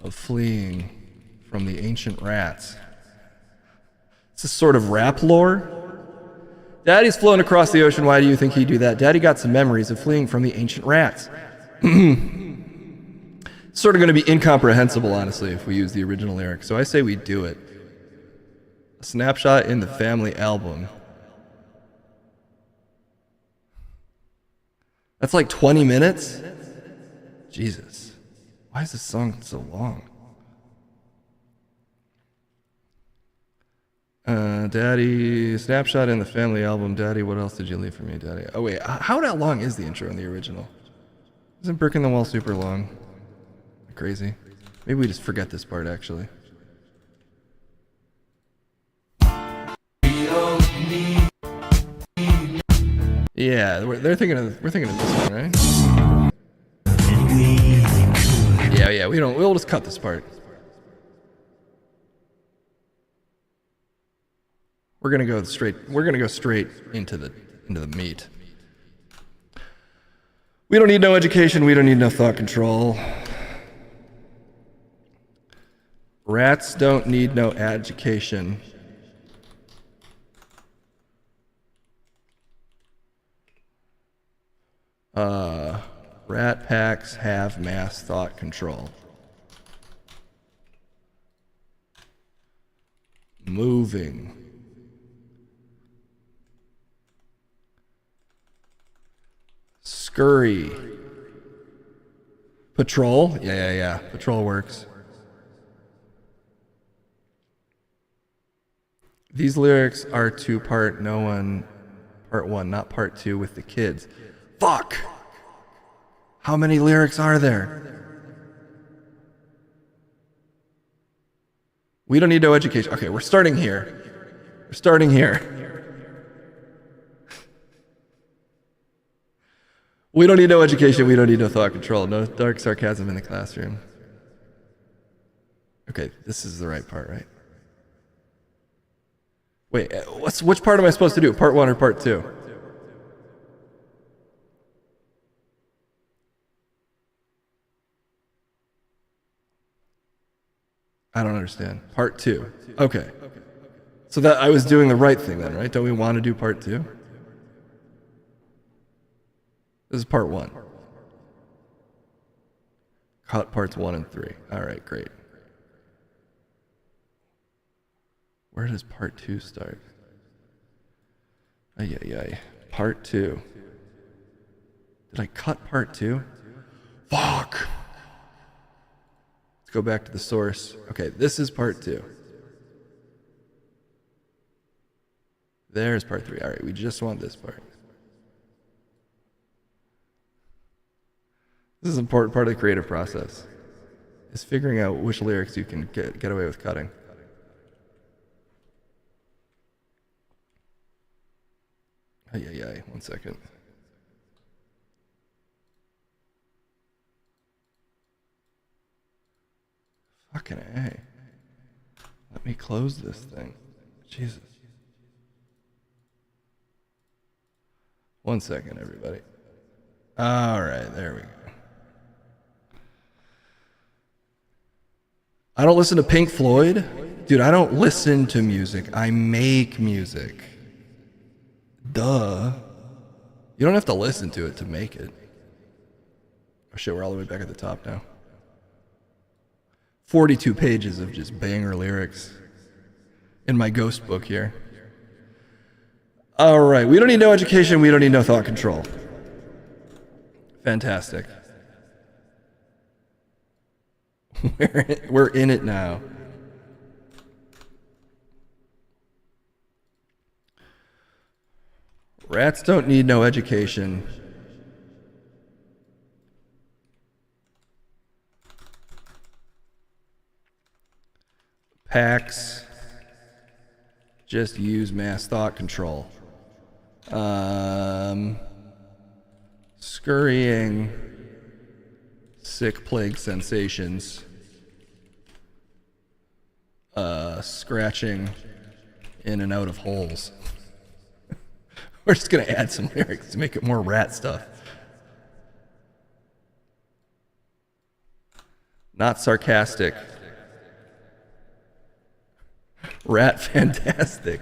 [SPEAKER 4] of fleeing from the ancient rats. It's a sort of rap lore. Daddy's flown across the ocean. Why do you think he'd do that? Daddy got some memories of fleeing from the ancient rats. It's sort of going to be incomprehensible, honestly, if we use the original lyric. So I say we do it. A snapshot in the family album. That's like 20 minutes? Jesus. Why is this song so long? Daddy, snapshot in the family album. Daddy, what else did you leave for me, Daddy? Oh, wait. How long is the intro in the original? Isn't Brick in the Wall super long? Crazy. Maybe we just forget this part, actually. Yeah, we're thinking of this one, right? Yeah, we'll just cut this part. We're gonna go straight into the meat. We don't need no education, we don't need no thought control. Rats don't need no education. Rat packs have mass thought control. Moving. Scurry. Patrol? Yeah. Patrol works. These lyrics are to part one, not part two with the kids. Fuck! How many lyrics are there? We don't need no education. Okay, we're starting here. We don't need no education. We don't need no thought control. No dark sarcasm in the classroom. Okay, this is the right part, right? Wait, which part am I supposed to do? Part one or part two? I don't understand. Part two. Okay. So that I was doing the right thing then, right? Don't we want to do part two? This is part one. Cut parts 1 and 3. All right, great. Where does part 2 start? Ay. Part 2. Did I cut part 2? Fuck! Let's go back to the source. Okay, this is part 2. There's part 3. All right, we just want this part. This is an important part of the creative process. Is figuring out which lyrics you can get away with cutting. Ay. 1 second. Fucking A. Let me close this thing. Jesus. 1 second, everybody. All right, there we go. I don't listen to Pink Floyd. Dude, I don't listen to music. I make music. Duh. You don't have to listen to it to make it. Oh shit, we're all the way back at the top now. 42 pages of just banger lyrics in my ghost book here. All right, we don't need no education, we don't need no thought control. Fantastic. We're in it now. Rats don't need no education. Packs just use mass thought control. Scurrying sick plague sensations. Scratching in and out of holes. We're just gonna add some lyrics to make it more rat stuff. Not sarcastic. Rat fantastic.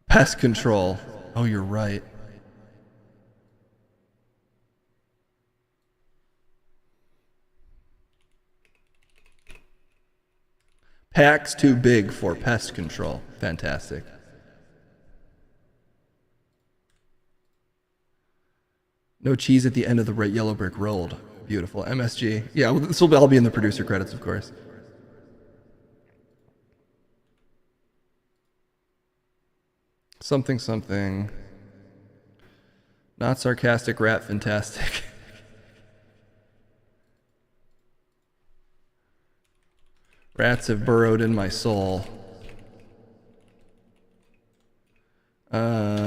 [SPEAKER 4] Pest control. Oh, you're right. Packs too big for pest control. Fantastic. No cheese at the end of the red yellow brick road. Beautiful. MSG. Yeah, well, this will all be in the producer credits, of course. Something, something. Not sarcastic, rat fantastic. Rats have burrowed in my soul. How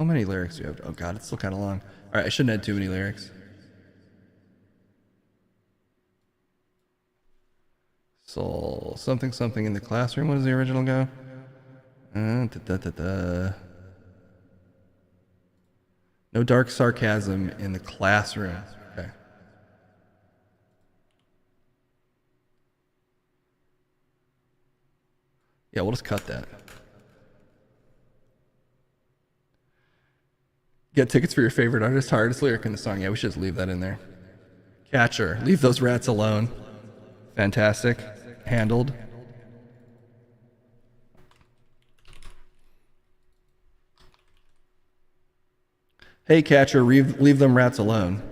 [SPEAKER 4] many lyrics do we have? Oh god, it's still kind of long. Alright, I shouldn't add too many lyrics. Soul. Something, something in the classroom. What does the original go? No dark sarcasm in the classroom. Okay. Yeah, we'll just cut that. Get tickets for your favorite artist, hardest lyric in the song. Yeah, we should just leave that in there. Catcher. Leave those rats alone. Fantastic. Handled. Hey, catcher, leave them rats alone.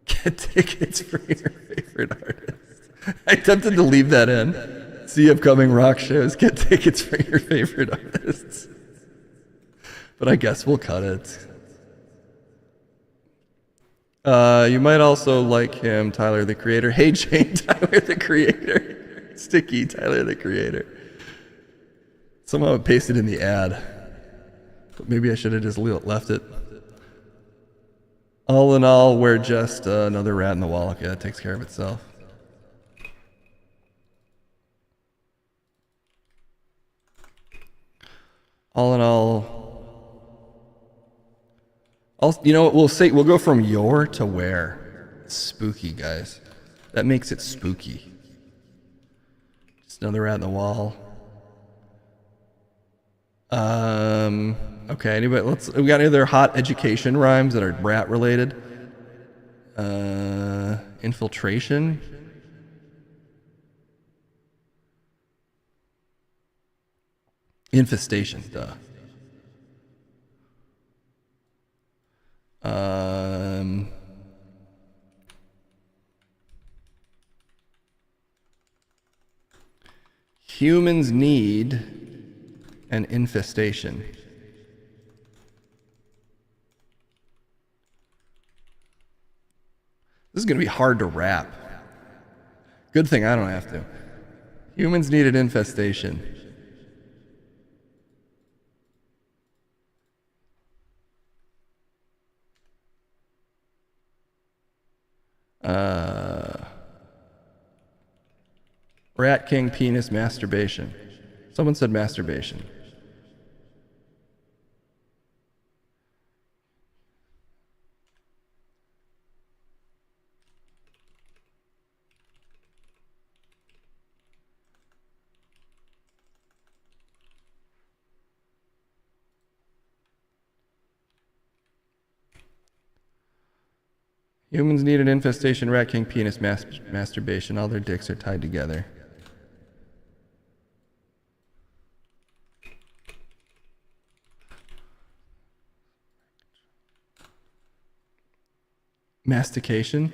[SPEAKER 4] Get tickets for your favorite artist. I attempted to leave that in. See upcoming rock shows. Get tickets for your favorite artists. But I guess we'll cut it. You might also like him, Tyler the Creator. Hey, Jane, Tyler the Creator. Sticky, Tyler the Creator. Somehow it pasted in the ad. But maybe I should have just left it. All in all, we're just another rat in the wall. Okay, that takes care of itself. All in all, you know what, we'll go from your to where. It's spooky, guys. That makes it spooky. Just another rat in the wall. Okay, anybody, we got any other hot education rhymes that are rat related? Infiltration? Infestation, duh. Humans need an infestation. This is going to be hard to rap. Good thing I don't have to. Humans need an infestation. Rat King penis masturbation. Someone said masturbation. Humans need an infestation, rat king, penis, masturbation. All their dicks are tied together. Mastication?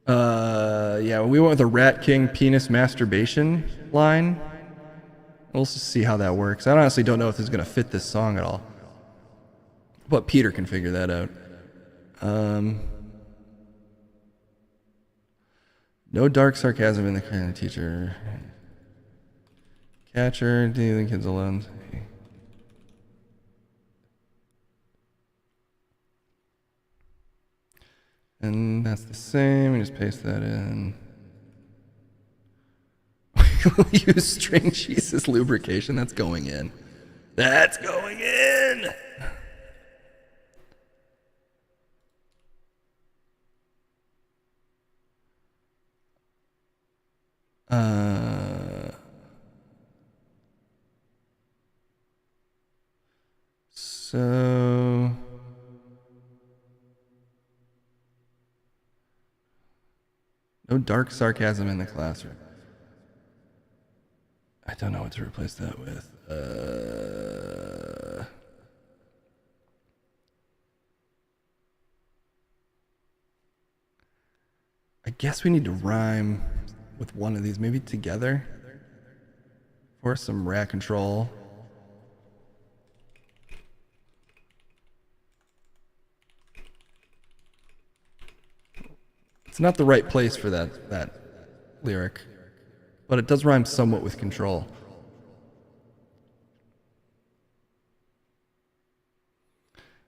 [SPEAKER 4] Yeah, we went with a rat king, penis, masturbation line. We'll just see how that works. I honestly don't know if this is going to fit this song at all. But Peter can figure that out. No dark sarcasm in the kind of teacher. Catcher, leaving kids alone. And that's the same. We just paste that in. We'll use string cheese as lubrication. That's going in. That's going in. So no dark sarcasm in the classroom. I don't know what to replace that with. I guess we need to rhyme with one of these, maybe together for some rat control. It's not the right place for that lyric, but it does rhyme somewhat with control.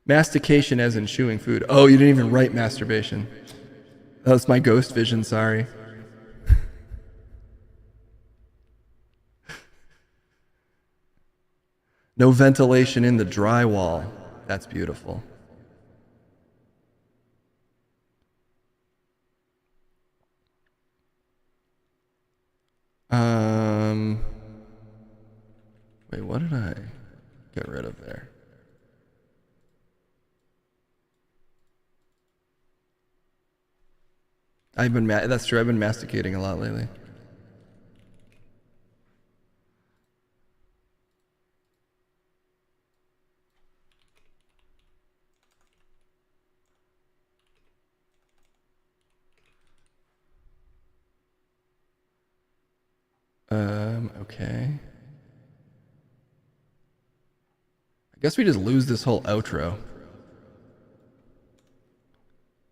[SPEAKER 4] Mastication as in chewing food. Oh, you didn't even write masturbation. That was my ghost vision, sorry. No ventilation in the drywall. That's beautiful. Wait, what did I get rid of there? That's true, I've been masticating a lot lately. Okay. I guess we just lose this whole outro.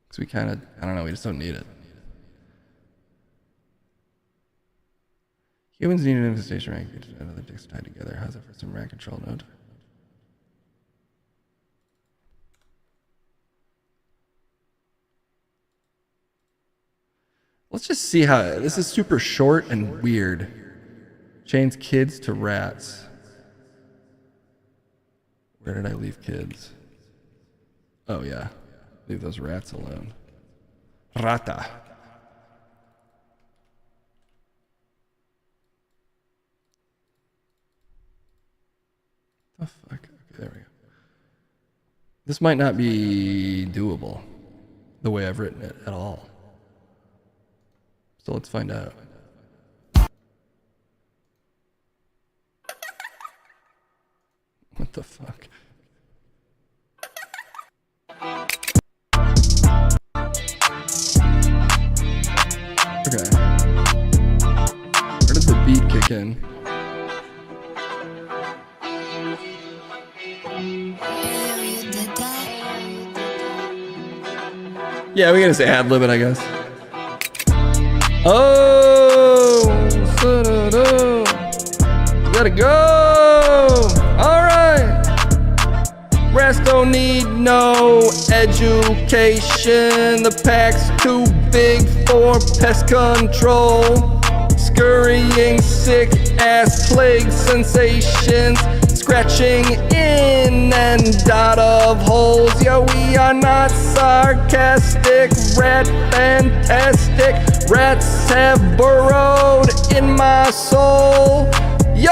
[SPEAKER 4] Because we kind of, I don't know, we just don't need it. Humans need an infestation rank. Other dicks tied together. How's it for some rat control node? Let's just see how, this is super short and weird. Chains kids to rats. Where did I leave kids? Oh yeah, leave those rats alone. Rata. The fuck? Okay, there we go. This might not be doable the way I've written it at all. So let's find out. What the fuck? Okay. Where does the beat kick in? Yeah, we gotta say ad-lib it, I guess. Oh, gotta go. All right. Rats don't need no education. The pack's too big for pest control. Scurrying sick ass plague sensations. Scratching in and out of holes. Yo, we are not sarcastic, rat fantastic. Rats have burrowed in my soul. Yo!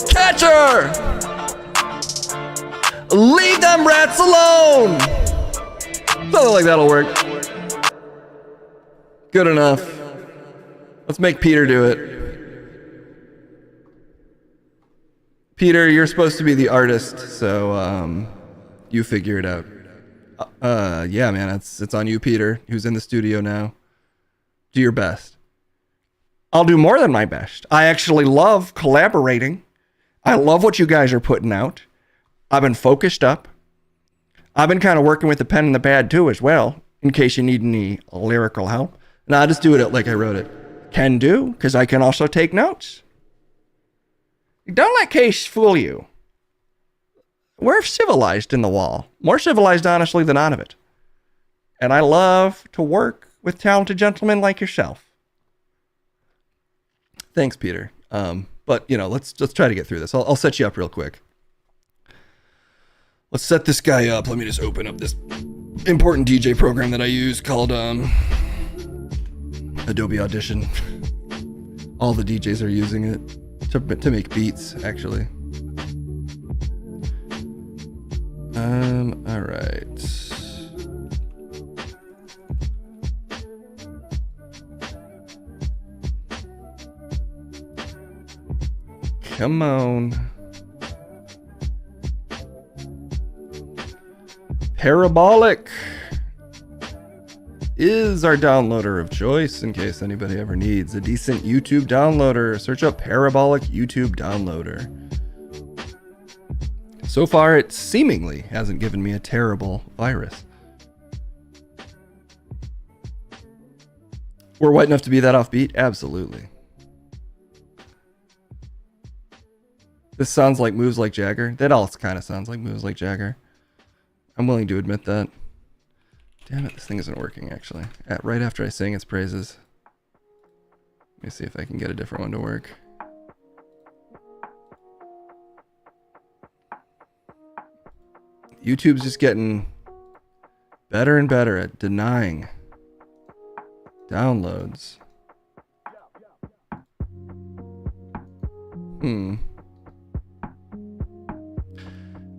[SPEAKER 4] Catcher! Leave them rats alone. Something like that'll work. Good enough. Let's make Peter do it. Peter, you're supposed to be the artist, so you figure it out. Yeah, man, it's on you, Peter, who's in the studio now. Do your best. I'll do more than my best. I actually love collaborating. I love what you guys are putting out. I've been focused up. I've been kind of working with the pen and the pad too as well, in case you need any lyrical help. And I'll just do it like I wrote it. Can do, because I can also take notes. Don't let Case fool you. We're civilized in the wall. More civilized, honestly, than out of it. And I love to work with talented gentlemen like yourself. Thanks, Peter. But, you know, let's try to get through this. I'll set you up real quick. Let's set this guy up. Let me just open up this important DJ program that I use called Adobe Audition. All the DJs are using it to make beats, actually. All right. Come on. Parabolic is our downloader of choice in case anybody ever needs a decent YouTube downloader. Search up Parabolic YouTube downloader. So far, it seemingly hasn't given me a terrible virus. We're white enough to be that offbeat? Absolutely. This sounds like Moves Like Jagger. That all kind of sounds like Moves Like Jagger. I'm willing to admit that. Damn it, this thing isn't working, actually. Right after I sing its praises. Let me see if I can get a different one to work. YouTube's just getting better and better at denying downloads.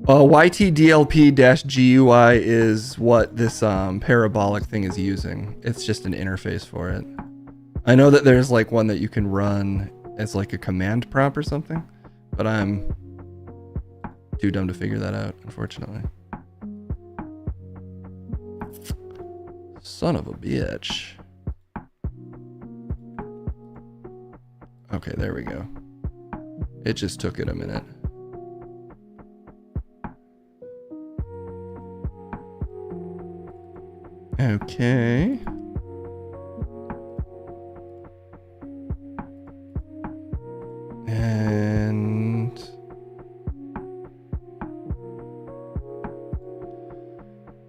[SPEAKER 4] YTDLP-GUI is what this parabolic thing is using. It's just an interface for it. I know that there's like one that you can run as like a command prompt or something, but I'm too dumb to figure that out, unfortunately. Son of a bitch. Okay, there we go. It just took it a minute. Okay. And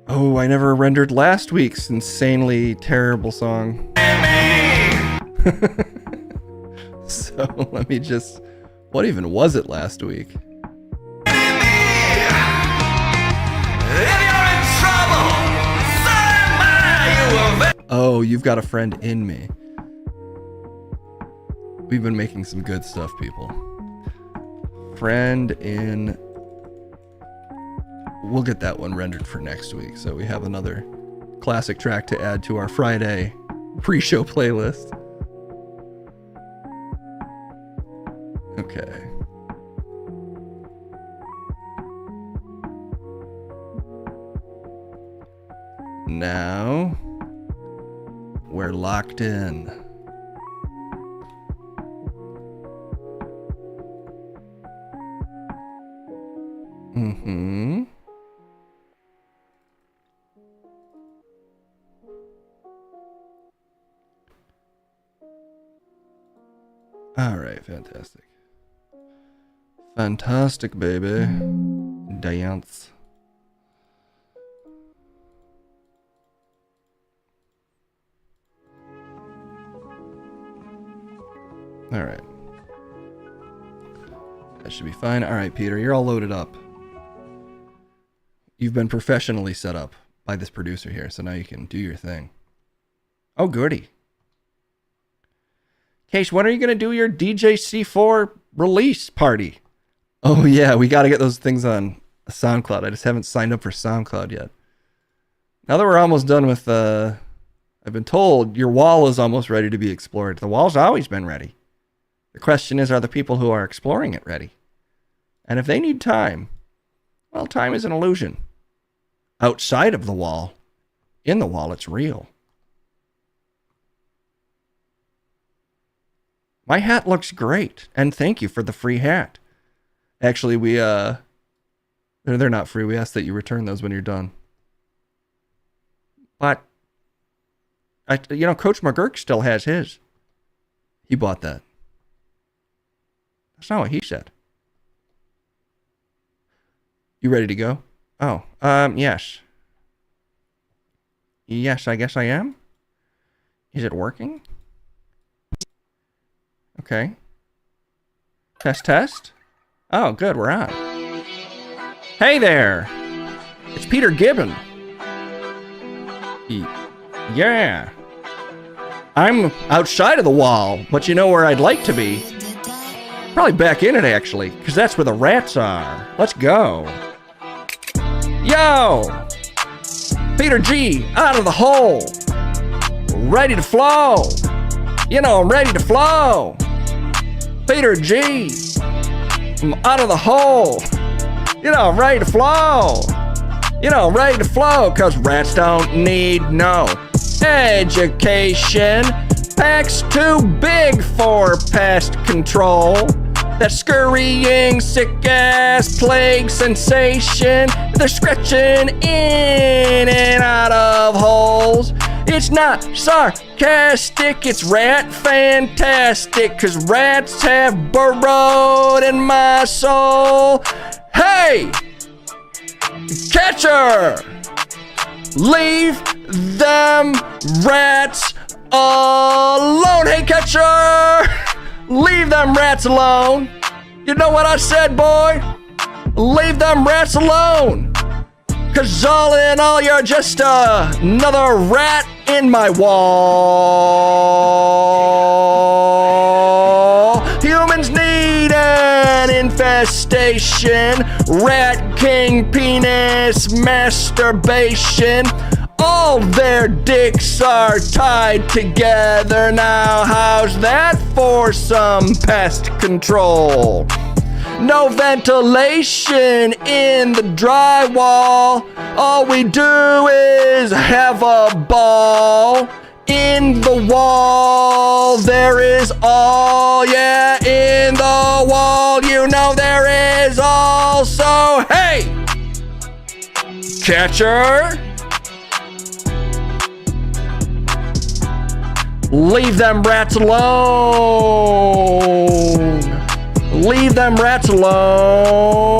[SPEAKER 4] oh, I never rendered last week's insanely terrible song. So let me just, what even was it last week? Oh, you've got a friend in me. We've been making some good stuff, people. Friend in... We'll get that one rendered for next week, so we have another classic track to add to our Friday pre-show playlist. Okay. Now... we're locked in. All right, fantastic. Fantastic, baby. Dance. All right. That should be fine. All right, Peter, you're all loaded up. You've been professionally set up by this producer here, so now you can do your thing. Oh, goody. Case, when are you going to do your DJ C4 release party? Oh, yeah, we got to get those things on a SoundCloud. I just haven't signed up for SoundCloud yet. Now that we're almost done with, I've been told your wall is almost ready to be explored. The wall's always been ready. The question is, are the people who are exploring it ready? And if they need time, well, time is an illusion. Outside of the wall, in the wall, it's real. My hat looks great, and thank you for the free hat. Actually, they're not free. We ask that you return those when you're done. But, Coach McGurk still has his. He bought that. That's not what he said. You ready to go? Oh, yes. Yes, I guess I am. Is it working? Okay. Test. Oh, good, we're on. Hey there! It's Peter Gibbon. Yeah. I'm outside of the wall, but you know where I'd like to be? Probably back in it, actually, because that's where the rats are. Let's go. Yo! Peter G, out of the hole. Ready to flow. I'm ready to flow. Peter G, I'm out of the hole. I'm ready to flow. Ready to flow, cause rats don't need no education. Pack's too big for pest control. That scurrying, sick-ass plague sensation. They're scratching in and out of holes. It's not sarcastic, it's rat fantastic, cause rats have burrowed in my soul. Hey! Catcher! Leave them rats alone. Hey, catcher! Leave them rats alone. You know what I said, boy? Leave them rats alone. Cause all in all, you're just another rat in my wall. Humans need an infestation. Rat king penis masturbation. All their dicks are tied together now. How's that for some pest control? No ventilation in the drywall. All we do is have a ball. In the wall, there is all. Yeah, in the wall, there is all. So, hey, catcher, leave them rats alone. Leave them rats alone.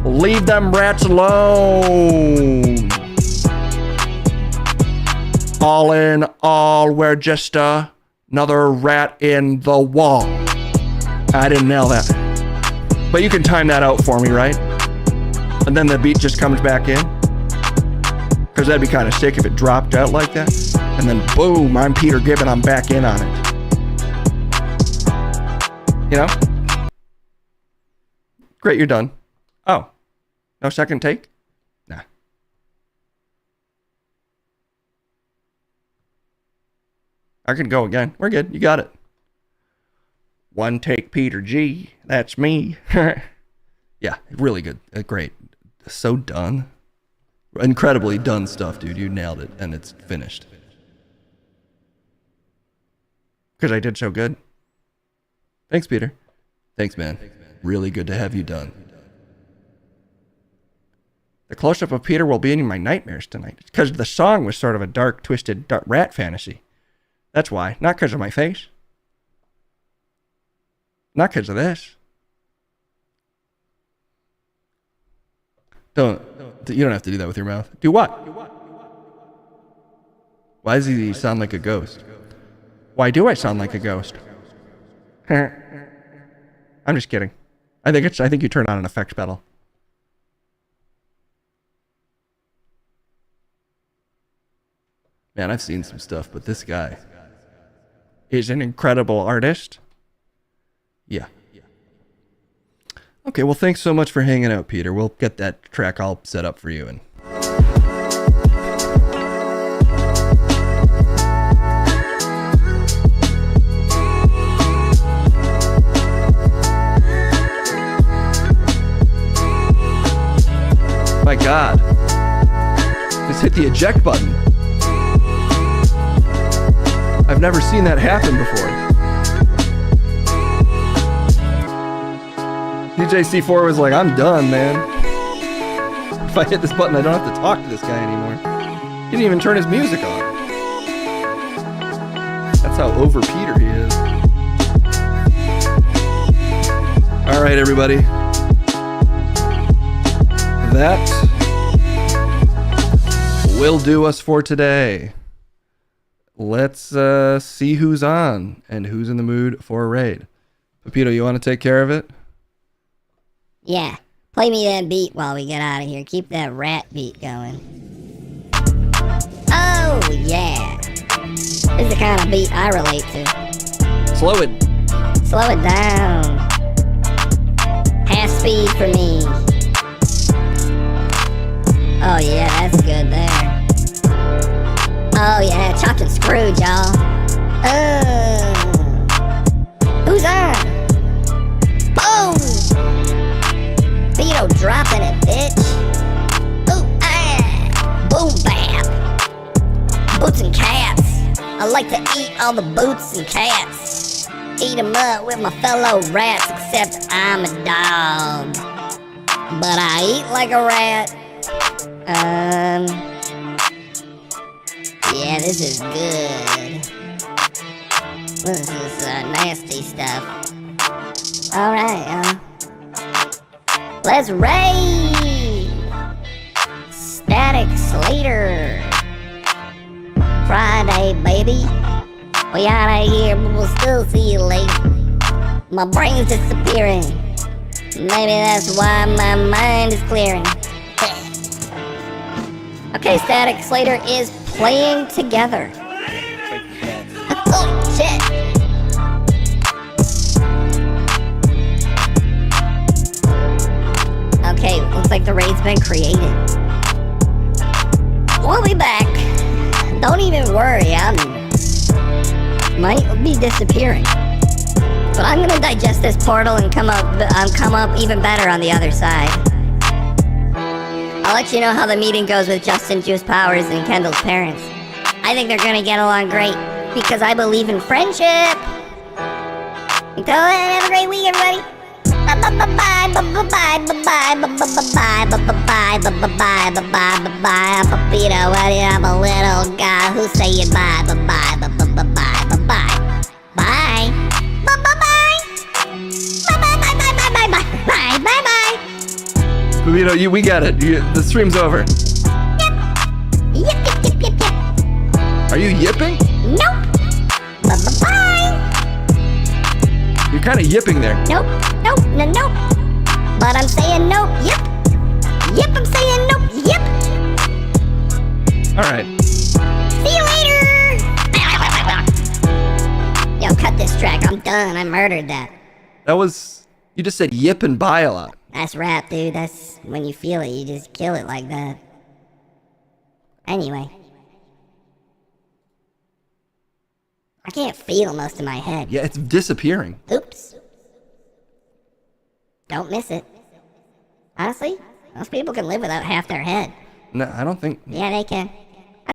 [SPEAKER 4] Leave them rats alone. All in all, we're just another rat in the wall. I didn't nail that. But you can time that out for me, right? And then the beat just comes back in. Because that'd be kind of sick if it dropped out like that. And then boom, I'm Peter Gibbon, I'm back in on it. Great, you're done. Oh, no second take? Nah. I can go again. We're good. You got it. One take, Peter G. That's me. Yeah, really good. Great. So done. Incredibly done stuff, dude. You nailed it, and it's finished. Because I did so good. Thanks, Peter. Thanks, man. Really good to have you done. The close-up of Peter will be in my nightmares tonight. Because the song was sort of a dark, twisted rat fantasy. That's why. Not because of my face. Not because of this. You don't have to do that with your mouth. Do what? Why does he sound like a ghost? Why do I sound like a ghost? I'm just kidding. I think you turn on an effects pedal. Man, I've seen some stuff, but this guy is an incredible artist. Yeah. Okay, well, thanks so much for hanging out, Peter. We'll get that track all set up for you. And my God, just hit the eject button. I've never seen that happen before. DJ C4 was like, I'm done, man. If I hit this button, I don't have to talk to this guy anymore. He didn't even turn his music on. That's how over Peter he is. All right, everybody. That will do us for today. Let's see who's on and who's in the mood for a raid. Pepito, you want to take care of it?
[SPEAKER 2] Yeah. Play me that beat while we get out of here. Keep that rat beat going. Oh, yeah. This is the kind of beat I relate to.
[SPEAKER 4] Slow it.
[SPEAKER 2] Slow it down. Half speed for me. Oh, yeah, that's good there. Oh, yeah, chopped and screwed, y'all. Who's on? Boom! Vito dropping it, bitch. Ooh, boom, bam. Boots and cats. I like to eat all the boots and cats. Eat them up with my fellow rats, except I'm a dog. But I eat like a rat. Yeah, this is good. This is nasty stuff. Alright, let's raid! Static Slater. Friday, baby. We outta here, but we'll still see you later. My brain's disappearing. Maybe that's why my mind is clearing. Okay, Static Slater is playing together. Oh, shit! Okay, looks like the raid's been created. We'll be back. Don't even worry, I might be disappearing. But I'm gonna digest this portal and come up even better on the other side. I'll let you know how the meeting goes with Justin, Juice Powers, and Kendall's parents. I think they're gonna get along great, because I believe in friendship. Until then, have a great week, everybody. Bye-bye, bye-bye, bye-bye, bye-bye, bye-bye, bye-bye, bye-bye, bye-bye. Pepito, I'm a little guy who saying bye, bye-bye, bye-bye, bye-bye, bye-bye. Bye. Bye-bye-bye. Bye-bye, bye-bye, bye-bye, bye-bye.
[SPEAKER 4] Pepito, we got it. The stream's over.
[SPEAKER 2] Yep. Yep.
[SPEAKER 4] Are you yipping?
[SPEAKER 2] Nope. Bye-bye.
[SPEAKER 4] You're kind of yipping there.
[SPEAKER 2] Nope. But I'm saying nope. Yep. I'm saying nope. Yep.
[SPEAKER 4] All right.
[SPEAKER 2] See you later. Yo, cut this track. I'm done. I murdered that.
[SPEAKER 4] You just said yip and bye a lot.
[SPEAKER 2] That's rap, dude. That's when you feel it, you just kill it like that. Anyway. I can't feel most of my head.
[SPEAKER 4] Yeah, it's disappearing.
[SPEAKER 2] Oops. Don't miss it. Honestly, most people can live without half their head.
[SPEAKER 4] No, I don't think.
[SPEAKER 2] Yeah, they can.